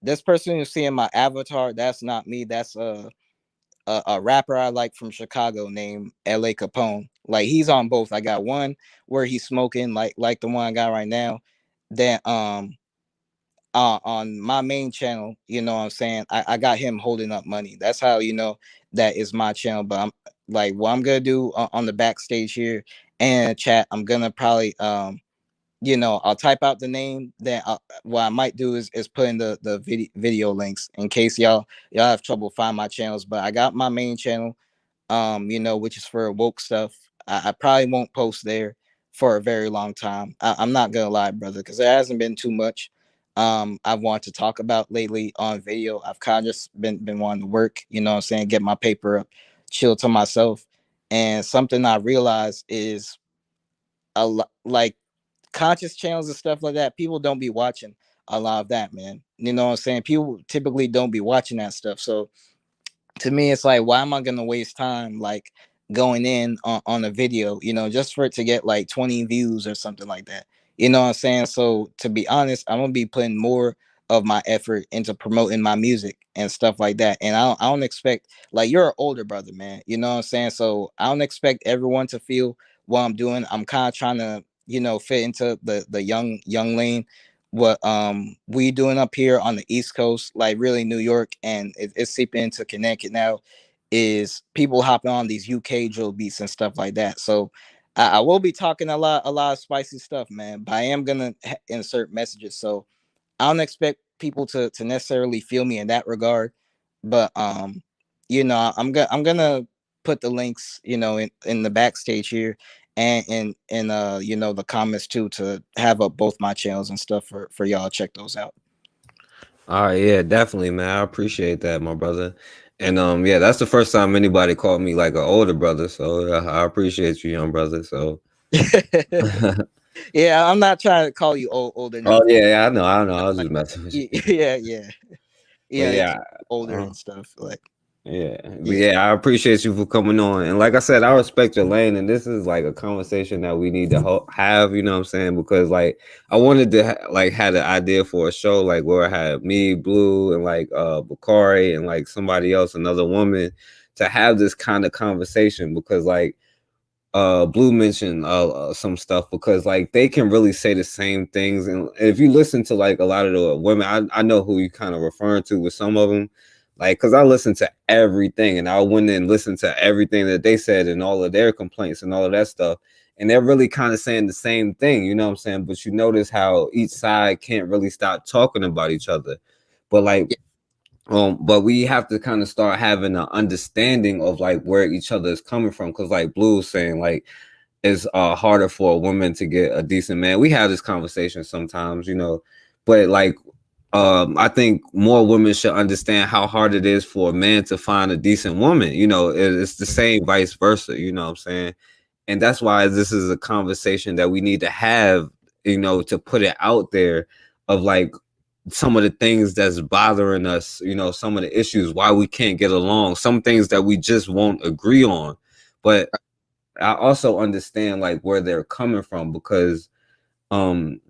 This person you see in my avatar, that's not me. That's a rapper I like from Chicago named LA Capone. Like he's on both. I got one where he's smoking like the one I got right now. Then on my main channel, you know what I'm saying? I got him holding up money. That's how you know that is my channel. But I'm like what I'm gonna do on the backstage here and chat, I'm gonna probably you know, I'll type out the name. Then what I might do is put in the video links in case y'all have trouble find my channels. But I got my main channel, you know, which is for woke stuff. I probably won't post there for a very long time. I'm not gonna lie, brother, because there hasn't been too much I want to talk about lately on video. I've kind of just been wanting to work, you know what I'm saying, get my paper up, chill to myself. And something I realized is a lot like conscious channels and stuff like that, people don't be watching a lot of that, man. You know what I'm saying? People typically don't be watching that stuff. So to me, it's like, why am I gonna waste time like going in on a video, you know, just for it to get like 20 views or something like that? You know what I'm saying? So to be honest, I'm gonna be putting more of my effort into promoting my music and stuff like that. And I don't expect like you're an older brother, man. You know what I'm saying? So I don't expect everyone to feel what I'm doing. I'm kind of trying to, you know, fit into the young lane what we doing up here on the East Coast, like really New York, and it's seeping into Connecticut now, is people hopping on these UK drill beats and stuff like that. So I will be talking a lot of spicy stuff, man. But I am gonna insert messages, so I don't expect people to necessarily feel me in that regard. But you know, I'm gonna put the links, you know, in the backstage here and in you know the comments too to have up both my channels and stuff for y'all to check those out. All right, yeah, definitely, man. I appreciate that, my brother. And yeah, that's the first time anybody called me like an older brother. So I appreciate you, young brother. So Yeah, I'm not trying to call you old or oh nothing. yeah, yeah, I know. I was Like, just messing with you. yeah, yeah, But yeah. It yeah, can be older uh, and stuff. Like, yeah, but yeah. yeah, I appreciate you for coming on. And like I said, I respect your lane, and this is like a conversation that we need to have. You know what I'm saying? Because like I wanted to like had an idea for a show like where I had me, Blue, and like Bakari, and like somebody else, another woman, to have this kind of conversation because like Blue mentioned some stuff because like they can really say the same things, and if you listen to like a lot of the women, I know who you kind of referring to with some of them, like because I listened to everything and I went and listened to everything that they said and all of their complaints and all of that stuff, and they're really kind of saying the same thing, you know what I'm saying? But you notice how each side can't really stop talking about each other, but like but we have to kind of start having an understanding of like where each other is coming from. Cause like Blue was saying, like it's harder for a woman to get a decent man. We have this conversation sometimes, you know, but like I think more women should understand how hard it is for a man to find a decent woman. You know, it's the same vice versa, you know what I'm saying? And that's why this is a conversation that we need to have, you know, to put it out there of like some of the things that's bothering us, you know, some of the issues why we can't get along, some things that we just won't agree on. But I also understand like where they're coming from because um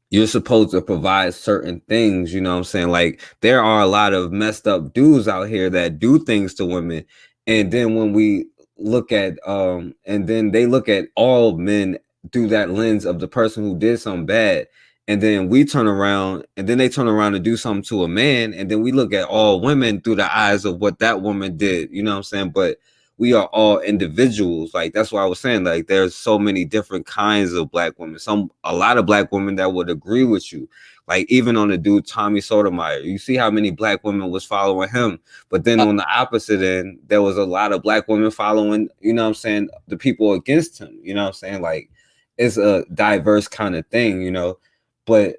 you're supposed to provide certain things, you know what I'm saying? Like there are a lot of messed up dudes out here that do things to women. And then when we look at and then they look at all men through that lens of the person who did something bad. And then we turn around and then they turn around and do something to a man. And then we look at all women through the eyes of what that woman did, you know what I'm saying? But we are all individuals. Like that's why I was saying, like there's so many different kinds of black women. A lot of black women that would agree with you. Like even on the dude Tommy Sotomayor, you see how many black women was following him. But then on the opposite end, there was a lot of black women following, you know what I'm saying, the people against him. You know what I'm saying? Like it's a diverse kind of thing, you know. But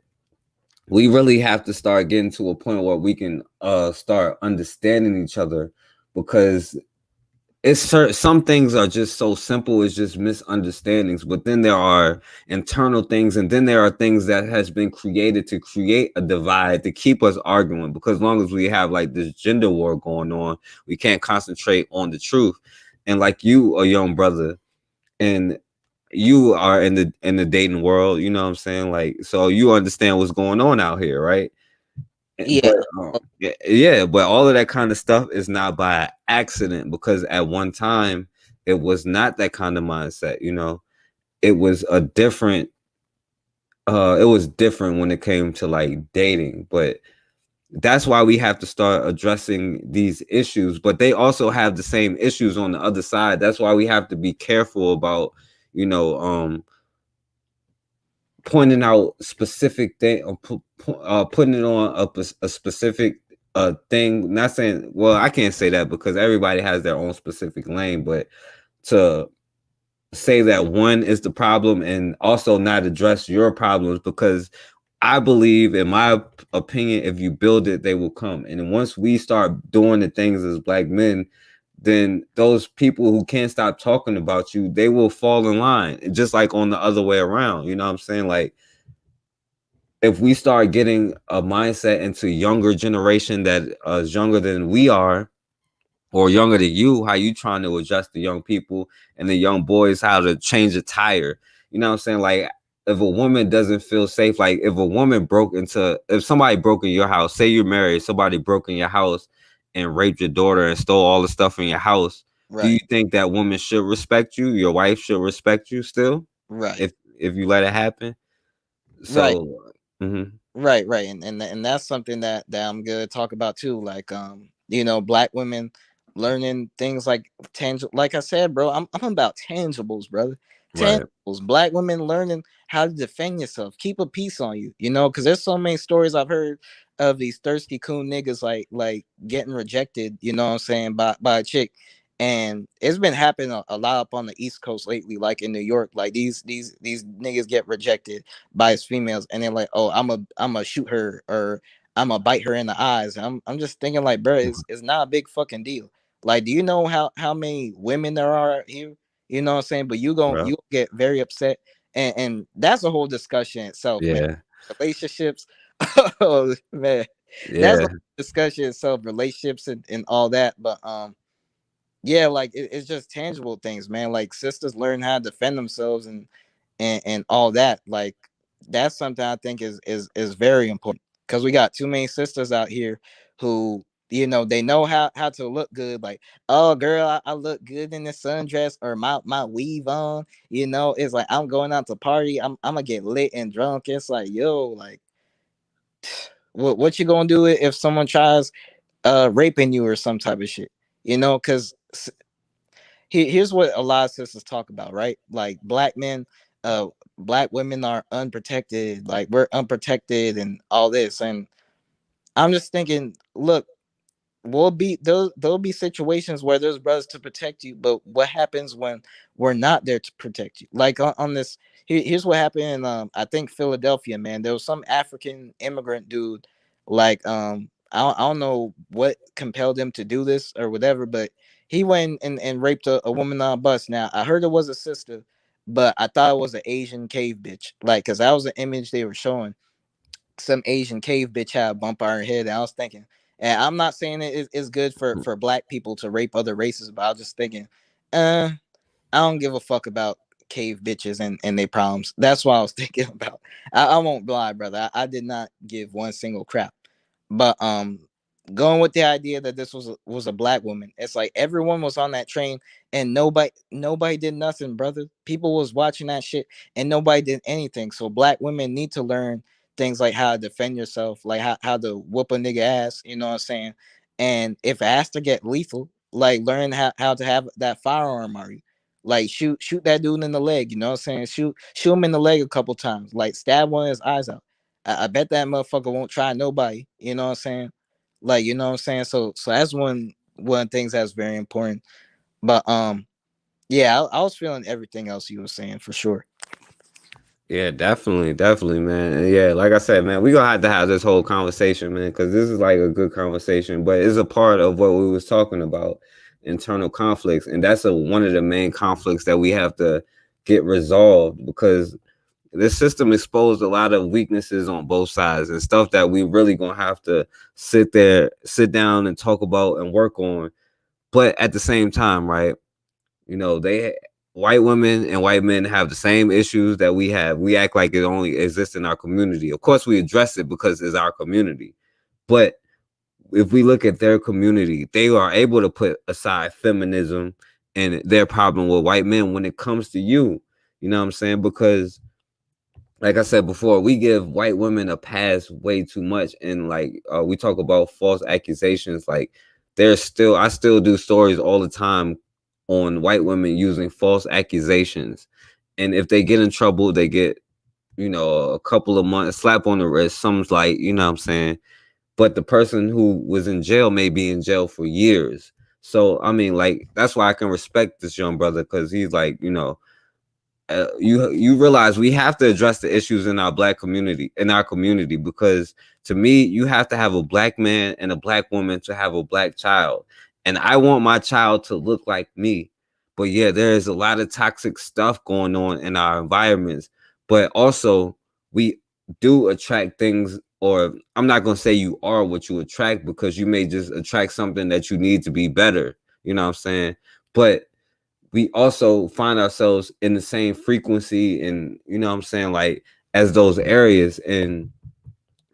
we really have to start getting to a point where we can start understanding each other, because some things are just so simple, it's just misunderstandings, but then there are internal things, and then there are things that has been created to create a divide to keep us arguing, because as long as we have like this gender war going on, we can't concentrate on the truth. And like you, a young brother, and you are in the dating world, you know what I'm saying, like, so you understand what's going on out here, right? Yeah. But, yeah, but all of that kind of stuff is not by accident, because at one time it was not that kind of mindset, you know. It was a different it was different when it came to like dating. But that's why we have to start addressing these issues, but they also have the same issues on the other side. That's why we have to be careful about, you know, pointing out specific thing, putting it on a specific thing. Not saying, well, I can't say that because everybody has their own specific lane, but to say that one is the problem and also not address your problems, because I believe, in my opinion, if you build it, they will come. And once we start doing the things as black men, then those people who can't stop talking about you, they will fall in line, just like on the other way around. You know what I'm saying? Like, if we start getting a mindset into younger generation that is younger than we are, or younger than you, how you trying to adjust the young people and the young boys how to change a tire. You know what I'm saying? Like, if a woman doesn't feel safe, like if somebody broke in your house, say you're married, somebody broke in your house and raped your daughter and stole all the stuff in your house, do you Right. think that woman should respect you? Your wife should respect you still, Right. if you let it happen? Right. So, mhm, Right. And that's something that I'm gonna talk about too. Like, you know, black women learning things like tangible. Like I said, bro, I'm about tangibles, brother. right, Tangibles. Black women learning how to defend yourself, keep a peace on you. You know, because there's so many stories I've heard of these thirsty coon niggas like getting rejected. You know what I'm saying, by a chick. And it's been happening a lot up on the East Coast lately, like in New York. Like these niggas get rejected by his females, and they're like, "Oh, I'm a shoot her, or I'm a bite her in the eyes." And I'm just thinking, like, bro, it's not a big fucking deal. Like, do you know how many women there are here? You know what I'm saying? But bro. you get very upset, and that's a whole discussion itself, man. Yeah, Relationships, oh man, that's a yeah, whole discussion itself. Relationships and all that, but yeah, like it's just tangible things, man. Like sisters learn how to defend themselves and all that. Like that's something I think is very important, because we got too many sisters out here who, you know, they know how to look good. Like, oh girl, I look good in this sundress or my weave on. You know, it's like I'm going out to party. I'm gonna get lit and drunk. It's like, yo, like what you gonna do if someone tries raping you or some type of shit? You know, because here's what a lot of sisters talk about, right? Like black men, black women are unprotected, like we're unprotected and all this. And I'm just thinking, look, there'll be situations where there's brothers to protect you, but what happens when we're not there to protect you? Like on this, here's what happened in I think Philadelphia, man. There was some African immigrant dude, like I don't know what compelled him to do this or whatever, but he went and raped a woman on a bus. Now I heard it was a sister, but I thought it was an Asian cave bitch, like, because that was an image they were showing. Some Asian cave bitch had a bump on her head. And I was thinking, and I'm not saying it's good for black people to rape other races, but I was just thinking, I don't give a fuck about cave bitches and their problems. That's what I was thinking about. I won't lie, brother. I did not give one single crap. But going with the idea that this was a black woman, it's like everyone was on that train and nobody did nothing, brother. People was watching that shit and nobody did anything. So black women need to learn things like how to defend yourself, like how to whoop a nigga ass, you know what I'm saying? And if it has to get lethal, like learn how to have that firearm already. Like shoot that dude in the leg, you know what I'm saying? Shoot him in the leg a couple times, like stab one of his eyes out. I bet that motherfucker won't try nobody, you know what I'm saying? Like, you know what I'm saying? So that's one of the things that's very important. But yeah, I was feeling everything else you were saying for sure. Yeah, definitely, man. And yeah, like I said, man, we gonna have to have this whole conversation, man, because this is like a good conversation, but it's a part of what we was talking about, internal conflicts, and that's one of the main conflicts that we have to get resolved because this system exposed a lot of weaknesses on both sides and stuff that we really gonna have to sit down and talk about and work on. But at the same time, right? You know, white women and white men have the same issues that we have. We act like it only exists in our community. Of course, we address it because it's our community. But if we look at their community, they are able to put aside feminism and their problem with white men when it comes to you. You know what I'm saying? Because like I said before, we give white women a pass way too much, and like we talk about false accusations. Like I still do stories all the time on white women using false accusations, and if they get in trouble, they get a couple of months slap on the wrist. Some's like, you know what I'm saying, but the person who was in jail may be in jail for years. So I mean, like that's why I can respect this young brother because he's like, you realize we have to address the issues in our community because to me you have to have a black man and a black woman to have a black child, and I want my child to look like me. But yeah, there is a lot of toxic stuff going on in our environments, but also we do attract things, or I'm not going to say you are what you attract because you may just attract something that you need to be better, you know what I'm saying? But we also find ourselves in the same frequency and you know what I'm saying, like as those areas, and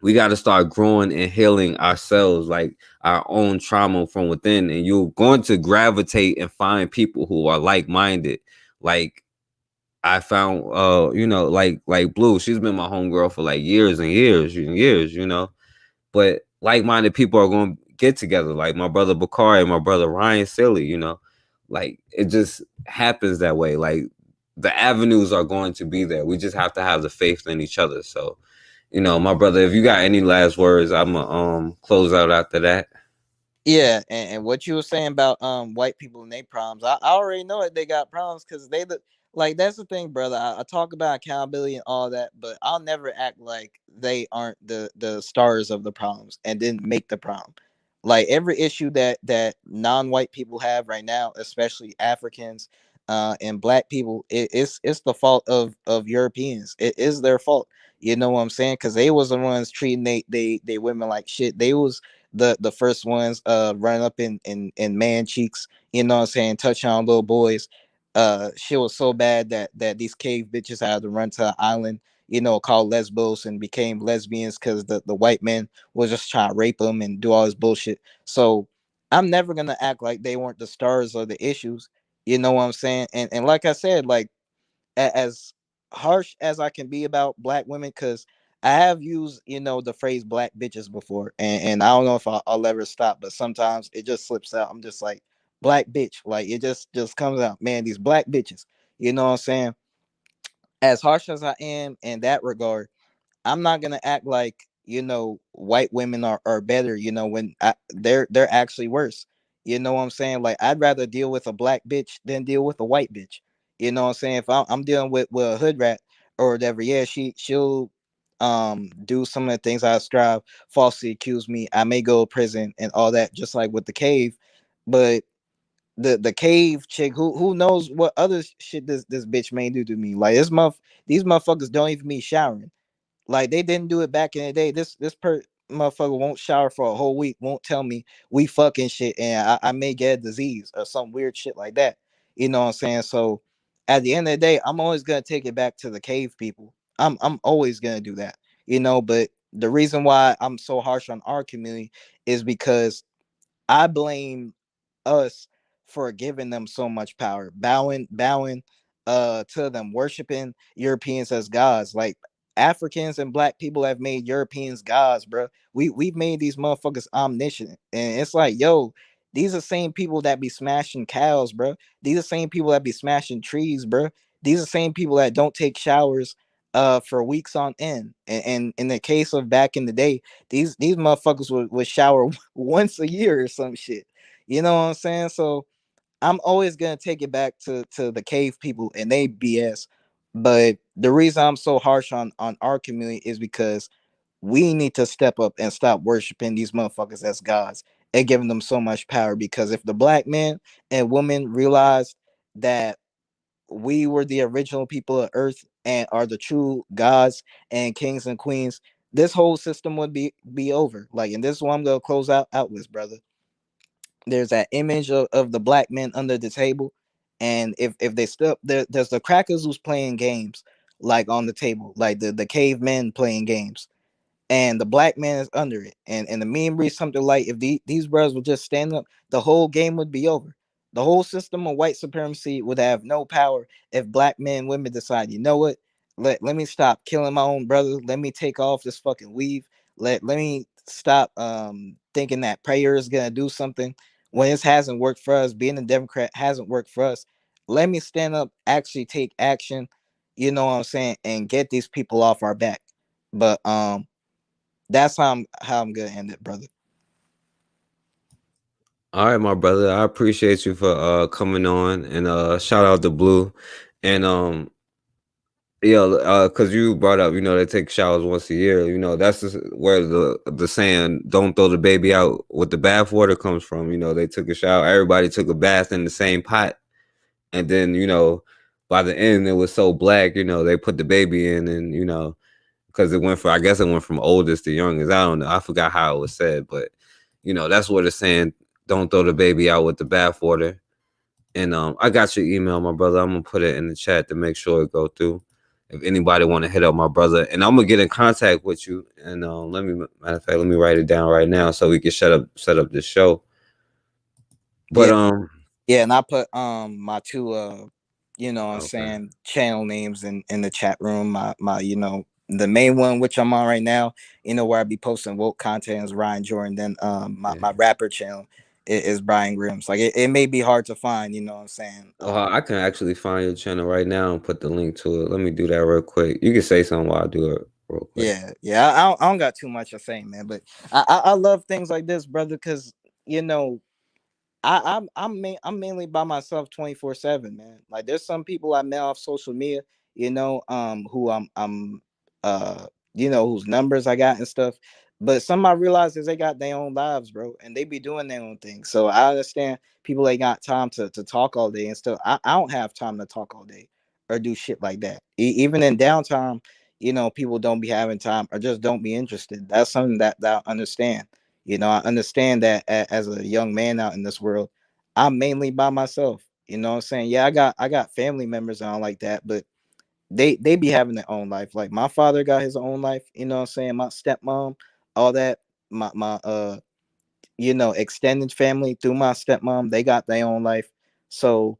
we got to start growing and healing ourselves, like our own trauma from within, and you're going to gravitate and find people who are like-minded. Like I found like Blue, she's been my homegirl for like years and years and years, but like-minded people are going to get together, like my brother Bakari and my brother Ryan Silly, like it just happens that way. Like the avenues are going to be there. We just have to have the faith in each other. So, my brother, if you got any last words, I'm gonna close out after that. Yeah, and what you were saying about white people and their problems, I already know that they got problems because they like that's the thing, brother. I talk about accountability and all that, but I'll never act like they aren't the stars of the problems and didn't make the problem. Like every issue that non-white people have right now, especially Africans and black people, it's the fault of Europeans. It is their fault. You know what I'm saying? Because they was the ones treating they women like shit. They was the first ones running up in man cheeks, you know what I'm saying, touching on little boys. Shit was so bad that these cave bitches had to run to an island, called Lesbos, and became lesbians because the white men was just trying to rape them and do all this bullshit. So I'm never gonna act like they weren't the stars of the issues. You know what I'm saying? And like I said, like as harsh as I can be about black women, because I have used, the phrase black bitches before, and I don't know if I'll ever stop, but sometimes it just slips out. I'm just like, black bitch, like it just comes out, man, these black bitches, you know what I'm saying? As harsh as I am in that regard, I'm not gonna act like white women are better. When they're actually worse. You know what I'm saying? Like I'd rather deal with a black bitch than deal with a white bitch. You know what I'm saying? If I'm dealing with a hood rat or whatever, yeah, she'll do some of the things I strive, falsely accuse me. I may go to prison and all that, just like with the cave. But the cave chick, who knows what other shit this bitch may do to me? Like these motherfuckers don't even be showering. Like they didn't do it back in the day. This motherfucker won't shower for a whole week. Won't tell me we fucking shit, and I may get a disease or some weird shit like that. You know what I'm saying? So at the end of the day, I'm always gonna take it back to the cave people. I'm always gonna do that. But the reason why I'm so harsh on our community is because I blame us for giving them so much power, bowing to them, worshiping Europeans as gods. Like Africans and black people have made Europeans gods, bro. We've made these motherfuckers omniscient. And it's like, yo, These are the same people that be smashing cows, bro. These are the same people that be smashing trees, bro. These are the same people that don't take showers for weeks on end. And in the case of back in the day, these motherfuckers would shower once a year or some shit. You know what I'm saying? So I'm always gonna take it back to the cave people and they BS. But the reason I'm so harsh on our community is because we need to step up and stop worshiping these motherfuckers as gods and giving them so much power. Because if the black men and women realized that we were the original people of earth and are the true gods and kings and queens, this whole system would be over. Like, and this is what I'm gonna close out with, brother. There's that image of the black men under the table, and if they still there's the crackers who's playing games like on the table, like the cavemen playing games, and the black man is under it. And the meme reads something like, if these brothers would just stand up, the whole game would be over. The whole system of white supremacy would have no power if black men and women decide, you know what? Let me stop killing my own brother. Let me take off this fucking weave. Let me stop thinking that prayer is gonna do something when this hasn't worked for us. Being a Democrat hasn't worked for us. Let me stand up, actually take action, you know what I'm saying, and get these people off our back. But that's how I'm gonna end it, brother. All right, my brother. I appreciate you for coming on, and shout out to Blue. And yeah, cause you brought up, they take showers once a year. That's just where the saying "don't throw the baby out with the bathwater" comes from. They took a shower, everybody took a bath in the same pot, and then by the end it was so black. They put the baby in, and because I guess it went from oldest to youngest. I don't know. I forgot how it was said, but that's what it's saying. Don't throw the baby out with the bathwater. And I got your email, my brother. I'm gonna put it in the chat to make sure it go through. If anybody want to hit up my brother, and I'm gonna get in contact with you. And matter of fact, let me write it down right now so we can set up this show. But yeah, and I put my two you know what I'm okay. saying, channel names in the chat room. My the main one which I'm on right now, where I be posting woke content, is Ryan Jordan. Then my rapper channel is Brian Grims. Like it may be hard to find, you know what I'm saying. I can actually find your channel right now and put the link to it. Let me do that real quick. You can say something while I do it real quick. Yeah. I don't got too much to say, man, but I love things like this, brother, because I'm mainly by myself 24/7, man. Like there's some people I met off social media, who I'm whose numbers I got and stuff. But some I realize is they got their own lives, bro, and they be doing their own thing. So I understand people ain't got time to talk all day and stuff. I don't have time to talk all day or do shit like that. Even in downtime, people don't be having time or just don't be interested. That's something that I understand. I understand that as a young man out in this world, I'm mainly by myself. You know what I'm saying? Yeah, I got family members and all like that, but they be having their own life. Like my father got his own life, you know what I'm saying? My stepmom, all that, my extended family through my stepmom, they got their own life. So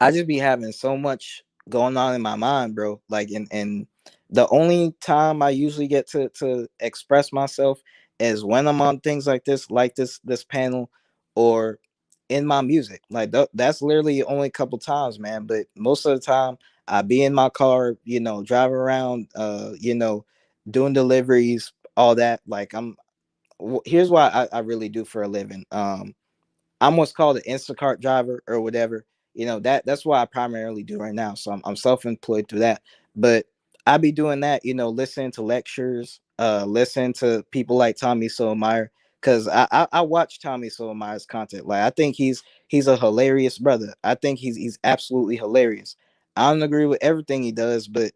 I just be having so much going on in my mind, bro. Like, and the only time I usually get to express myself is when I'm on things like this panel, or in my music. Like that's literally only a couple times, man. But most of the time, I be in my car, driving around, doing deliveries, all that. Like here's what I really do for a living. I'm what's called an Instacart driver or whatever. That's what I primarily do right now. So I'm self-employed through that. But I be doing that, listening to lectures, listening to people like Tommy Sotomayor, because I watch Tommy Sotomayor's content. Like I think he's a hilarious brother. I think he's absolutely hilarious. I don't agree with everything he does, but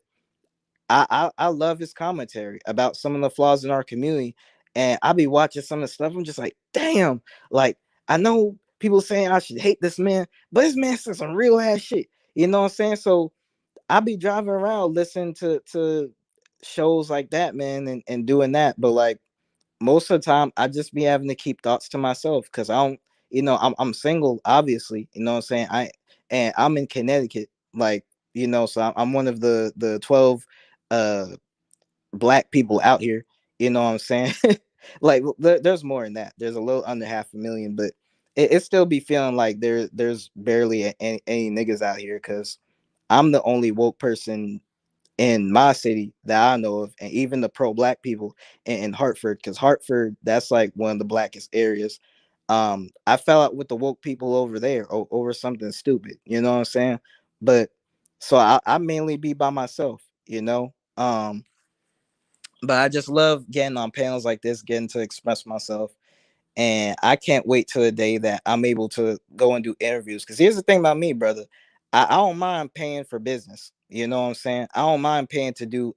I love his commentary about some of the flaws in our community. And I be watching some of the stuff. I'm just like, damn, like I know people saying I should hate this man, but this man says some real ass shit. You know what I'm saying? So I be driving around listening to shows like that, man, and doing that. But like most of the time I just be having to keep thoughts to myself because I don't, I'm single, obviously, you know what I'm saying? And I'm in Connecticut, like, so I'm one of the 12 uh black people out here, you know what I'm saying? Like there's more than that. There's a little under 500,000, but it still be feeling like there's barely any niggas out here, because I'm the only woke person in my city that I know of, and even the pro black people in Hartford, because Hartford, that's like one of the blackest areas. I fell out with the woke people over there over something stupid, you know what I'm saying? But so I mainly be by myself, you know. But I just love getting on panels like this, getting to express myself, and I can't wait till the day that I'm able to go and do interviews. Because here's the thing about me, brother. I don't mind paying for business. You know what I'm saying? I don't mind paying to do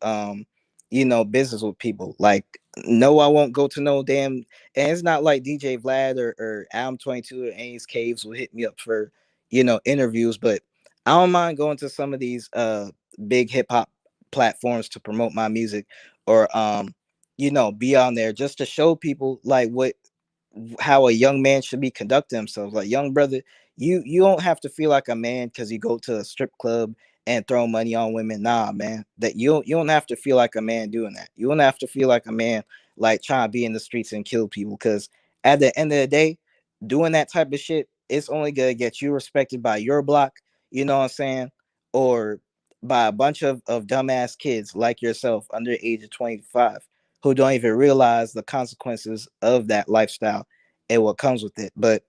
business with people. Like, no, I won't go to no damn, and it's not like DJ Vlad or Adam 22 or Ace Caves will hit me up for, interviews, but I don't mind going to some of these big hip hop platforms to promote my music, or be on there just to show people like how a young man should be conducting himself. Like, young brother, you don't have to feel like a man because you go to a strip club and throw money on women. Nah, man, that you don't have to feel like a man doing that. You don't have to feel like a man like trying to be in the streets and kill people, because at the end of the day, doing that type of shit, it's only gonna get you respected by your block, you know what I'm saying, or by a bunch of dumbass kids like yourself under the age of 25 who don't even realize the consequences of that lifestyle and what comes with it. But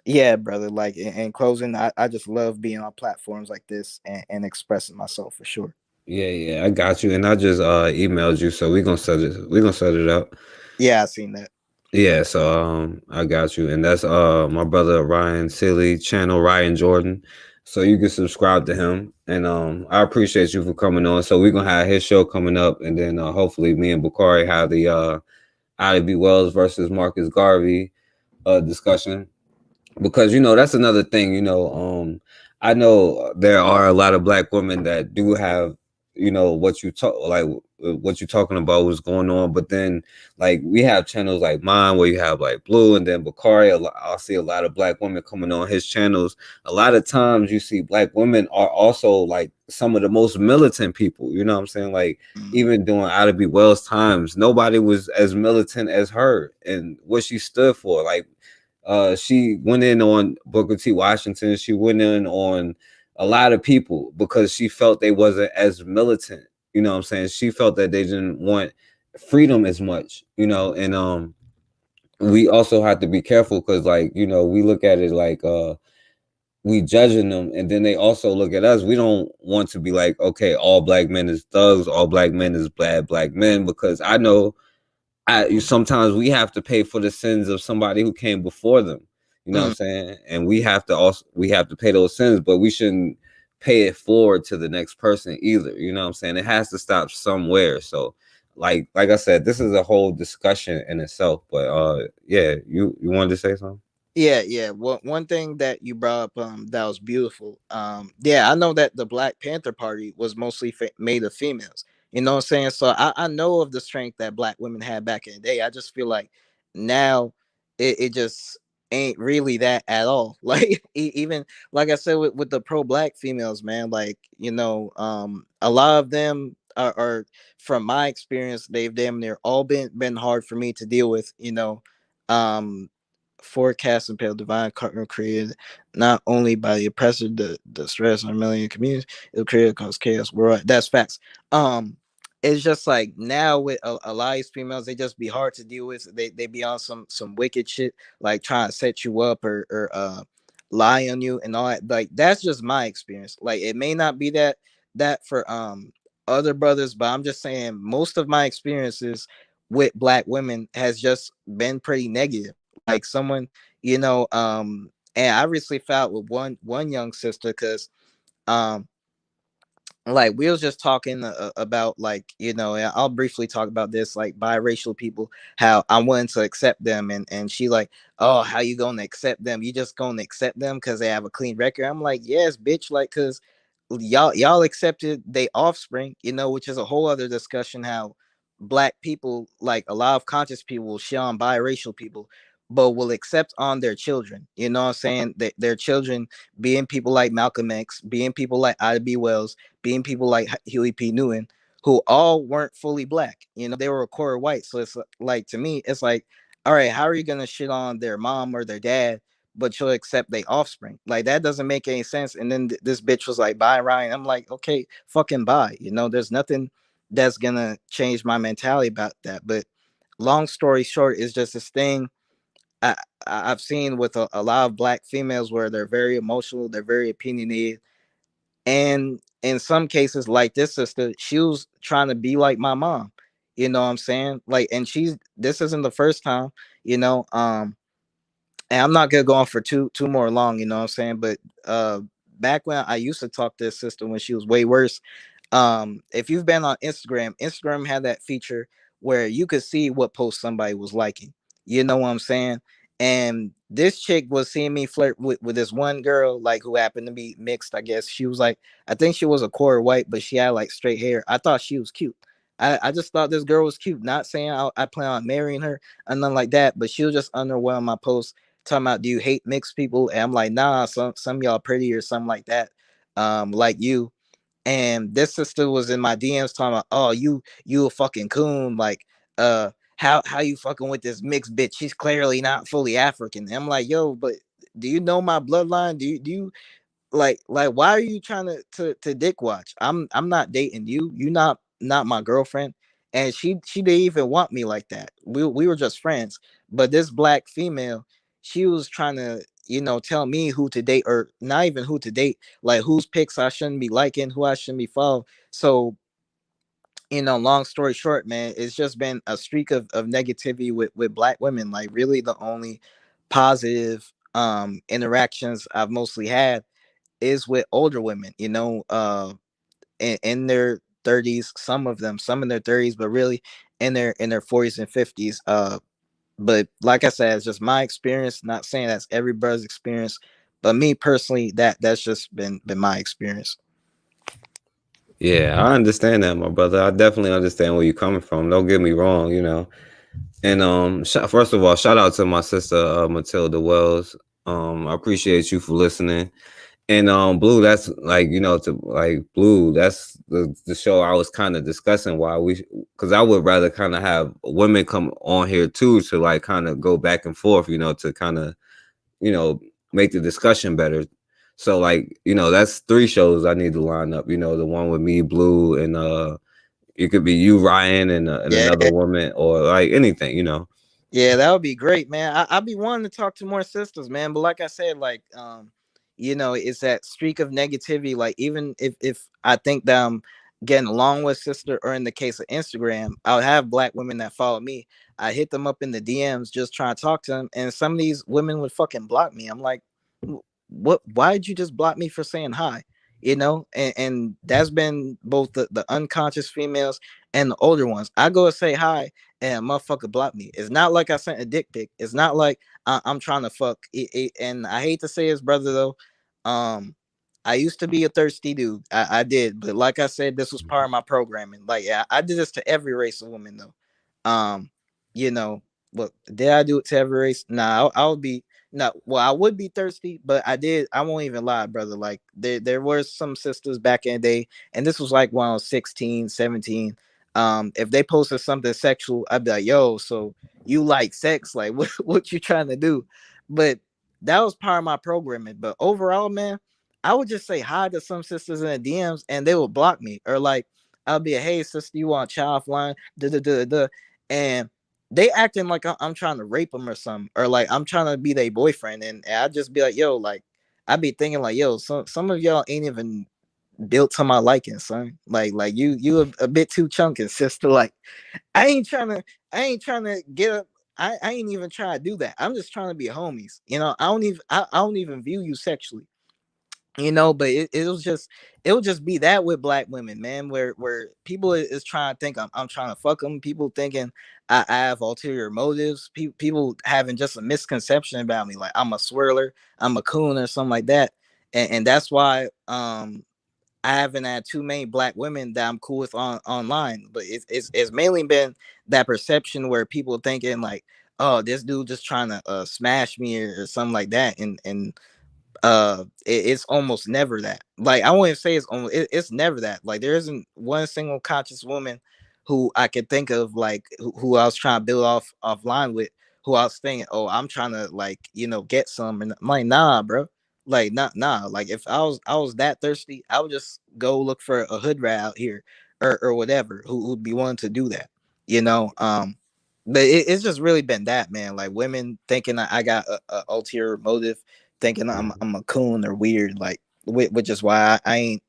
yeah, brother, like in closing, I just love being on platforms like this and expressing myself for sure. Yeah, I got you. And I just emailed you, so we're gonna set it up. Yeah, I seen that. Yeah, so I got you. And that's my brother Ryan Silly channel, Ryan Jordan. So you can subscribe to him. And I appreciate you for coming on. So we're gonna have his show coming up, and then hopefully me and Bakari have the Ida B. Wells versus Marcus Garvey discussion. Because that's another thing. I know there are a lot of black women that do have what you talk like what you're talking about, what's going on, but then like we have channels like mine where you have like Blue, and then Bakari. I'll see a lot of black women coming on his channels. A lot of times you see black women are also like some of the most militant people, you know what I'm saying? Like, even during Ida B. Wells times, nobody was as militant as her and what she stood for. Like, she went in on Booker T. Washington. She went in on a lot of people because she felt they wasn't as militant. You know what I'm saying? She felt that they didn't want freedom as much, and we also have to be careful because, like, we look at it like we judging them, and then they also look at us. We don't want to be like, okay, all black men is thugs, all black men is bad black men, because I know sometimes we have to pay for the sins of somebody who came before them. You know what I'm saying? And we have to pay those sins, but we shouldn't pay it forward to the next person either. You know what I'm saying? It has to stop somewhere. So like I said, this is a whole discussion in itself. But yeah, you wanted to say something? Yeah. One thing that you brought up, that was beautiful. Yeah, I know that the Black Panther Party was mostly made of females. You know what I'm saying? So I know of the strength that black women had back in the day. I just feel like now it just ain't really that at all. Like, even like I said with the pro black females, man. Like, a lot of them are, from my experience, they've damn near all been hard for me to deal with. Um forecast and pale divine current created not only by the oppressor, the stress on a million communities, it'll create cause chaos world. That's facts. It's just like now with a lot of these females, they just be hard to deal with. They be on some wicked shit, like trying to set you up or lie on you and all that. Like, that's just my experience. Like, it may not be that for other brothers, but I'm just saying most of my experiences with black women has just been pretty negative. Like, someone, and I recently found with one young sister, because um like, we was just talking about, like, and I'll briefly talk about this, like, biracial people, how I'm willing to accept them, and she like, oh, how you gonna accept them? You just gonna accept them because they have a clean record? I'm like, yes, bitch, like, because y'all accepted they offspring, which is a whole other discussion. How black people, like, a lot of conscious people, will shit on biracial people, but will accept on their children. You know what I'm saying? Their children being people like Malcolm X, being people like Ida B. Wells, being people like Huey P. Newton, who all weren't fully black. They were a quarter white. So it's like, to me, it's like, all right, how are you gonna shit on their mom or their dad, but you'll accept their offspring. Like that doesn't make any sense. And then this bitch was like, bye, Ryan. I'm like, okay, fucking bye. You know, there's nothing that's gonna change my mentality about that. But long story short, is just this thing I've seen with a lot of black females where they're very emotional, they're very opinionated, and in some cases, like this sister, she was trying to be like my mom. You know what I'm saying? Like, and this isn't the first time, you know. And I'm not gonna go on for too more long, you know what I'm saying? But back when I used to talk to this sister when she was way worse, if you've been on Instagram had that feature where you could see what post somebody was liking. You know what I'm saying? And this chick was seeing me flirt with this one girl, like who happened to be mixed. I guess she was like, I think she was a quarter white, but she had like straight hair. I thought she was cute. I just thought this girl was cute. Not saying I plan on marrying her or nothing like that, but she was just underwhelmed my post talking about, do you hate mixed people? And I'm like, nah, some y'all pretty or something like that, like you. And this sister was in my DMs talking about, oh, you a fucking coon, like how you fucking with this mixed bitch? She's clearly not fully African. And I'm like, yo, but do you know my bloodline? Do you like why are you trying to dick watch? I'm not dating you. You not my girlfriend. And she didn't even want me like that. We were just friends. But this black female, she was trying to, you know, tell me who to date, or not even who to date, like whose pics I shouldn't be liking, who I shouldn't be following. So, you know, long story short, man, it's just been a streak of negativity with black women. Like really the only positive interactions I've mostly had is with older women, you know, in their 30s, some in their 30s, but really in their 40s and 50s. But like I said, it's just my experience. Not saying that's everybody's experience, but me personally, that's just been my experience. Yeah, I understand that, my brother. I definitely understand where you're coming from. Don't get me wrong, you know. And first of all, shout out to my sister Matilda Wells. I appreciate you for listening. And Blue, that's like, you know, to like Blue, that's the show I was kind of discussing why because I would rather kind of have women come on here too to like kind of go back and forth, you know, to kind of, you know, make the discussion better. So like, you know, that's 3 shows I need to line up, you know, the one with me, Blue, and it could be you, Ryan, and Yeah. another woman, or like anything, you know. Yeah, that would be great, man. I'd be wanting to talk to more sisters, man. But like I said, like you know, it's that streak of negativity. Like even if I think that I'm getting along with sister, or in the case of Instagram, I'll have black women that follow me. I hit them up in the DMs just trying to talk to them, and some of these women would fucking block me. I'm like, what? Why did you just block me for saying hi? You know, and that's been both the unconscious females and the older ones. I go and say hi, and a motherfucker block me. It's not like I sent a dick pic. It's not like I'm trying to fuck. And I hate to say his brother though. I used to be a thirsty dude. I did, but like I said, this was part of my programming. Like, yeah, I did this to every race of women though. You know, look, did I do it to every race? Nah, I would be no. Well, I would be thirsty, but I did. I won't even lie, brother. Like there were some sisters back in the day, and this was like when I was 16, 17. If they posted something sexual, I'd be like, yo, so you like sex? Like what you trying to do? But that was part of my programming. But overall, man, I would just say hi to some sisters in the DMs and they would block me. Or like I'll be a, hey sister, you want child line? And they acting like I'm trying to rape them or something, or like I'm trying to be their boyfriend. And I'd just be like, yo, like I'd be thinking like, yo, some of y'all ain't even built to my liking, son. Like you a bit too chunky, sister. Like I ain't trying to get up. I ain't even trying to do that. I'm just trying to be homies. You know, I don't even view you sexually. You know, but it'll just be that with black women, man, where people is trying to think I'm trying to fuck them. People thinking I have ulterior motives. People having just a misconception about me, like I'm a swirler, I'm a coon or something like that. And that's why I haven't had too many black women that I'm cool with online. But it's mainly been that perception where people thinking like, oh, this dude just trying to smash me or something like that. And it's almost never that. Like I wouldn't say it's never that. Like there isn't one single conscious woman who I could think of, like who I was trying to build offline with, who I was thinking, oh, I'm trying to like, get some, and I'm like, nah, bro. Like, nah. Like, if I was that thirsty, I would just go look for a hood rat out here, or whatever, who'd be willing to do that, you know. But it's just really been that, man. Like, women thinking I got a ulterior motive, thinking I'm a coon or weird, like, which is why I ain't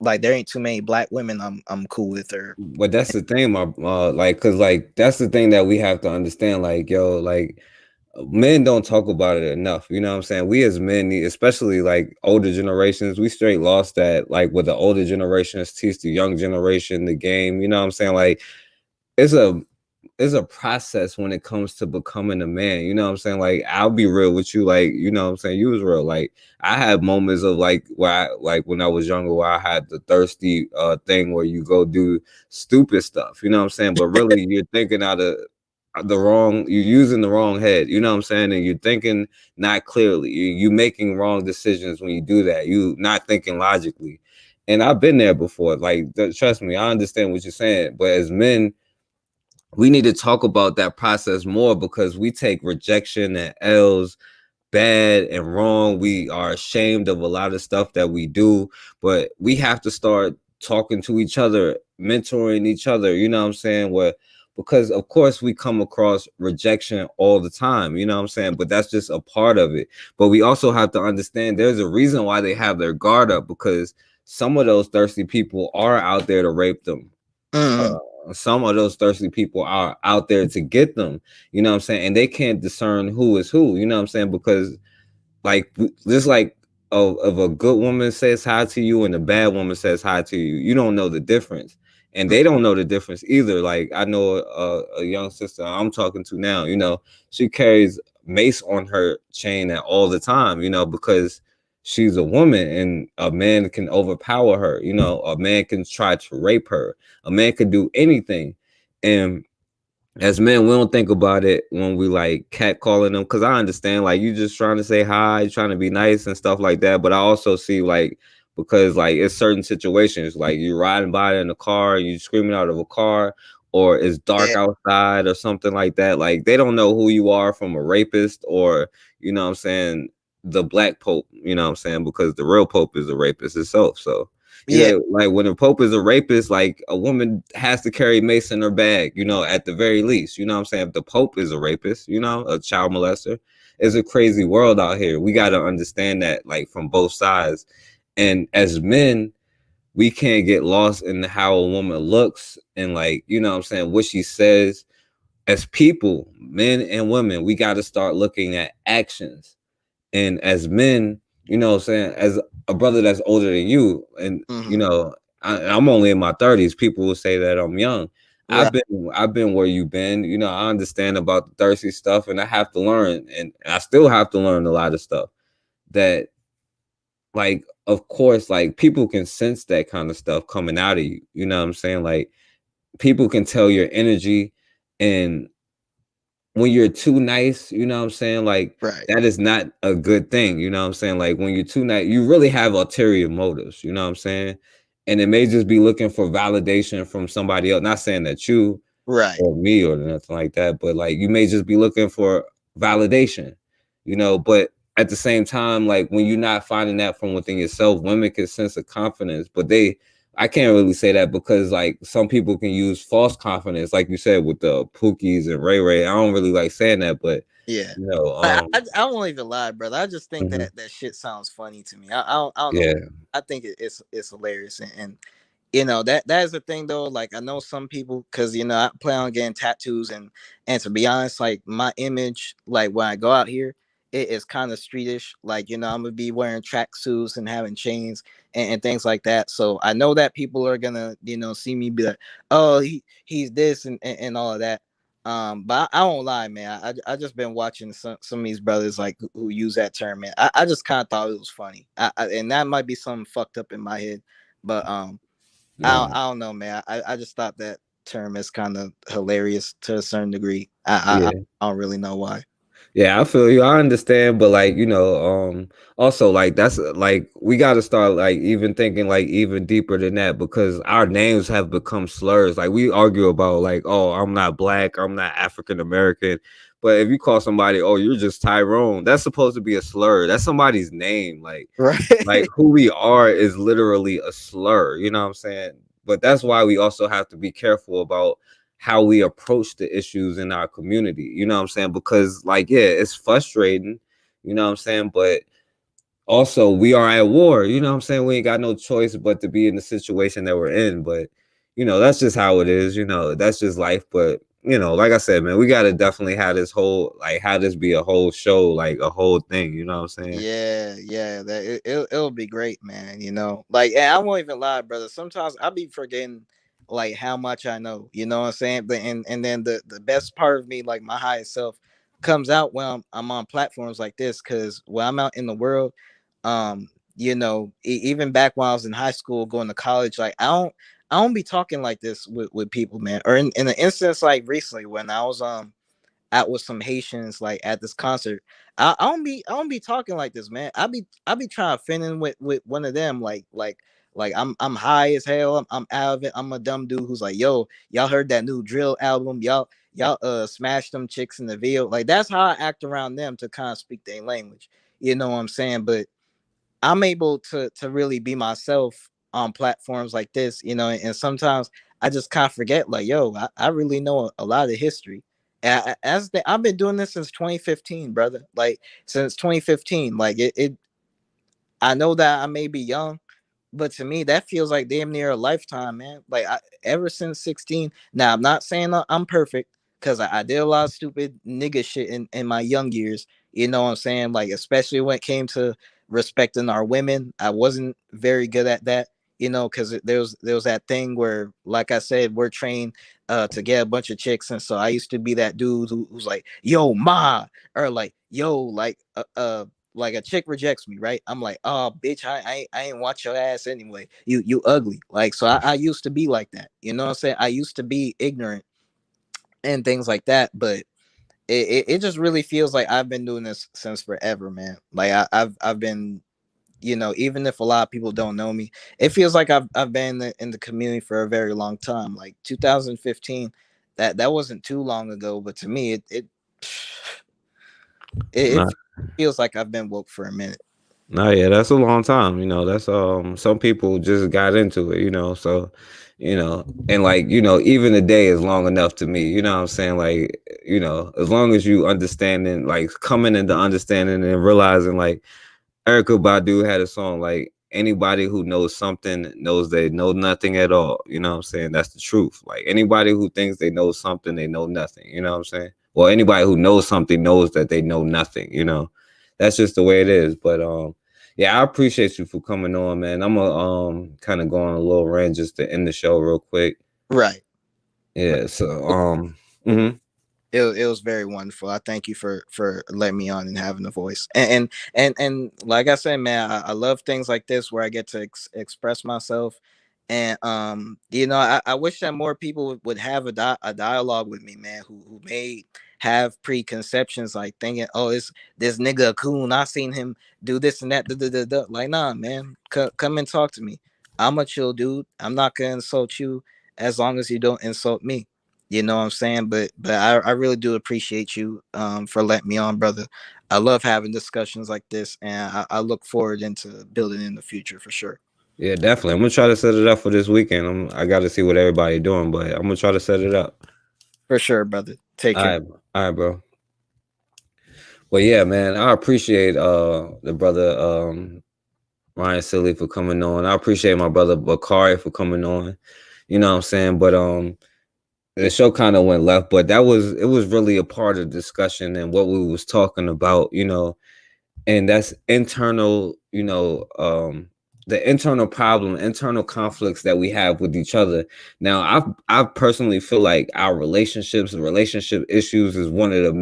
like, there ain't too many black women I'm cool with, or But that's the thing, my like, cause like that's the thing that we have to understand. Like, yo, like men don't talk about it enough. You know what I'm saying? We as men, especially like older generations, we straight lost that. Like, with the older generations teach the young generation the game. You know what I'm saying? Like, it's a process when it comes to becoming a man. You know what I'm saying? Like, I'll be real with you. Like, you know what I'm saying? You was real. Like, I had moments of like where I, like when I was younger, where I had the thirsty thing where you go do stupid stuff. You know what I'm saying? But really, you're thinking out of you're using the wrong head. You know what I'm saying? And you're thinking not clearly. You making wrong decisions when you do that. You not thinking logically. And I've been there before. Like, trust me, I understand what you're saying. But as men, we need to talk about that process more, because we take rejection and L's bad and wrong. We are ashamed of a lot of stuff that we do, but we have to start talking to each other, mentoring each other. You know what I'm saying? Because of course we come across rejection all the time, you know what I'm saying? But that's just a part of it. But we also have to understand there's a reason why they have their guard up, because some of those thirsty people are out there to rape them. Some of those thirsty people are out there to get them, you know what I'm saying? And they can't discern who is who, you know what I'm saying? Because like, just like of a good woman says hi to you and a bad woman says hi to you, you don't know the difference. And they don't know the difference either. Like, I know a young sister I'm talking to now, you know, she carries mace on her chain at all the time, you know, because she's a woman and a man can overpower her. You know, a man can try to rape her. A man can do anything. And as men, we don't think about it when we like catcalling them, because I understand, like, you just trying to say hi, trying to be nice and stuff like that. But I also see, like, because like it's certain situations, like you're riding by in a car and you screaming out of a car, or it's dark outside or something like that. Like, they don't know who you are from a rapist, or, you know what I'm saying, the black pope, you know what I'm saying, because the real pope is a rapist itself. So yeah, like when a pope is a rapist, like a woman has to carry mace in her bag, you know, at the very least. You know what I'm saying? If the pope is a rapist, you know, a child molester, it's a crazy world out here. We got to understand that, like, from both sides. And as men, we can't get lost in how a woman looks and, like, you know what I'm saying, what she says. As people, men and women, we got to start looking at actions. And as men, you know what I'm saying, as a brother that's older than you, and you know, I'm only in my 30s. People will say that I'm young. Right. I've been where you've been. You know, I understand about the thirsty stuff, and I have to learn, and I still have to learn a lot of stuff. That, like, of course, like, people can sense that kind of stuff coming out of you. You know what I'm saying? Like, people can tell your energy, and when you're too nice, you know what I'm saying? Like, that is not a good thing. You know what I'm saying? Like, when you're too nice, you really have ulterior motives, you know what I'm saying? And it may just be looking for validation from somebody else. Not saying that you or me or nothing like that, but like, you may just be looking for validation, you know. But at the same time, like, when you're not finding that from within yourself, women can sense a confidence, but I can't really say that, because like some people can use false confidence, like you said, with the Pookies and Ray Ray. I don't really like saying that, but yeah, you know, I won't even lie, brother. I just think that shit sounds funny to me. I don't know. I think it's hilarious, and you know, that is the thing though. Like, I know some people, because you know, I plan on getting tattoos, and to be honest, like, my image, like, when I go out here, it is kind of streetish. Like, you know, I'm gonna be wearing tracksuits and having chains and things like that. So I know that people are gonna, you know, see me be like, oh, he's this and all of that. But I won't lie, man. I just been watching some of these brothers, like, who use that term, man. I just kind of thought it was funny. And that might be something fucked up in my head, but I don't know, man. I just thought that term is kind of hilarious to a certain degree. I don't really know why. Yeah, I feel you. I understand, but like, you know, also, like, that's like, we got to start, like, even thinking, like, even deeper than that, because our names have become slurs. Like, we argue about, like, oh, I'm not black, I'm not African American, But if you call somebody, oh, you're just Tyrone, that's supposed to be a slur. That's somebody's name. Like Right. who we are is literally a slur. You know what I'm saying? But that's why we also have to be careful about how we approach the issues in our community. You know what I'm saying? Because like, yeah, it's frustrating. You know what I'm saying? But also we are at war. You know what I'm saying? We ain't got no choice but to be in the situation that we're in. But that's just how it is. That's just life. But like I said, man, we gotta definitely have this whole, like, have this be a whole show, like a whole thing. You know what I'm saying? Yeah, that it'll be great, man. Like, and I won't even lie, brother. Sometimes I be forgetting like how much I know. You know what I'm saying? But and then the best part of me, like my highest self, comes out when I'm on platforms like this, because when I'm out in the world, even back when I was in high school, going to college, like I don't be talking like this with people, man. Or in an instance like recently when I was out with some Haitians like at this concert. I don't be talking like this, man. I be trying to fit in with one of them, like I'm high as hell. I'm out of it. I'm a dumb dude who's like, yo, y'all heard that new drill album? Y'all smashed them chicks in the video. Like that's how I act around them to kind of speak their language. You know what I'm saying? But I'm able to really be myself on platforms like this, and sometimes I just kind of forget, like, yo, I really know a lot of history. I've been doing this since 2015, brother. Like since 2015, like it I know that I may be young, but to me that feels like damn near a lifetime, man. Like ever since 16. Now I'm not saying I'm perfect, because I did a lot of stupid nigga shit in my young years. You know what I'm saying? Like especially when it came to respecting our women, I wasn't very good at that. Because there was that thing where, like I said, we're trained to get a bunch of chicks, and so I used to be that dude who's like, "Yo, ma," or like, "Yo," like a chick rejects me, right? I'm like, oh, bitch, I ain't want your ass anyway. You ugly. Like, so I used to be like that. You know what I'm saying? I used to be ignorant and things like that. But it just really feels like I've been doing this since forever, man. Like I've been, even if a lot of people don't know me, it feels like I've been in the community for a very long time. Like 2015, that wasn't too long ago, but to me it Nah, feels like I've been woke for a minute. nah, yeah, that's a long time. That's some people just got into it. So and like even a day is long enough to me. You know what I'm saying? Like as long as you understanding, like coming into understanding and realizing, like Erykah Badu had a song like, anybody who knows something knows they know nothing at all. You know what I'm saying? That's the truth. Like anybody who thinks they know something, they know nothing. You know what I'm saying? Well, anybody who knows something knows that they know nothing. That's just the way it is. But yeah, I appreciate you for coming on, man. I'm gonna kind of go on a little rant just to end the show real quick. Right. Yeah. So mhm. It was very wonderful. I thank you for letting me on and having a voice. And like I said, man, I love things like this where I get to express myself. And I wish that more people would have a dialogue with me, man, who may have preconceptions, like thinking, oh, it's this nigga a coon. I seen him do this and that. Da, da, da, da. Like, nah, man, come and talk to me. I'm a chill dude. I'm not gonna insult you as long as you don't insult me. You know what I'm saying? But I really do appreciate you for letting me on, brother. I love having discussions like this, and I look forward into building in the future for sure. Yeah, definitely. I'm gonna try to set it up for this weekend. I got to see what everybody doing, but I'm gonna try to set it up. For sure, brother. Take care. All right, bro. Well, yeah, man, I appreciate the brother Ryan Silly for coming on. I appreciate my brother Bakari for coming on. You know what I'm saying? But the show kind of went left, but it was really a part of the discussion and what we was talking about, and that's internal, the internal problem, internal conflicts that we have with each other. Now, I personally feel like our relationships and relationship issues is one of the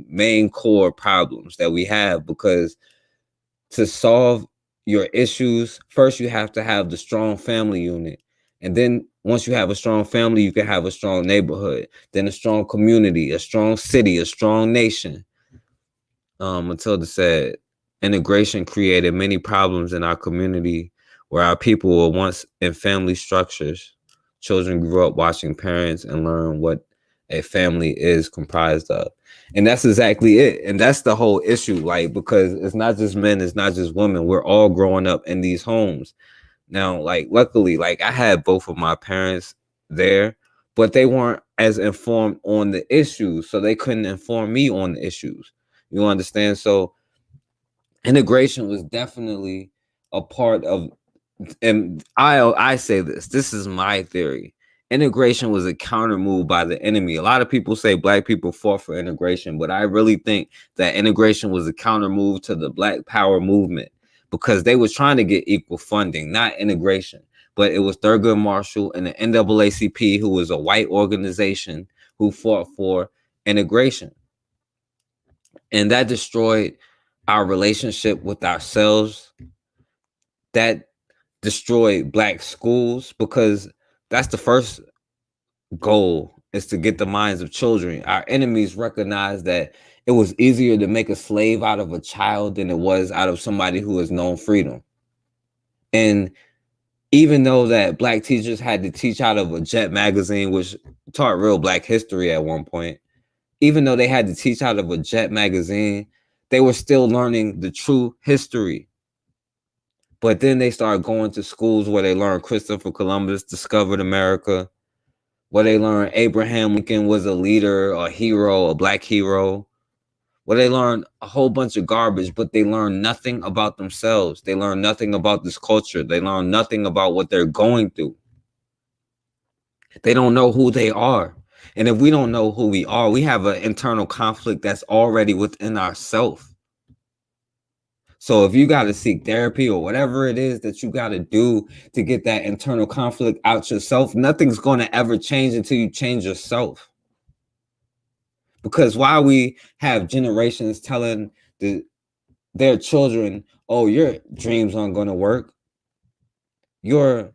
main core problems that we have, because to solve your issues, first you have to have the strong family unit. And then once you have a strong family, you can have a strong neighborhood, then a strong community, a strong city, a strong nation. Matilda said, integration created many problems in our community where our people were once in family structures. Children grew up watching parents and learned what a family is comprised of. And that's exactly it. And that's the whole issue, like, because it's not just men, it's not just women. We're all growing up in these homes. Now, like, luckily, like, I had both of my parents there, but they weren't as informed on the issues, so they couldn't inform me on the issues. You understand? So integration was definitely a part of, and I say this is my theory. Integration was a counter move by the enemy. A lot of people say black people fought for integration, but I really think that integration was a counter move to the Black Power movement, because they were trying to get equal funding, not integration. But it was Thurgood Marshall and the NAACP, who was a white organization, who fought for integration. And that destroyed our relationship with ourselves. That destroyed black schools, because that's the first goal, is to get the minds of children. Our enemies recognized that it was easier to make a slave out of a child than it was out of somebody who has known freedom. And even though that black teachers had to teach out of a Jet magazine, which taught real black history at one point, even though they had to teach out of a Jet magazine, they were still learning the true history. But then they started going to schools where they learned Christopher Columbus discovered America, where they learned Abraham Lincoln was a leader, a hero, a black hero, where they learned a whole bunch of garbage, but they learned nothing about themselves. They learned nothing about this culture. They learned nothing about what they're going through. They don't know who they are. And if we don't know who we are, we have an internal conflict that's already within ourselves. So if you got to seek therapy or whatever it is that you got to do to get that internal conflict out yourself, nothing's going to ever change until you change yourself. Because while we have generations telling their children, oh, your dreams aren't going to work, your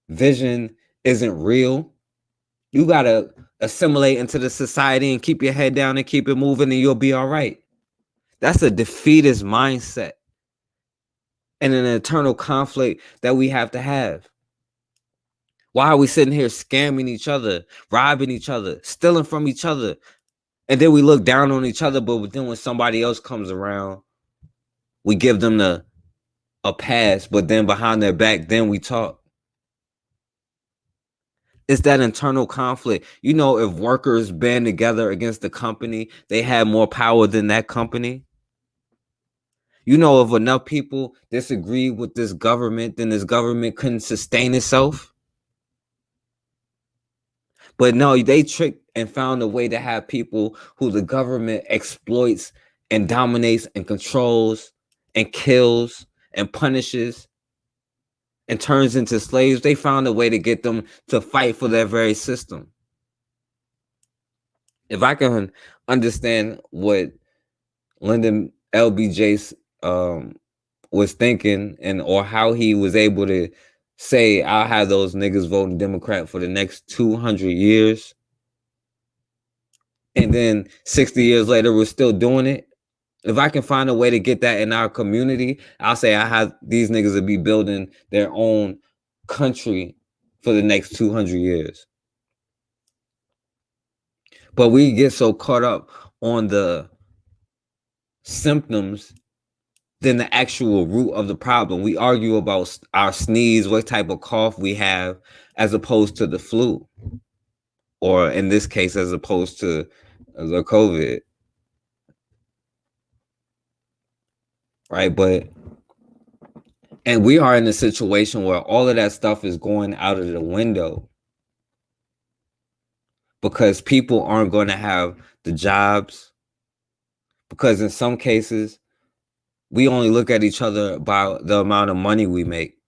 vision isn't real, you got to assimilate into the society and keep your head down and keep it moving, and you'll be all right. That's a defeatist mindset and an eternal conflict that we have to have. Why are we sitting here scamming each other, robbing each other, stealing from each other? And then we look down on each other, but then when somebody else comes around, we give them a pass, but then behind their back, then we talk. It's that internal conflict. You know, if workers band together against the company, they have more power than that company. You know, if enough people disagree with this government, then this government couldn't sustain itself. But no, they tricked and found a way to have people who the government exploits and dominates and controls and kills and punishes and turns into slaves. They found a way to get them to fight for their very system. If I can understand what Lyndon LBJ was thinking, and or how he was able to say, I'll have those niggas voting Democrat for the next 200 years. And then 60 years later, we're still doing it. If I can find a way to get that in our community, I'll say I have these niggas to be building their own country for the next 200 years. But we get so caught up on the symptoms than the actual root of the problem. We argue about our sneeze, what type of cough we have, as opposed to the flu, or in this case, as opposed to the COVID. Right? And we are in a situation where all of that stuff is going out of the window, because people aren't going to have the jobs, because in some cases, we only look at each other by the amount of money we make.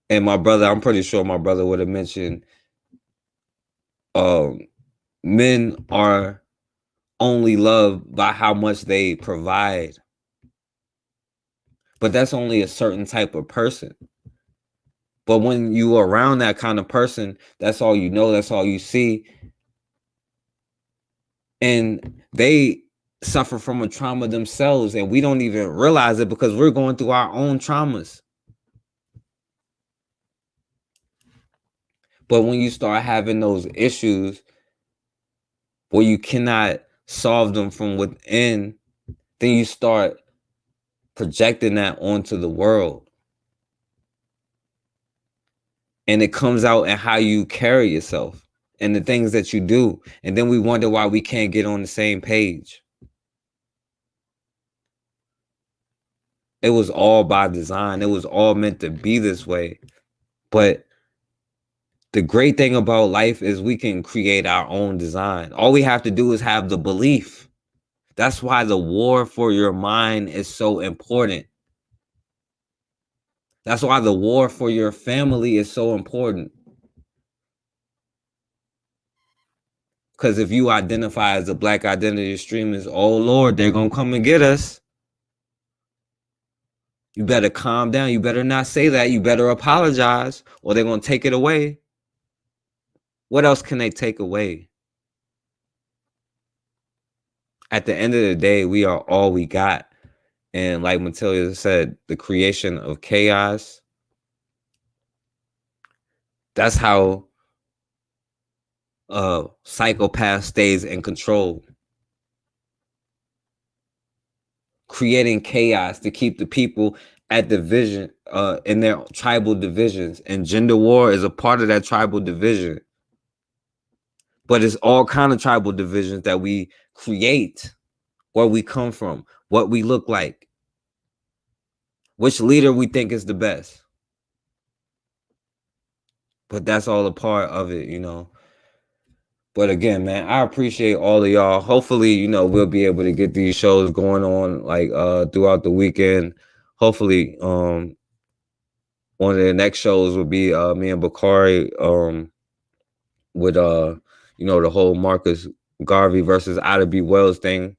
And my brother, I'm pretty sure my brother would have mentioned, men are only loved by how much they provide. But that's only a certain type of person. But when you are around that kind of person, that's all you know, that's all you see. And they suffer from a trauma themselves, and we don't even realize it because we're going through our own traumas. But when you start having those issues, where you cannot solve them from within, then you start projecting that onto the world. And it comes out in how you carry yourself and the things that you do. And then we wonder why we can't get on the same page. It was all by design. It was all meant to be this way. But the great thing about life is we can create our own design. All we have to do is have the belief. That's why the war for your mind is so important. That's why the war for your family is so important. Because if you identify as a Black identity extremist, oh Lord, they're going to come and get us. You better calm down. You better not say that. You better apologize or they're going to take it away. What else can they take away? At the end of the day, we are all we got. And like Matilda said, the creation of chaos, that's how a psychopath stays in control. Creating chaos to keep the people at division, in their tribal divisions. And gender war is a part of that tribal division. But it's all kind of tribal divisions that we create, where we come from, what we look like, which leader we think is the best. But that's all a part of it, you know. But again, man, I appreciate all of y'all. Hopefully, you know, we'll be able to get these shows going on like throughout the weekend. Hopefully, one of the next shows will be me and Bakari with you know, the whole Marcus Garvey versus Ida B. Wells thing.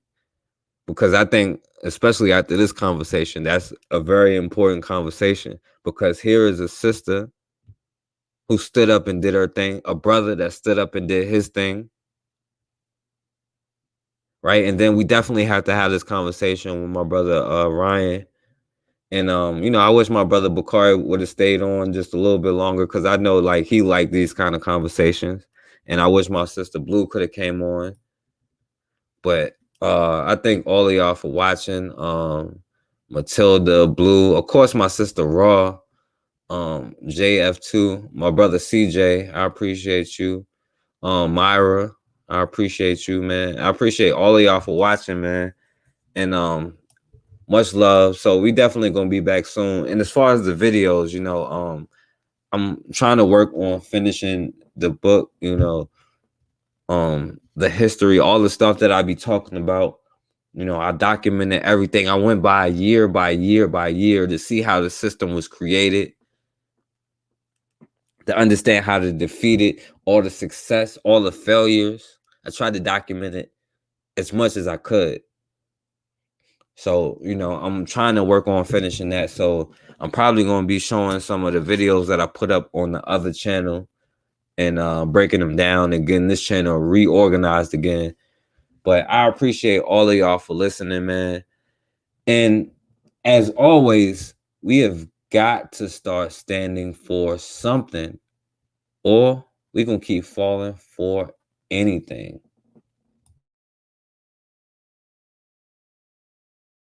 Because I think, especially after this conversation, that's a very important conversation. Because here is a sister who stood up and did her thing, a brother that stood up and did his thing, right? And then we definitely have to have this conversation with my brother Ryan. And you know, I wish my brother Bakari would have stayed on just a little bit longer, because I know like he liked these kind of conversations. And I wish my sister Blue could have came on. But I thank all of y'all for watching. Matilda, Blue, of course, my sister Raw, JF2, my brother CJ, I appreciate you. Myra, I appreciate you, man. I appreciate all of y'all for watching, man. And much love. So we definitely gonna be back soon. And as far as the videos, you know, I'm trying to work on finishing the book, you know, the history, all the stuff that I be talking about. You know, I documented everything. I went by year by year by year to see how the system was created, to understand how to defeat it, all the success, all the failures. I tried to document it as much as I could. So, you know, I'm trying to work on finishing that. So I'm probably going to be showing some of the videos that I put up on the other channel and breaking them down and getting this channel reorganized again. But I appreciate all of y'all for listening, man. And as always, we have got to start standing for something, or we're going to keep falling for anything.